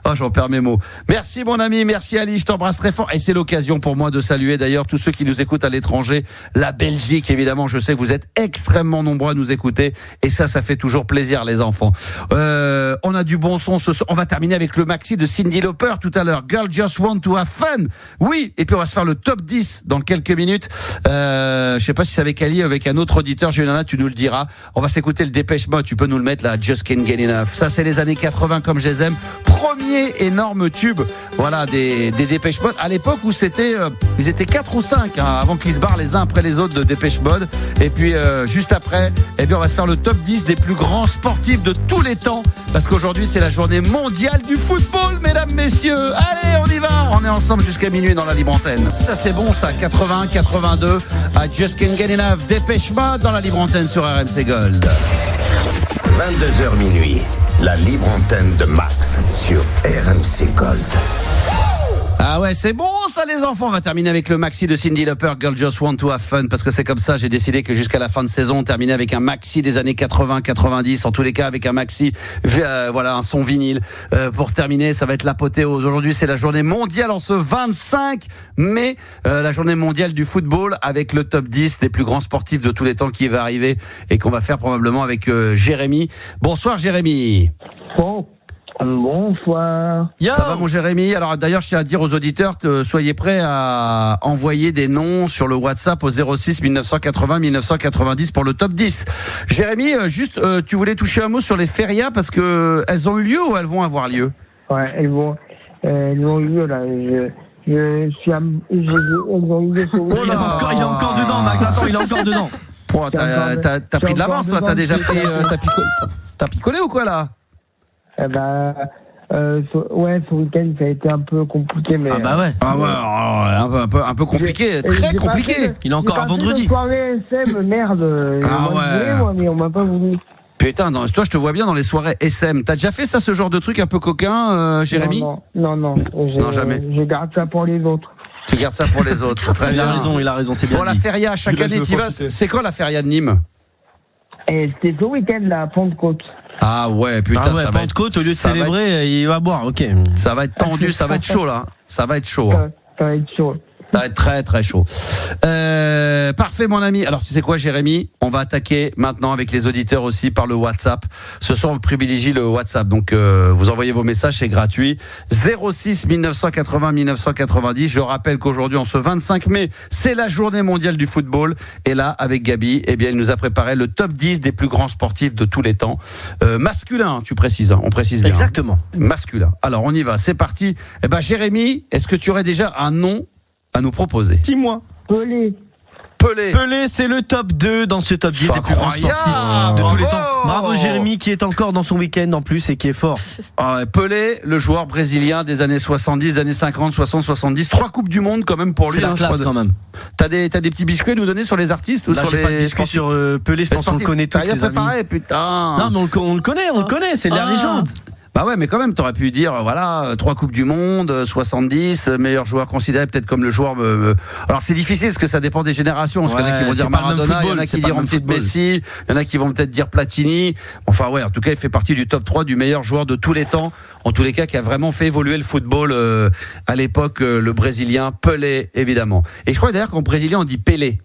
Oh, j'en perds mes mots. Merci mon ami, merci Ali, je t'embrasse très fort. Et c'est l'occasion pour moi de saluer d'ailleurs tous ceux qui nous écoutent à l'étranger. La Belgique, évidemment, je sais que vous êtes extrêmement nombreux à nous écouter. Et ça fait toujours plaisir les enfants. On a du bon son ce soir. On va terminer avec le maxi de Cyndi Lauper tout à l'heure. Girl Just Want to Have Fun. Oui, et puis on va se faire le top 10 dans quelques minutes. Je sais pas si c'est avec Ali, avec un autre auditeur. Juliana, tu nous le diras. On va s'écouter le Dépêche Mode. Tu peux nous le mettre là. Just Can't Get Enough. Ça, c'est les années 80 comme je les aime. Premier énorme tube, voilà, des Dépêche Mode. À l'époque où ils étaient 4 ou 5, avant qu'ils se barrent les uns après les autres de Dépêche Mode. Et puis, juste après, on va se faire le top 10 des plus grands sportifs de tous les temps. Parce qu'aujourd'hui, c'est la journée mondiale du football, mesdames, messieurs. Allez, on y va. On est ensemble jusqu'à minuit dans la libre antenne. Ça, c'est bon, ça. 81, 82. À Just Can't Get Enough. Dépêche Mode dans la libre antenne sur RMC Gold. 22h minuit, la libre antenne de Max sur RMC Gold. Ah ouais, c'est bon ça les enfants. On va terminer avec le maxi de Cyndi Lauper, Girl Just Want to Have Fun, parce que c'est comme ça, j'ai décidé que jusqu'à la fin de saison, on terminait avec un maxi des années 80-90, en tous les cas avec un maxi, un son vinyle. Pour terminer, ça va être l'apothéose. Aujourd'hui, c'est la journée mondiale en ce 25 mai, la journée mondiale du football, avec le top 10 des plus grands sportifs de tous les temps qui va arriver et qu'on va faire probablement avec Jérémy. Bonsoir Jérémy. Bonsoir. Ça va mon Jérémy? Alors d'ailleurs je tiens à dire aux auditeurs, soyez prêts à envoyer des noms sur le WhatsApp au 06 1980 1990 pour le top 10. Jérémy, juste tu voulais toucher un mot sur les férias parce que elles ont eu lieu ou elles vont avoir lieu? Ouais, elles ont eu lieu là. Il est encore dedans, Max. Attends, il est encore dedans. T'as pris de l'avance toi, t'as déjà pris t'as picolé ou quoi là? Ce week-end ça a été un peu compliqué, mais un peu compliqué, très compliqué. Il est encore à vendredi. Soirée SM, merde. Mais on m'a pas voulu. Putain, toi je te vois bien dans les soirées SM. T'as déjà fait ça, ce genre de truc un peu coquin, Jérémy? Non, jamais. Je garde ça pour les autres. Tu gardes ça pour les autres. Il a raison, c'est bien. Bon, la feria, chaque année tu vas. C'est quoi la feria de Nîmes? C'était ce week-end là, à Pentecôte. Ah ouais, putain, ça va être... Pentecôte, au lieu de célébrer, il va boire, ok. Ça va être tendu, ça va être chaud là. Ça va être chaud. Ça va être chaud. Ça va être très très chaud. Parfait mon ami. Alors tu sais quoi Jérémy, on va attaquer maintenant avec les auditeurs aussi par le WhatsApp. Ce soir on privilégie le WhatsApp. Donc vous envoyez vos messages, c'est gratuit. 06 1980 1990. Je rappelle qu'aujourd'hui en ce 25 mai, c'est la journée mondiale du football. Et là avec Gabi, il nous a préparé le top 10 des plus grands sportifs de tous les temps. Masculin, tu précises, on précise bien. Exactement. Masculin. Alors on y va, c'est parti. Jérémy, est-ce que tu aurais déjà un nom à nous proposer? Dis-moi. Pelé, c'est le top 2 dans ce top 10 des plus grands sportifs de tous les temps. Bravo Jérémy qui est encore dans son week-end en plus et qui est fort. Pelé, le joueur brésilien des années 70, années 50, 60, 70, 3 coupes du monde quand même pour lui. C'est la classe quand même. T'as des petits biscuits à nous donner sur les artistes? Là, ou sur j'ai les pas de biscuits sur Pelé, je pense qu'on le connaît tous les amis. Putain. Non mais on le connaît, c'est la légende. Bah ouais, mais quand même, t'aurais pu dire, 3 coupes du monde, 70, meilleur joueur considéré peut-être comme le joueur. Alors c'est difficile parce que ça dépend des générations. Parce qu'il y en a qui vont dire Maradona, il y en a qui diront peut-être Messi, il y en a qui vont peut-être dire Platini. Enfin ouais, en tout cas, il fait partie du top 3 du meilleur joueur de tous les temps. En tous les cas, qui a vraiment fait évoluer le football à l'époque, le Brésilien Pelé, évidemment. Et je crois d'ailleurs qu'en brésilien, on dit Pelé.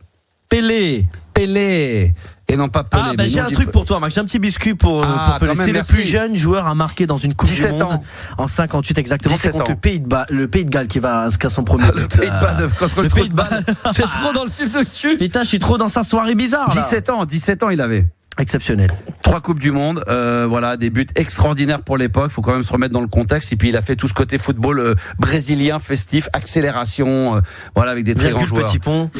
Et non pas Pelé. J'ai un truc pour toi, Max. J'ai un petit biscuit pour Pelé. C'est le plus jeune joueur à marquer dans une Coupe du Monde en 58 exactement. C'est contre le Pays de Galles qui va inscrire son premier but. Le Pays de Galles. C'est trop dans le film de cul. Putain, je suis trop dans sa soirée bizarre. 17 ans il avait. Exceptionnel. 3 coupes du monde, des buts extraordinaires pour l'époque. Il faut quand même se remettre dans le contexte. Et puis il a fait tout ce côté football brésilien, festif, accélération, avec des très grands joueurs. Petit pont.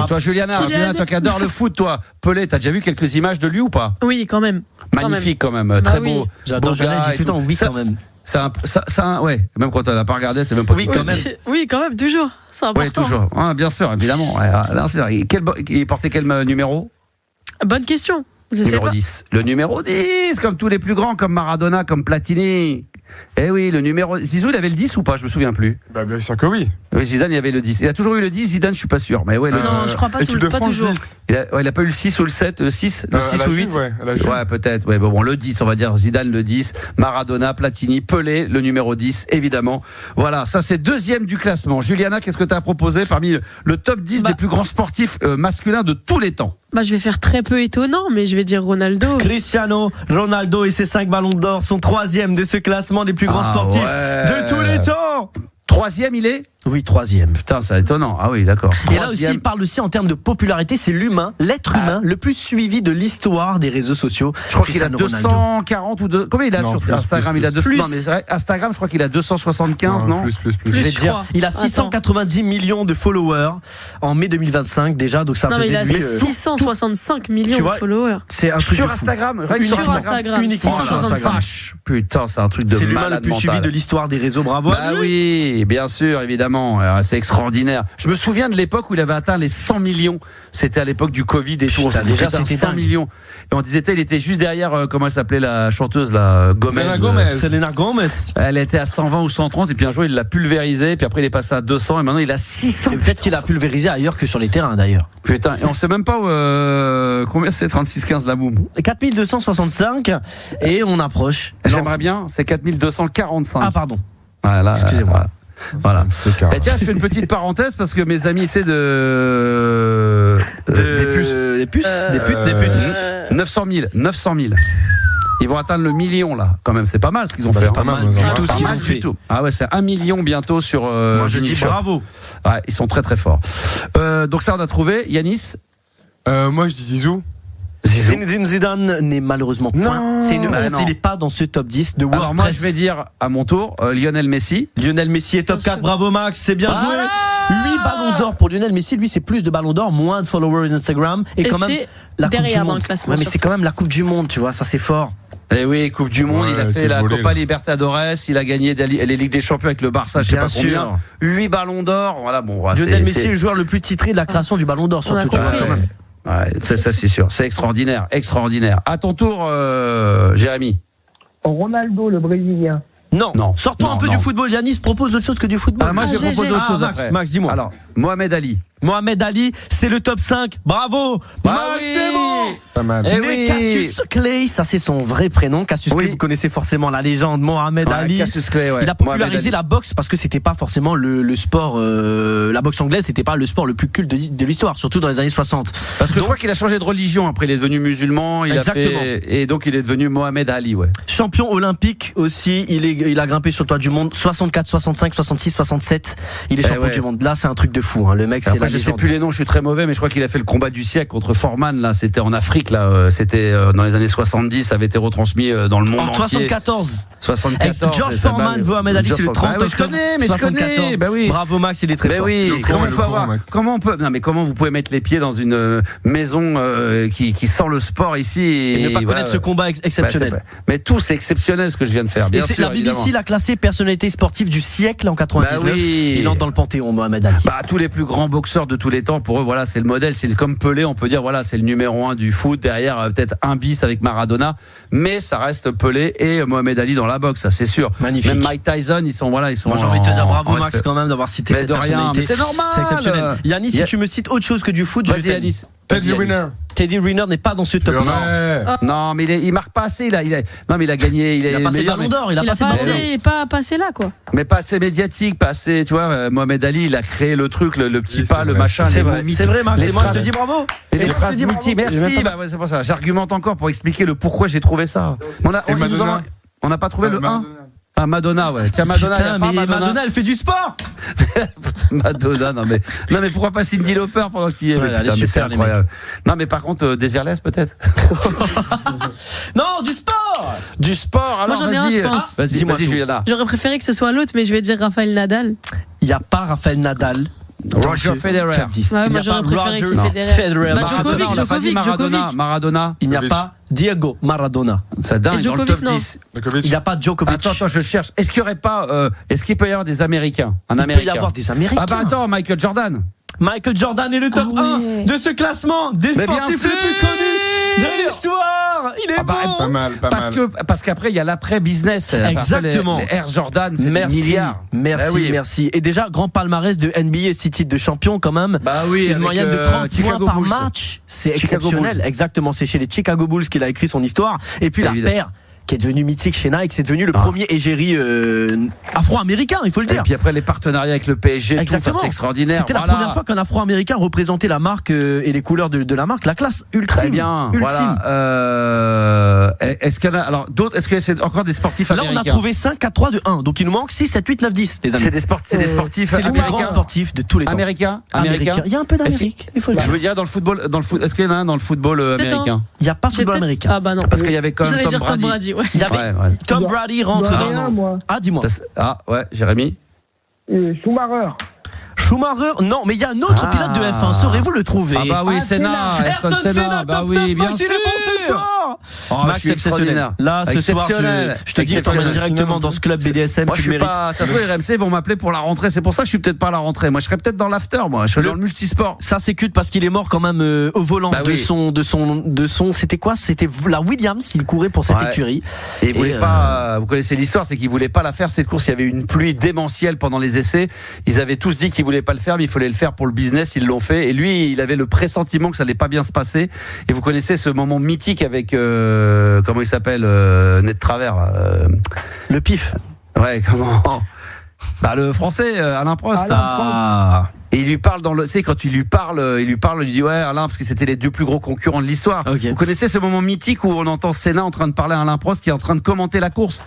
Toi, Juliana, toi qui adore le foot, toi, Pelé, t'as déjà vu quelques images de lui ou pas? Oui, quand même. Magnifique quand même, très beau. J'adore. Juliana dit tout le temps oui quand même. Même quand on l'a pas regardé, c'est même pas. Oui, quand même. Oui, quand même, toujours. C'est important. Oui, toujours. Bien sûr, évidemment. Bien sûr. Il portait quel numéro? Bonne question. Numéro 10. Le numéro 10, comme tous les plus grands, comme Maradona, comme Platini. Eh oui, le numéro... Zizou, il avait le 10 ou pas? Je me souviens plus. Bien sûr que oui. Oui, Zidane, il avait le 10. Il a toujours eu le 10, Zidane, je suis pas sûr. Mais ouais, le 10. Non, je crois pas, pas toujours. Il a pas eu le 6 ou le 7, le 6, le 6 ou 8. Ouais, peut-être. Ouais, bon, le 10, on va dire Zidane le 10, Maradona, Platini, Pelé, le numéro 10, évidemment. Voilà, ça c'est deuxième du classement. Juliana, qu'est-ce que tu as proposé parmi le top 10 des plus grands sportifs masculins de tous les temps? Je vais faire très peu étonnant, mais je vais dire Ronaldo. Cristiano Ronaldo et ses 5 ballons d'or sont troisième de ce classement des plus grands sportifs de tous les temps. Troisième, il est? Oui, troisième. Putain, c'est étonnant. Ah oui, d'accord. Et là aussi, il parle aussi en termes de popularité, c'est l'être humain le plus suivi de l'histoire des réseaux sociaux. Je crois qu'il a 240 ou 2. Combien il a sur Instagram? Il a 200. Non, mais Instagram, je crois qu'il a 275, non? Plus. Je vais dire, il a 690 millions de followers en mai 2025 déjà, donc ça faisait il a 665 millions de followers. C'est un truc sur Instagram. Sur Instagram. Uniquement sur Instagram. Putain, c'est un truc de malade. C'est l'humain le plus suivi de l'histoire des réseaux. Bravo. Bah oui, bien sûr, évidemment. C'est extraordinaire. Je me souviens de l'époque où il avait atteint les 100 millions. C'était à l'époque du Covid et tout. Déjà, c'était 100 millions. Et on disait, il était juste derrière, comment elle s'appelait la chanteuse, Selena Gomez. Elle était à 120 ou 130 et puis un jour il l'a pulvérisé, puis après il est passé à 200 et maintenant il a 600. Et peut-être qu'il a pulvérisé ailleurs que sur les terrains d'ailleurs. Putain, et on sait même pas combien c'est 36-15 la boum. 4265 et on approche. J'aimerais bien, c'est 4245. Ah pardon. Voilà, excusez-moi. Voilà. Et tiens, je fais une petite parenthèse parce que mes amis essaient des puces. 900 000. Ils vont atteindre le million là, quand même. C'est pas mal ce qu'ils ont fait. C'est pas mal. Tout ce qu'ils ont fait. Ah ouais, c'est 1 million bientôt sur. Moi je dis bravo. Ouais, ils sont très très forts. Donc ça on a trouvé. Yanis. Moi je dis Zizou. Zinedine Zidane n'est malheureusement point. C'est une honte, il n'est pas dans ce top 10 de WordPress. Alors moi je vais dire à mon tour Lionel Messi. Lionel Messi est top 4, bravo Max, c'est bien joué. 8 ballons d'or pour Lionel Messi, lui c'est plus de ballons d'or, moins de followers Instagram et quand même la Coupe du Monde. Ouais, mais c'est quand même la Coupe du Monde, tu vois, ça c'est fort. Eh oui, Coupe du Monde, il a fait la Copa Libertadores, il a gagné les Ligues des Champions avec le Barça, je sais pas combien. 8 ballons d'or, voilà bon. Lionel Messi est le joueur le plus titré de la création du ballon d'or, surtout, tu vois quand même. Ouais, ça c'est sûr, c'est extraordinaire. À ton tour, Jérémy. Ronaldo, le Brésilien. Non. Sortons un peu du football. Yanis propose autre chose que du football. Moi, je propose autre chose. Max, dis-moi. Alors, Mohamed Ali, c'est le top 5. Bravo. Max, c'est bon. Pas mal. Cassius Clay, ça c'est son vrai prénom. Cassius Clay, vous connaissez forcément la légende Mohamed Ali. Cassius Clay, il a popularisé la boxe parce que c'était pas forcément le sport. La boxe anglaise, c'était pas le sport le plus culte de l'histoire, surtout dans les années 60. Parce que je crois qu'il a changé de religion. Après, il est devenu musulman. Et donc, il est devenu Mohamed Ali. Ouais. Champion olympique aussi. Il a grimpé sur le toit du monde. 64, 65, 66, 67. Il est champion du monde. Là, c'est un truc de fou. Le mec, c'est la je sais plus les noms. Je suis très mauvais, mais je crois qu'il a fait le combat du siècle contre Foreman. Là, c'était en Afrique. Là, c'était dans les années 70. Ça avait été retransmis dans le monde entier. 74. George Foreman, Mohamed Ali, c'est le 30 octobre. Je connais. Bah oui. Bravo Max, il est très fort. Oui. Comment vous pouvez mettre les pieds dans une maison qui sent le sport ici et ne pas connaître ce combat exceptionnel. Mais tout c'est exceptionnel ce que je viens de faire. Bien sûr. La BBC l'a classé personnalité sportive du siècle en 99. Il entre dans le panthéon Mohamed Ali. Tous les plus grands boxeurs de tous les temps, pour eux, voilà, c'est le modèle. C'est comme Pelé, on peut dire, voilà, c'est le numéro 1 du foot. Derrière, peut-être un bis avec Maradona, mais ça reste Pelé et Mohamed Ali dans la boxe, ça c'est sûr. Magnifique. Même Mike Tyson, ils sont. Moi, j'ai envie de te dire bravo Max quand même d'avoir cité cette personnalité. Mais c'est normal. C'est exceptionnel. Yannis, si tu me cites autre chose que du foot, vas-y Yannis. Teddy Riner n'est pas dans ce top 10. Non, mais il marque pas assez. Il a gagné. Il a passé ballon d'or. Il a pas passé là, quoi. Mais pas assez médiatique, pas assez. Tu vois, Mohamed Ali, il a créé le truc, le petit pas, le machin. C'est vrai, Max. Et moi, je te dis bravo. Et les phrases multi. Merci. C'est pour ça. J'argumente encore pour expliquer le pourquoi j'ai trouvé ça. On n'a pas trouvé le 1. Ah, Madonna, ouais. Tiens, Madonna. Madonna, elle fait du sport. Madonna, non mais pourquoi pas Cyndi Lauper pendant qu'il y est. Elle est super, incroyable. Non, mais par contre, Désirless peut-être. Non, du sport. Moi Alors j'en ai un, je pense. Vas-y, Juliana. J'aurais préféré que ce soit l'autre, mais je vais dire Raphaël Nadal. Il n'y a pas Raphaël Nadal. Roger Federer. Moi j'aurais préféré que c'est Federer. On n'a pas dit Maradona. Il n'y a pas Diego Maradona. C'est dingue dans le top 10. Il n'y a pas Djokovic. Attends, je cherche. Est-ce qu'il y aurait pas est-ce qu'il peut y avoir des Américains? Il peut y avoir des Américains. Ah bah attends, Michael Jordan. Michael Jordan est le top 1 de ce classement des sportifs les plus connus de l'histoire. Il est bon. Parce qu'après, il y a l'après-business. Exactement. Les Air Jordan, c'est des milliards. Merci. Et déjà, grand palmarès de NBA, 6 titres de champion quand même. Bah oui, une moyenne de 30 Chicago points par Bulls. match. C'est exceptionnel. Exactement, c'est chez les Chicago Bulls qu'il a écrit son histoire. Et puis la paire qui est devenu mythique chez Nike, c'est devenu le premier égérie afro-américain, il faut le dire. Et puis après les partenariats avec le PSG, exactement. C'est extraordinaire. C'était la première fois qu'un afro-américain représentait la marque et les couleurs de la marque, la classe ultime. Très bien. Ultime. Voilà. Est-ce qu'il y en a alors d'autres? Est-ce que c'est encore des sportifs américains? Là, on a trouvé 5 à 3 de 1. Donc il nous manque 6, 7, 8, 9, 10. Les amis. C'est des sportifs américains. C'est les plus grands sportifs de tous les temps. Américains. Il y a un peu d'Amérique. Il faut le dire. Je veux dire dans le football. Est-ce qu'il y en a un dans le football américain? Il n'y a pas de football américain. Ah bah non. Parce qu'il y avait quand même Tom Brady. Il y avait Tom Brady rentre. Ah, dis-moi. Ah ouais, Jérémy. Schumacher, non, mais il y a un autre pilote de F1. Saurez-vous le trouver? Ah bah oui, Senna. Ayrton Senna, bah top oui, 9, bien Max, sûr. il est bon ce soir. Max, c'est exceptionnel. Là, ce soir, je te dis, je t'emmène directement dans ce club BDSM. Moi, tu je suis mérites. pas. Ça se trouve, RMC vont m'appeler pour la rentrée. C'est pour ça que je suis peut-être pas à la rentrée. Moi, je serais peut-être dans l'after. Moi, je serais dans le multisport. Ça, c'est cute parce qu'il est mort quand même au volant de son. C'était quoi? C'était la Williams. Il courait pour cette écurie. Et il voulait pas. Vous connaissez l'histoire, c'est qu'il voulait pas la faire cette course. Il y avait une pluie démentielle pendant les essais. Ils avaient tous dit qu'ils voulaient pas le faire, mais il fallait le faire pour le business. Ils l'ont fait. Et lui, il avait le pressentiment que ça allait pas bien se passer. Et vous connaissez ce moment mythique avec comment il s'appelle, Ned Travers, là, le pif. Ouais, comment? Bah, le français, Alain Prost. Et il lui parle quand il lui parle, il dit ouais Alain, parce que c'était les deux plus gros concurrents de l'histoire. Okay. Vous connaissez ce moment mythique où on entend Senna en train de parler à Alain Prost qui est en train de commenter la course.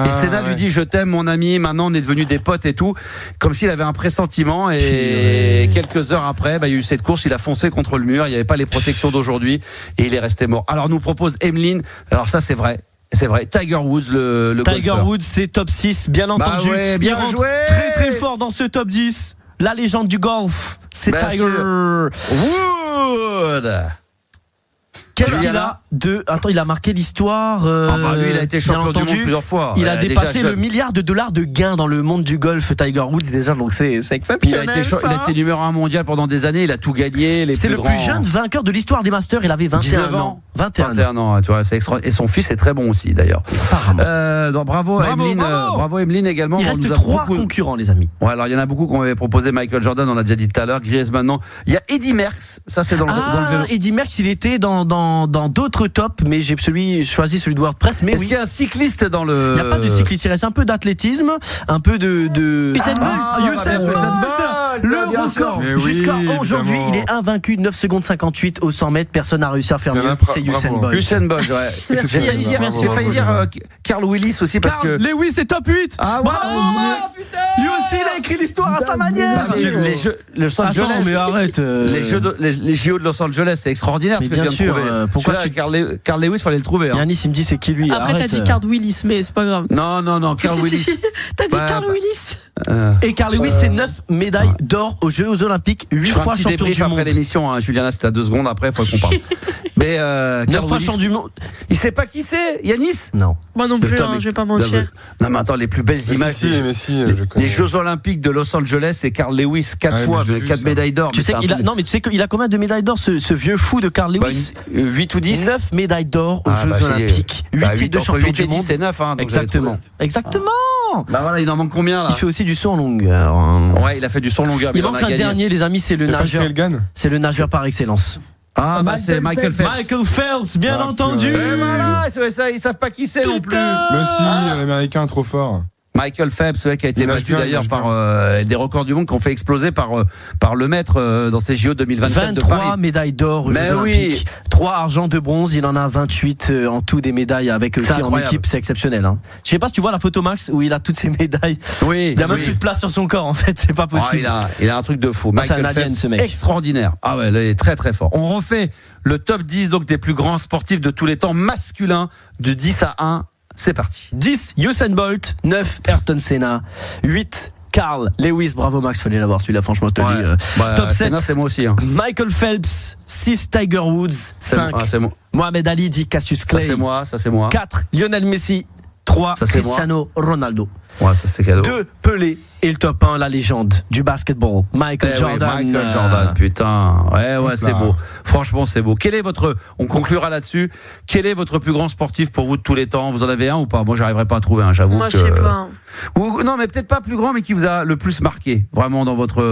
Et Senna lui dit je t'aime mon ami, maintenant on est devenus des potes et tout, comme s'il avait un pressentiment. Et quelques heures après, il y a eu cette course, il a foncé contre le mur, il n'y avait pas les protections d'aujourd'hui et il est resté mort. Alors nous propose Emeline, alors ça c'est vrai. C'est vrai, Tiger Woods, le Tiger golfeur. Woods, c'est top 6, bien entendu. Ouais, bien il rentre joué. très très fort dans ce top 10. La légende du golf, c'est Tiger Woods. Qu'est-ce qu'il a de... Attends, il a marqué l'histoire. Lui, il a été champion du monde plusieurs fois. Il a dépassé le milliard de dollars de gains dans le monde du golf, Tiger Woods, déjà, donc c'est exceptionnel. Il a été numéro 1 mondial pendant des années, il a tout gagné. C'est le plus jeune vainqueur de l'histoire des Masters, il avait 21 ans. 21 ans, tu vois, c'est extraordinaire. Et son fils est très bon aussi, d'ailleurs. Bravo Emeline également. Il reste 3 concurrents, les amis. Ouais, alors il y en a beaucoup qu'on avait proposé. Michael Jordan, on l'a déjà dit tout à l'heure. Griezmann maintenant. Il y a Eddy Merckx, ça c'est dans le vélo. Eddy Merckx, il était dans d'autres tops, mais j'ai choisi celui de WordPress. Mais est-ce qu'il y a un cycliste dans le... Il n'y a pas de cycliste, il reste un peu d'athlétisme, un peu de... Usain Bolt. Le record jusqu'à aujourd'hui, il est invaincu, 9 secondes 58 au 100 mètres, personne n'a réussi à faire mieux, c'est Usain Bolt. Usain Bolt, ouais. J'ai failli dire Carl Willis aussi parce que... Lewis est top 8. Ah ouais. Lui aussi, il a écrit l'histoire à sa manière. Mais arrête. Les JO de Los Angeles, c'est extraordinaire ce que tu viens de trouver. Pourquoi Carl Lewis, fallait le trouver. Yannis, il me dit c'est qui lui? Après, t'as dit Carl Willis, mais c'est pas grave. Non, Carl Willis. T'as dit Carl Willis. Et Carl Lewis, c'est 9 médailles d'or aux Jeux Olympiques, 8 fois champion du monde. Après l'émission, Juliana, c'était à 2 secondes après, il faut qu'on parle. Mais 9 fois champion du monde. Il sait pas qui c'est, Yanis? Non. Moi non plus, je vais pas mentir. Non, mais attends, les plus belles images. Les Jeux Olympiques de Los Angeles, c'est Carl Lewis, 4 fois, 4 médailles d'or. Tu sais qu'il a combien de médailles d'or, ce vieux fou de Carl Lewis? 8 ou 10. 9 médailles d'or aux Jeux Olympiques. 8 titres de champion du monde. C'est 9, Exactement. Bah voilà, il en manque combien là? Il fait aussi du saut en longueur. Ouais, il a fait du saut en longueur. Il manque un dernier, les amis, c'est le nageur. C'est le nageur par excellence. Ah bah c'est Michael Phelps. Michael Phelps, bien entendu. Et voilà, c'est ça, ils savent pas qui c'est non plus. Mais si, l'américain trop fort. Michael Phelps, qui a été battu d'ailleurs par des records du monde qu'on fait exploser par le maître dans ces JO 2024 de Paris. 23 médailles d'or aux Jeux Olympiques, 3 argent, 2 bronze, il en a 28 en tout des médailles avec aussi en équipe, c'est exceptionnel. Hein. Je sais pas si tu vois la photo Max où il a toutes ces médailles. Oui. Il y a même plus de place sur son corps en fait, c'est pas possible. Il a un truc de fou. Michael Phelps, ce mec. Extraordinaire. Ah ouais, il est très très fort. On refait le top 10 donc des plus grands sportifs de tous les temps masculins de 10 à 1. C'est parti. 10, Usain Bolt. 9, Ayrton Senna. 8, Carl Lewis. Bravo Max, fallait l'avoir celui-là, franchement, je te dis. Top 7, Senna, c'est moi aussi. Michael Phelps. 6, Tiger Woods. 5, Mohamed Ali, dit Cassius Clay. Ça c'est moi. 4, Lionel Messi. 3, Cristiano Ronaldo. Ouais, ça c'est cadeau. 2, Pelé. Et le top 1, la légende du basketball, Michael Jordan. Oui, Michael Jordan, putain. Ouais, c'est beau. Franchement, c'est beau. On conclura là-dessus. Quel est votre plus grand sportif pour vous de tous les temps? Vous en avez un ou pas? Moi, j'arriverai pas à trouver un, j'avoue. Moi, je sais pas. Non, mais peut-être pas plus grand, mais qui vous a le plus marqué, vraiment, dans votre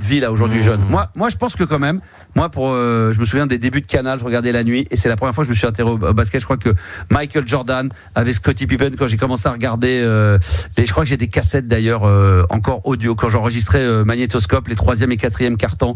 vie, là, aujourd'hui, jeune. Moi, je pense que quand même, je me souviens des débuts de Canal, je regardais la nuit, et c'est la première fois que je me suis intéressé au basket. Je crois que Michael Jordan avait Scottie Pippen quand j'ai commencé à regarder, je crois que j'ai des cassettes d'ailleurs, encore audio, quand j'enregistrais magnétoscope, les 3e et 4e cartons,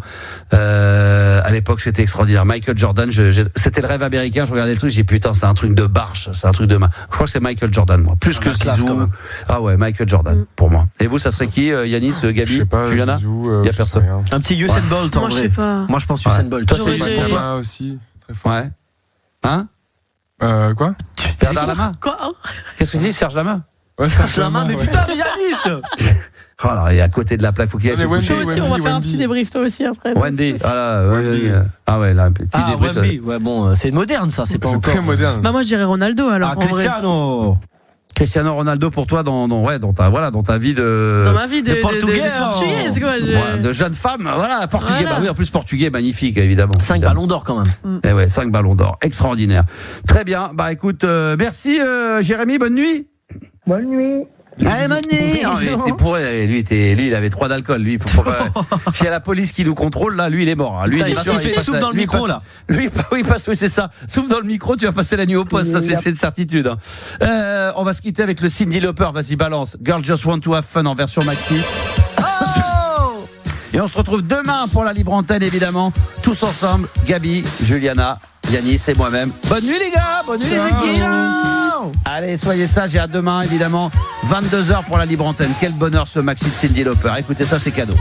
à l'époque, c'était extraordinaire. Michael Jordan, c'était le rêve américain, je regardais le truc, j'ai dit putain, c'est un truc de barge, c'est un truc de main. Je crois que c'est Michael Jordan, moi. Plus que Zizou. Ah ouais, Michael Jordan, pour moi. Et vous, ça serait qui, Yanis, Gabi, je sais pas, Juliana? Zizou, il y a personne. Un petit Usain Bolt, en vrai. Moi, je sais pas. Moi, je pense Usain Bolt. Toi, c'est Lama aussi, très fort. Ouais. Hein? Quoi? Bernard Lama? Quoi? Qu'est-ce que tu dis, Serge Lama? Ouais, Serge Lama, mais putain, mais Yanis! Oh là, il est à côté de la plaque, faut qu'il aille se coucher. Toi aussi, on va faire un petit débrief, toi aussi, après. Wendy, ah ouais, là, un petit débrief. Wemby, ouais, bon, c'est moderne, ça, c'est pas encore. C'est très moderne. Bah, moi, je dirais Ronaldo, alors. Cristiano Ronaldo pour toi dans ta vie de. Dans ma vie de portugais, portugaise, quoi. De jeune femme, voilà, portugais. Voilà. Bah oui, en plus portugais, magnifique, évidemment. 5 ballons d'or, quand même. Et ouais, 5 ballons d'or, extraordinaire. Très bien, bah écoute, merci Jérémy, bonne nuit. Bonne nuit. Allez, bonne nuit. Lui, il avait 3 d'alcool. Lui, s'il y a la police qui nous contrôle, là, lui, il est mort. Lui, il souffle dans le micro, là. Oui, c'est ça. Souffle dans le micro, tu vas passer la nuit au poste. Ça, c'est une certitude. On va se quitter avec le Cyndi Lauper. Vas-y, balance. Girl Just Want to Have Fun en version maxi. Et on se retrouve demain pour la libre antenne, évidemment. Tous ensemble. Gabi, Juliana, Yanis et moi-même. Bonne nuit, les gars. Bonne nuit, les équipes. Allez, soyez sages et à demain, évidemment. 22h pour la libre antenne. Quel bonheur ce maxi de Cyndi Lauper. Écoutez ça, c'est cadeau.